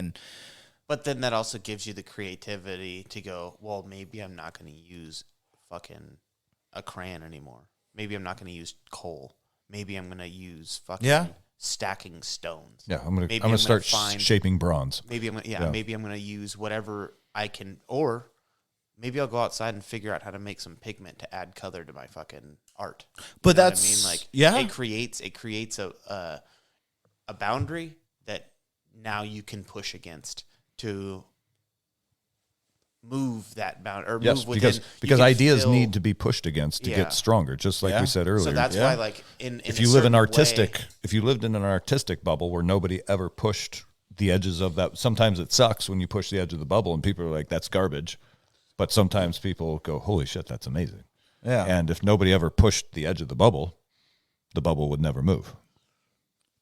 S1: But then that also gives you the creativity to go, well, maybe I'm not going to use fucking a crayon anymore. Maybe I'm not going to use coal. Maybe I'm going to use fucking stacking stones.
S2: Yeah, I'm going to start shaping bronze.
S1: Maybe I'm going to use whatever I can, or maybe I'll go outside and figure out how to make some pigment to add color to my fucking art.
S3: But
S1: that's what I mean, like, it creates a boundary that now you can push against to move that boundary, or move within,
S2: because ideas need to be pushed against to get stronger, just like we said earlier. So
S1: that's why, like,
S2: if you lived in an artistic bubble where nobody ever pushed the edges of that, sometimes it sucks when you push the edge of the bubble and people are like, that's garbage. But sometimes people go, holy shit, that's amazing. Yeah. And if nobody ever pushed the edge of the bubble would never move.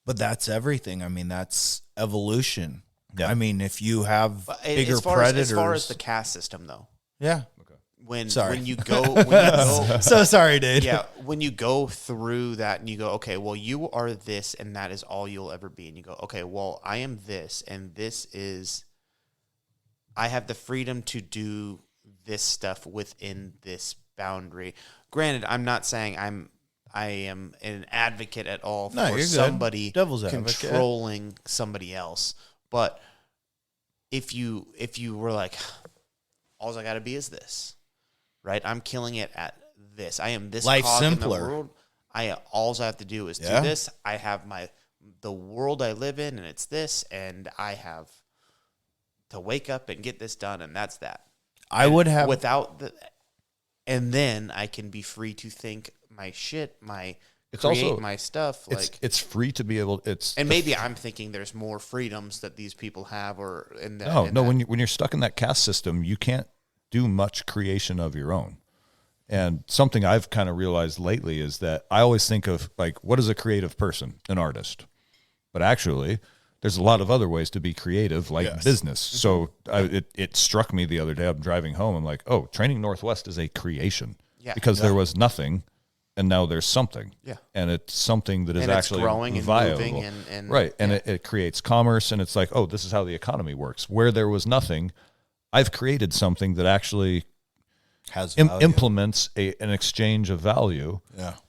S3: But that's everything. I mean, that's evolution. Yeah. I mean, if you have bigger
S1: as
S3: predators.
S1: far as the caste system, though.
S3: Yeah.
S1: Okay. When you go
S3: so sorry, dude.
S1: Yeah, when you go through that and you go, okay, well, you are this and that is all you'll ever be. And you go, okay, well, I am this and this is, I have the freedom to do this stuff within this boundary. Granted, I'm not saying I am an advocate at all for somebody controlling somebody else. But if you were like, all I got to be is this, right? I'm killing it at this. I am this
S3: life
S1: cog
S3: simpler.
S1: In the world. All I have to do is do this. I have the world I live in, and it's this, and I have to wake up and get this done, and that's that. And then I can be free to think my shit, my stuff. Like,
S2: it's free to be able.
S1: And maybe I'm thinking there's more freedoms that these people have, or in that.
S2: No. When you're stuck in that caste system, you can't do much creation of your own. And something I've kind of realized lately is that I always think of, like, what is a creative person? An artist. But actually, there's a lot of other ways to be creative, like business. So it struck me the other day. I'm driving home. I'm like, oh, Training Northwest is a creation. Yeah. Because there was nothing, and now there's something. Yeah. And it's something that is actually growing viable. And moving and right. And it creates commerce, and it's like, oh, this is how the economy works. Where there was nothing, I've created something that actually has implements an exchange of value,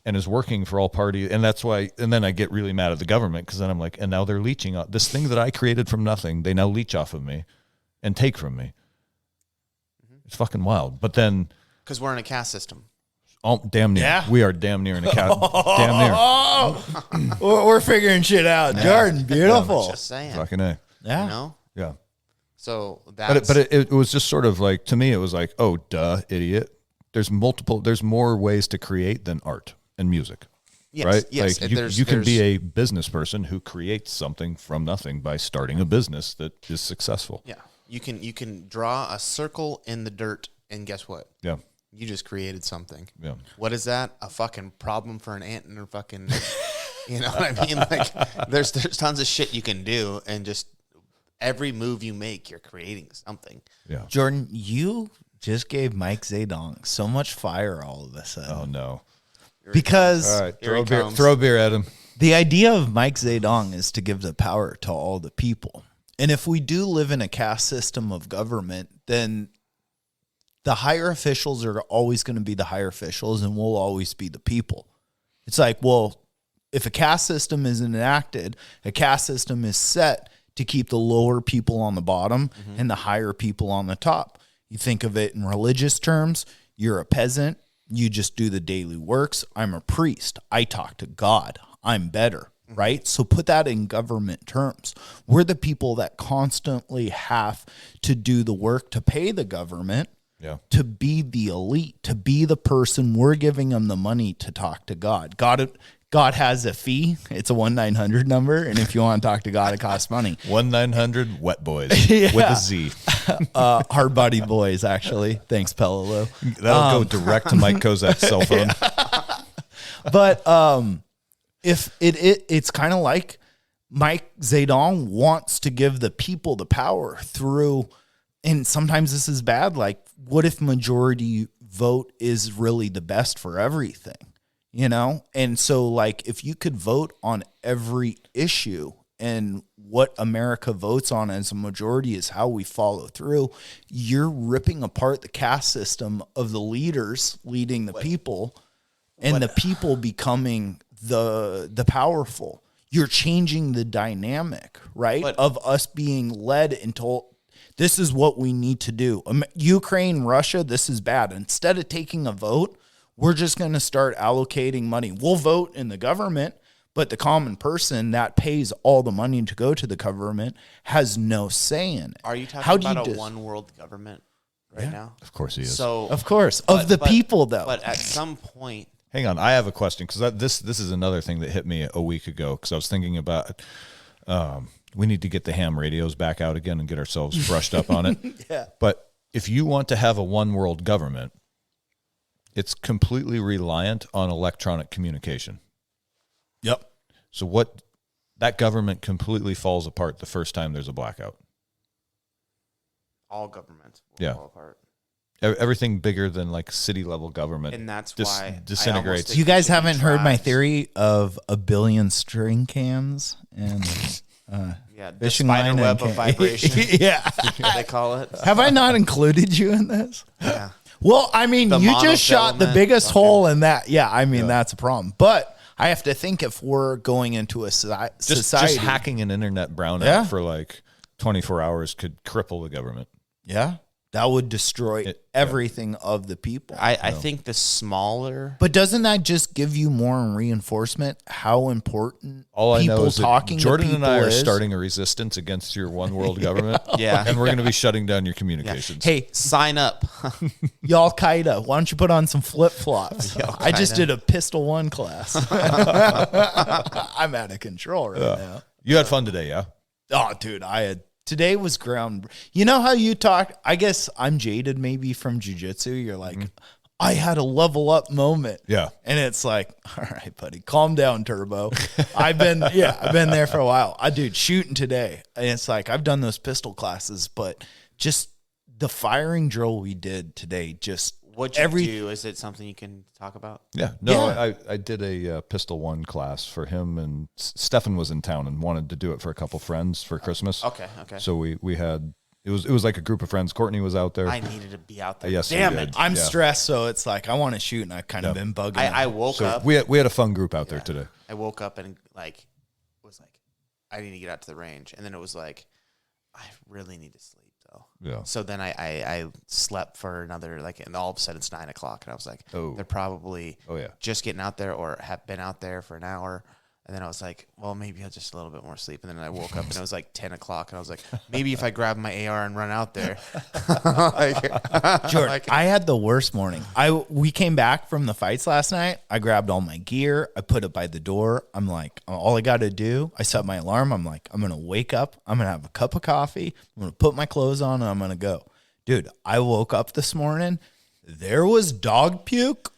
S2: and is working for all parties. And that's why, and then I get really mad at the government, because then I'm like, and now they're leeching on this thing that I created from nothing. They now leech off of me and take from me. It's fucking wild. But then,
S1: because we're in a caste system.
S2: Oh, damn near. Yeah. We are damn near in a caste. Damn near.
S3: We're figuring shit out. Jordan, beautiful.
S1: Just saying.
S2: Fucking A.
S3: Yeah.
S1: You know?
S2: Yeah.
S1: So that's...
S2: But it was just sort of like, to me, it was like, oh, duh, idiot. There's more ways to create than art and music.
S1: Yes,
S2: right?
S1: yes.
S2: Like you can be a business person who creates something from nothing by starting a business that is successful.
S1: Yeah. You can draw a circle in the dirt, and guess what?
S2: Yeah.
S1: You just created something.
S2: Yeah.
S1: What is that? A fucking problem for an ant and a fucking, you know what I mean? Like there's tons of shit you can do, and just every move you make, you're creating something.
S2: Yeah.
S3: Jordan, you just gave Mike Zedong so much fire all of a sudden.
S2: Oh no.
S3: Because
S2: all right, throw a beer at him.
S3: The idea of Mike Zedong is to give the power to all the people. And if we do live in a caste system of government, then the higher officials are always going to be the higher officials, and we'll always be the people. It's like, well, if a caste system is enacted, a caste system is set to keep the lower people on the bottom and the higher people on the top. You think of it in religious terms, you're a peasant, you just do the daily works. I'm a priest, I talk to God, I'm better. Right? So put that in government terms. We're the people that constantly have to do the work to pay the government, to be the elite, to be the person. We're giving them the money to talk to God. God has a fee. It's a 1-900 number. And if you want to talk to God, it costs money.
S2: 1-900 Wet Boys with a Z.
S3: Hard Body Boys, actually. Thanks, Pello.
S2: That'll go direct to Mike Kozak's cell phone.
S3: But if it's kind of like Mike Zedong wants to give the people the power through, and sometimes this is bad, like what if majority vote is really the best for everything, you know? And so like if you could vote on every issue and what America votes on as a majority is how we follow through, you're ripping apart the caste system of the leaders leading the people and the people becoming the powerful. You're changing the dynamic, right? Of us being led and told, this is what we need to do. Ukraine, Russia, this is bad. Instead of taking a vote, we're just going to start allocating money. We'll vote in the government, but the common person that pays all the money to go to the government has no say in it.
S1: Are you talking about a one world government now?
S2: Of course he is.
S1: So,
S3: of course. Of the people, though.
S1: But at some point...
S2: Hang on, I have a question, because this is another thing that hit me a week ago, because I was thinking about we need to get the ham radios back out again and get ourselves brushed up on it.
S3: Yeah.
S2: But if you want to have a one world government, it's completely reliant on electronic communication.
S3: Yep.
S2: So that government completely falls apart the first time there's a blackout.
S1: All governments will fall apart.
S2: Everything bigger than like city level government,
S1: and that's why
S2: disintegrates.
S3: You guys haven't heard my theory of a billion string cans and
S1: the
S3: fishing
S1: spider
S3: line
S1: web of vibration. They call it.
S3: Have I not included you in this?
S1: Yeah.
S3: Well, I mean, you just shot the biggest hole in that. Yeah, I mean that's a problem. But I have to think if we're going into a society,
S2: just hacking an internet brownout for like 24 hours could cripple the government.
S3: Yeah. That would destroy everything of the people.
S1: I think the smaller...
S3: But doesn't that just give you more reinforcement how important
S2: all I
S3: people
S2: know is
S3: talking
S2: that Jordan
S3: to
S2: and I are starting a resistance against your one world government. And we're going to be shutting down your communications.
S3: Yeah. Hey,
S1: sign up.
S3: Y'all Qaeda, why don't you put on some flip-flops? I just did a Pistol 1 class. I'm out of control right now.
S2: You had fun today, yeah?
S3: Oh, dude, today was ground. You know how you talk? I guess I'm jaded maybe from jiu-jitsu. You're like, I had a level up moment.
S2: Yeah.
S3: And it's like, all right, buddy, calm down, Turbo. I've been there for a while. Dude, shooting today. And it's like, I've done those pistol classes, but just the firing drill we did today,
S1: what'd you do? Is it something you can talk about?
S2: Yeah. No, I did a Pistol 1 class for him, and Stefan was in town and wanted to do it for a couple friends for Christmas.
S1: Okay.
S2: So we had, it was like a group of friends. Courtney was out there.
S1: I needed to be out there.
S2: Yes,
S1: damn it.
S3: I'm stressed, so it's like I want to shoot, and I've kind of been bugging.
S1: I woke up.
S2: We had a fun group out there today.
S1: I woke up and was like, I need to get out to the range, and then it was like, I really need to sleep.
S2: Yeah.
S1: So then I slept for another, and all of a sudden it's 9 o'clock, and I was like, they're probably just getting out there or have been out there for an hour. And then I was like, well, maybe I'll just a little bit more sleep. And then I woke up and it was like 10 o'clock. And I was like, maybe if I grab my AR and run out there.
S3: George, I had the worst morning. We came back from the fights last night. I grabbed all my gear. I put it by the door. I'm like, all I got to do, I set my alarm. I'm like, I'm going to wake up. I'm going to have a cup of coffee. I'm going to put my clothes on and I'm going to go. Dude, I woke up this morning. There was dog puke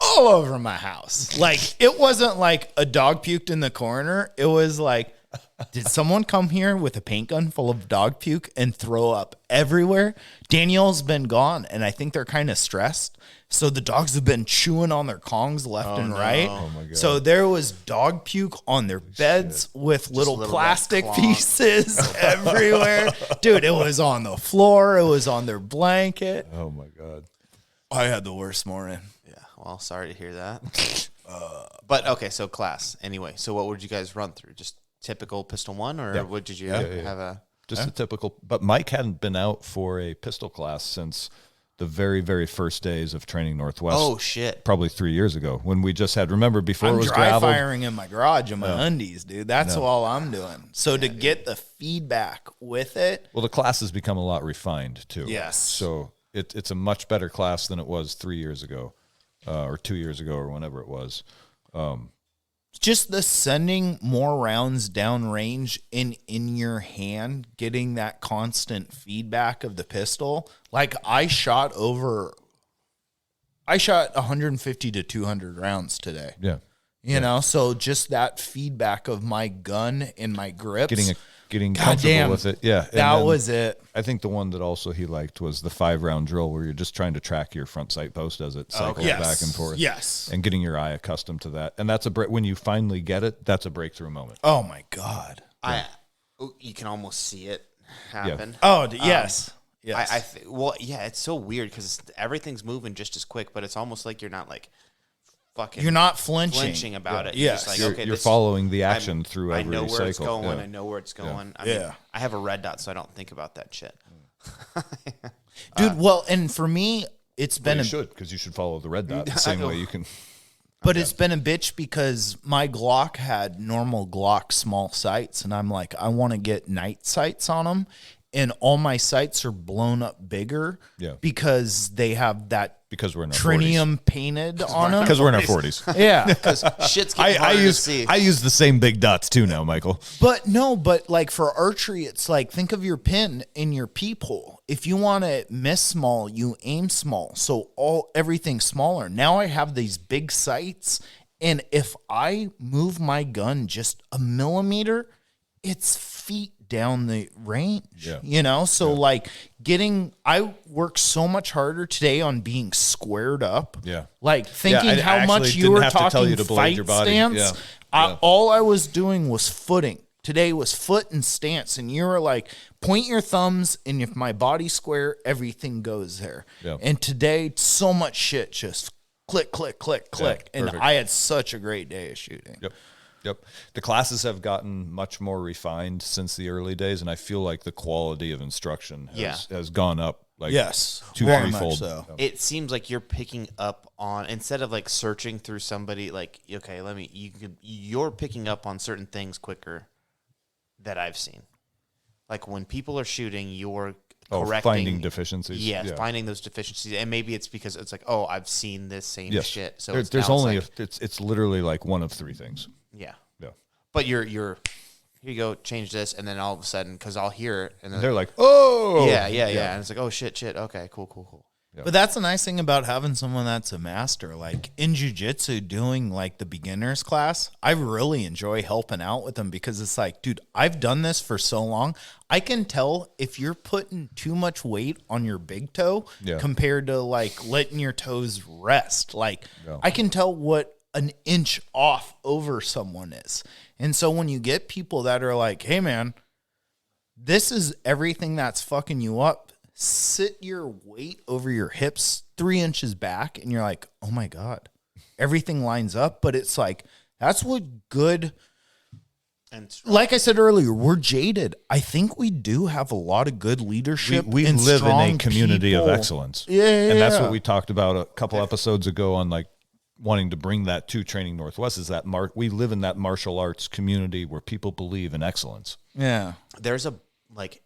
S3: all over my house. Like, it wasn't like a dog puked in the corner. It was like, did someone come here with a paint gun full of dog puke and throw up everywhere? Danielle's been gone, and I think they're kind of stressed. So the dogs have been chewing on their Kongs left and right.
S2: Oh my God.
S3: So there was dog puke on their beds with little plastic pieces everywhere. Dude, it was on the floor. It was on their blanket.
S2: Oh my God.
S3: I had the worst morning.
S1: Well, sorry to hear that. But okay, so class. Anyway, so what would you guys run through? Just typical pistol one, or what did you have a?
S2: Just a typical. But Mike hadn't been out for a pistol class since the very, very first days of training Northwest.
S1: Oh shit!
S2: Probably 3 years ago when we just had. Remember before it was
S3: dry
S2: gravel.
S3: firing in my garage in my undies, dude. That's all I'm doing. So to get the feedback with it.
S2: Well, the class has become a lot refined too.
S3: Yes.
S2: So it's a much better class than it was 3 years ago. Or 2 years ago, or whenever it was.
S3: Just the sending more rounds downrange in your hand, getting that constant feedback of the pistol. Like I shot 150 to 200 rounds today.
S2: Yeah.
S3: You know, so just that feedback of my gun and my grips.
S2: Getting comfortable with it. Yeah.
S3: That was it.
S2: I think the one that also he liked was the 5-round drill where you're just trying to track your front sight post as it cycles back and forth.
S3: Yes.
S2: And getting your eye accustomed to that. And that's when you finally get it, that's a breakthrough moment.
S3: Oh my God.
S1: You can almost see it happen.
S3: Oh, yes. Yes.
S1: Well, yeah, it's so weird because everything's moving just as quick, but it's almost like you're not like fucking.
S3: You're not flinching
S1: about it.
S3: Yes.
S1: You're, just like, okay,
S2: you're following the action through every cycle.
S1: I know where it's going.
S2: Yeah.
S1: I know where it's going. I mean, I have a red dot, so I don't think about that shit.
S3: Dude, well, and for me, it's been
S2: you should, because you should follow the red dot the same way you can.
S3: But it's been a bitch because my Glock had normal Glock small sights, and I'm like, I want to get night sights on them, and all my sights are blown up bigger because they have that
S2: because we're in our
S3: trinium
S2: 40s.
S3: Painted on them.
S2: Because we're in our 40s.
S3: Yeah.
S1: Because shit's getting harder to see.
S2: I use the same big dots too now, Michael.
S3: But like for archery, it's like, think of your pin in your peephole. If you want to miss small, you aim small. So everything's smaller. Now I have these big sights, and if I move my gun just a millimeter, it's feet down the range, you know? So like I work so much harder today on being squared up.
S2: Yeah.
S3: Like thinking how much you were talking fight stance. All I was doing was footing. Today was foot and stance. And you were like, point your thumbs, and if my body's square, everything goes there. Yeah. And today, so much shit just click, click, click, click. And I had such a great day of shooting.
S2: Yep. The classes have gotten much more refined since the early days, and I feel like the quality of instruction has gone up like 2-3-fold.
S3: So.
S1: It seems like you're picking up on, instead of like searching through somebody, like, okay, you're picking up on certain things quicker that I've seen. Like when people are shooting, you're correcting.
S2: Finding deficiencies.
S1: Yeah, finding those deficiencies. And maybe it's because it's like, oh, I've seen this same shit. So
S2: there's only, it's literally like one of three things.
S1: Yeah. But you're here you go, change this, and then all of a sudden, because I'll hear it, and
S2: they're like, oh,
S1: yeah, and it's like, oh shit, okay, cool.
S3: Yeah. But that's the nice thing about having someone that's a master. Like in jiu-jitsu, doing like the beginners class, I really enjoy helping out with them because it's like, dude, I've done this for so long. I can tell if you're putting too much weight on your big toe compared to like letting your toes rest. Like I can tell what an inch off over someone is. And so when you get people that are like, hey man, this is everything that's fucking you up, sit your weight over your hips 3 inches back, and you're like, oh my God, everything lines up. But it's like, that's what good, and like I said earlier, we're jaded. I think we do have a lot of good leadership.
S2: We
S3: and
S2: live in a
S3: strong
S2: community
S3: people.
S2: of excellence.
S3: Yeah.
S2: And that's what we talked about a couple episodes ago on like wanting to bring that to Training Northwest is that we live in that martial arts community where people believe in excellence.
S3: Yeah.
S1: There's a, like,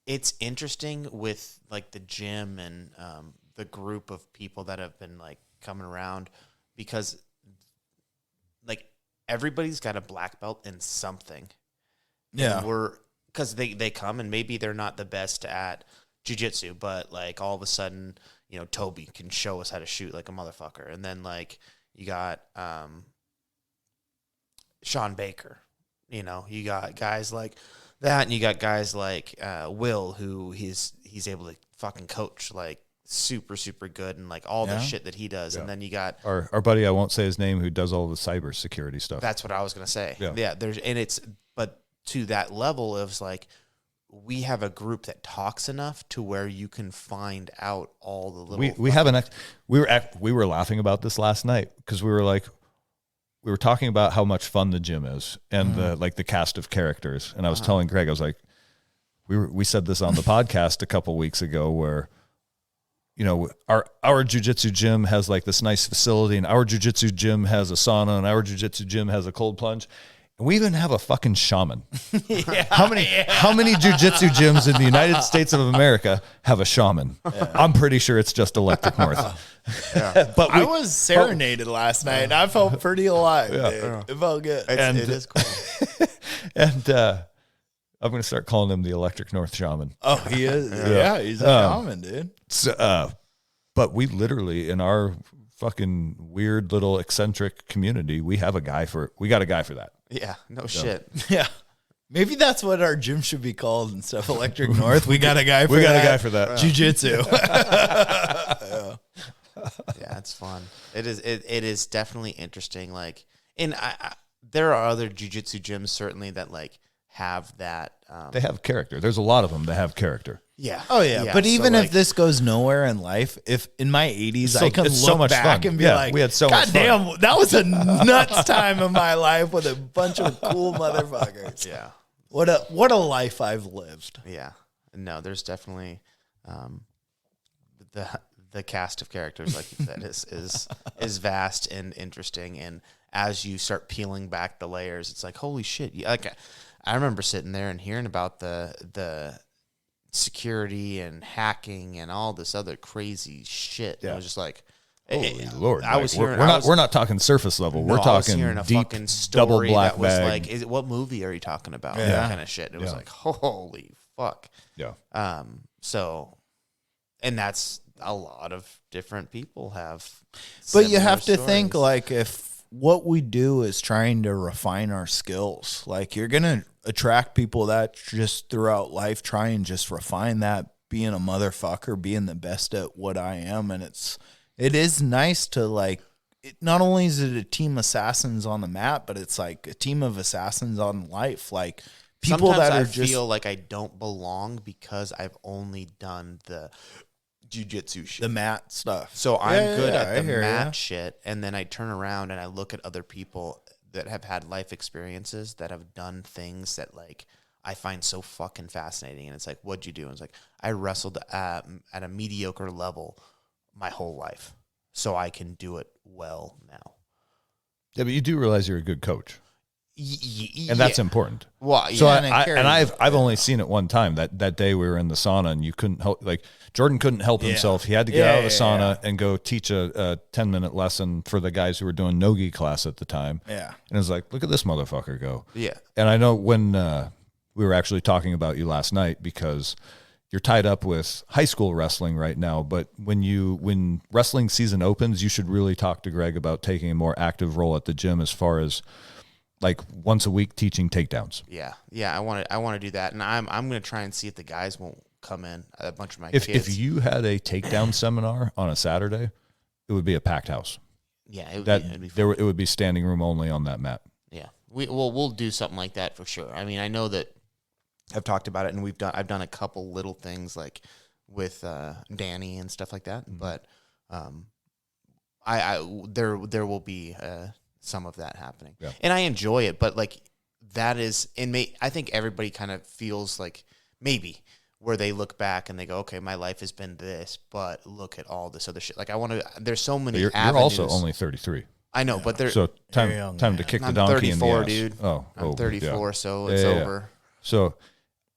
S1: it's interesting with like the gym and the group of people that have been like coming around, because like everybody's got a black belt in something.
S3: Yeah.
S1: And because they come and maybe they're not the best at jiu-jitsu, but like all of a sudden, you know, Toby can show us how to shoot like a motherfucker. And then like you got Sean Baker, you know, you got guys like that, and you got guys like Will, who he's able to fucking coach like super, super good, and like all the shit that he does. And then you got
S2: our buddy, I won't say his name, who does all the cyber security stuff.
S1: That's what I was gonna say.
S2: Yeah.
S1: But to that level of like, we have a group that talks enough to where you can find out all the little.
S2: We were laughing about this last night because we were talking about how much fun the gym is and the cast of characters. And I was telling Greg, I was like, we said this on the podcast a couple weeks ago where, you know, our jiu-jitsu gym has like this nice facility, and our jiu-jitsu gym has a sauna, and our jiu-jitsu gym has a cold plunge. And we even have a fucking shaman. How many jiu-jitsu gyms in the United States of America have a shaman? Yeah. I'm pretty sure it's just Electric North.
S3: But I was serenaded last night, and I felt pretty alive. Yeah. It felt good.
S1: It is cool.
S2: And I'm going to start calling him the Electric North Shaman.
S3: Oh, he is? Yeah, he's a shaman, dude.
S2: So, but we literally, in our fucking weird little eccentric community, we got a guy for that.
S1: Yeah, no shit.
S3: Yeah. Maybe that's what our gym should be called instead of Electric North. We got a guy for that.
S2: We got a guy for that.
S3: Jiu-jitsu.
S1: Yeah, it's fun. It is definitely interesting. Like, and there are other jiu-jitsu gyms certainly that like have that.
S2: They have character. There's a lot of them that have character.
S1: Yeah.
S3: Oh yeah. But even if this goes nowhere in life, if in my 80s I can look
S2: so much
S3: back
S2: fun.
S3: and be like,
S2: we had so much fun.
S3: damn, that was a nuts time of my life with a bunch of cool motherfuckers.
S1: Yeah.
S3: What a life I've lived.
S1: Yeah. No, there's definitely the cast of characters, like you said, is vast and interesting. And as you start peeling back the layers, it's like, holy shit. Like I remember sitting there and hearing about the security and hacking and all this other crazy shit. Yeah. I was just like,
S2: holy Lord!
S1: We're
S2: not talking surface level.
S1: No,
S2: we're talking
S1: I was hearing a
S2: deep
S1: fucking story
S2: double black
S1: that was
S2: bag.
S1: like, what movie are you talking about?
S3: Yeah.
S1: That kind of shit. It was like, holy fuck.
S2: Yeah.
S1: So, and that's a lot of different people have.
S3: But you have to
S1: stories.
S3: think like if what we do is trying to refine our skills, like you're gonna attract people that just throughout life try and just refine that, being a motherfucker, being the best at what I am. And it is nice to like, not only is it a team assassins on the map, but it's like a team of assassins on life. Like people
S1: sometimes
S3: that are
S1: I
S3: just
S1: feel like I don't belong because I've only done the jiu-jitsu shit,
S3: the mat stuff.
S1: So I'm good
S3: I
S1: at the
S3: hear
S1: mat
S3: ya.
S1: shit, and then I turn around and I look at other people that have had life experiences that have done things that like I find so fucking fascinating. And it's like, what'd you do? And it's like, I wrestled at a mediocre level my whole life, so I can do it well now.
S2: Yeah, but you do realize you're a good coach. And that's important.
S1: Well,
S2: so I've only seen it one time. That day we were in the sauna and you couldn't help, like Jordan couldn't help himself. He had to get out of the sauna and go teach a 10-minute lesson for the guys who were doing no-gi class at the time.
S3: Yeah.
S2: And it was like, look at this motherfucker go.
S1: Yeah.
S2: And I know when we were actually talking about you last night because you're tied up with high school wrestling right now, but when wrestling season opens, you should really talk to Greg about taking a more active role at the gym as far as like once a week teaching takedowns.
S1: Yeah. I want to do that, and I'm going to try and see if the guys won't come in. A bunch of my
S2: kids.
S1: If
S2: you had a takedown seminar on a Saturday, it would be a packed house.
S1: Yeah, it'd be
S2: fun. It would be standing room only on that mat.
S1: Yeah, we'll do something like that for sure. I mean, I know that I've talked about it, and I've done a couple little things like with Danny and stuff like that. Mm-hmm. But there will be some of that happening, and I enjoy it. But like that is, I think everybody kind of feels like maybe where they look back and they go, okay, my life has been this, but look at all this other shit. Like I want to. There's so many.
S2: You're also only 33.
S1: I know, but there's
S2: so time to kick the
S1: I'm
S2: donkey in the
S1: 34,
S2: ass.
S1: dude. I'm 34, so it's over.
S2: So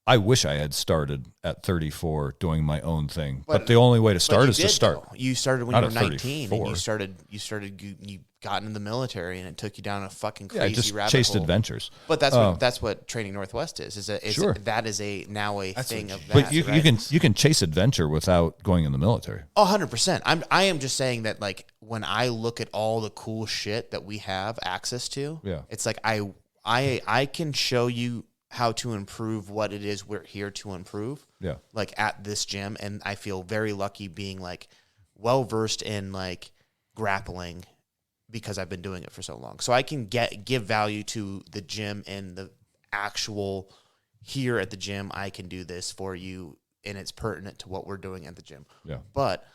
S2: I wish I had started at 34 doing my own thing, but the only way to start is to start.
S1: Though. You started when
S2: Not
S1: you were
S2: at
S1: 19,
S2: 34.
S1: and you got into the military, and it took you down a fucking crazy
S2: just
S1: rabbit
S2: chased
S1: hole.
S2: Adventures.
S1: But that's what Training Northwest is. That is now a thing of that.
S2: But you can chase adventure without going in the military.
S1: 100%. I am just saying that like when I look at all the cool shit that we have access to, it's like I can show you how to improve what it is we're here to improve.
S2: Yeah.
S1: Like at this gym, and I feel very lucky being like well versed in like grappling because I've been doing it for so long. So I can give value to the gym and the actual here at the gym. I can do this for you, and it's pertinent to what we're doing at the gym.
S2: Yeah.
S1: But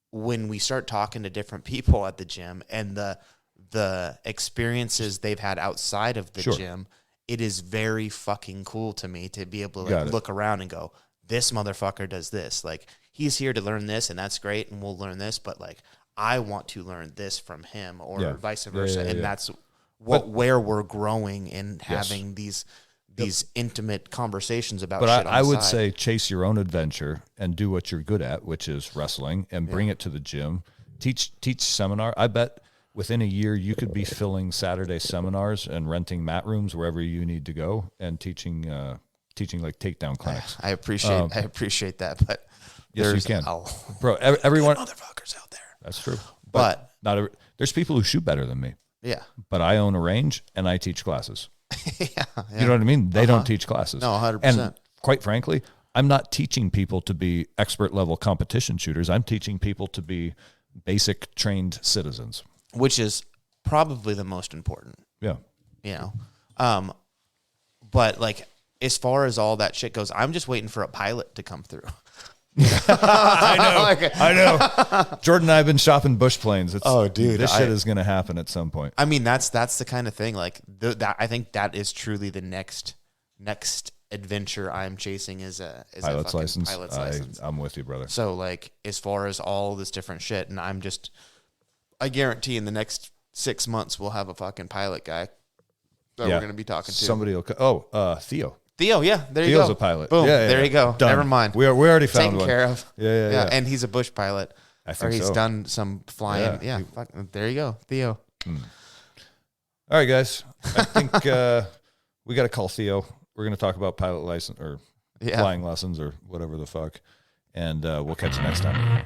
S1: when we start talking to different people at the gym and the experiences they've had outside of the gym, it is very fucking cool to me to be able to like look around and go, this motherfucker does this. Like he's here to learn this, and that's great, and we'll learn this, but like I want to learn this from him, or vice versa. And that's where we're growing and having these intimate conversations about shit. But
S2: I would say chase your own adventure and do what you're good at, which is wrestling, and bring it to the gym. Teach seminar. I bet within a year you could be filling Saturday seminars and renting mat rooms wherever you need to go, and teaching like takedown clinics.
S1: I appreciate that, but
S2: yes, you can, bro. Everyone,
S1: motherfuckers out there.
S2: That's true, but there's people who shoot better than me.
S1: Yeah,
S2: but I own a range and I teach classes.
S1: Yeah.
S2: You know what I mean? They don't teach classes.
S1: No, 100%.
S2: And quite frankly, I'm not teaching people to be expert level competition shooters. I'm teaching people to be basic trained citizens,
S1: which is probably the most important.
S2: Yeah.
S1: You know, but like as far as all that shit goes, I'm just waiting for a pilot to come through.
S2: I know. Jordan and I have been shopping bush planes. This shit is going to happen at some point.
S1: I mean, that's the kind of thing. Like that, I think that is truly the next adventure I'm chasing is a
S2: pilot's license.
S1: Pilot's license.
S2: I'm with you, brother.
S1: So like, as far as all this different shit, and I guarantee in the next 6 months we'll have a fucking pilot guy that we're going to be talking to.
S2: Somebody will. Theo.
S1: Theo, yeah, there you go.
S2: Theo's a pilot.
S1: Boom, there you go.
S2: Done.
S1: Never mind.
S2: We already found
S1: taken
S2: one.
S1: care of.
S2: Yeah.
S1: And he's a bush pilot.
S2: I think
S1: he's done some flying. Yeah. There you go, Theo.
S2: All right, guys. I think we got to call Theo. We're going to talk about pilot license or flying lessons or whatever the fuck, and we'll catch you next time.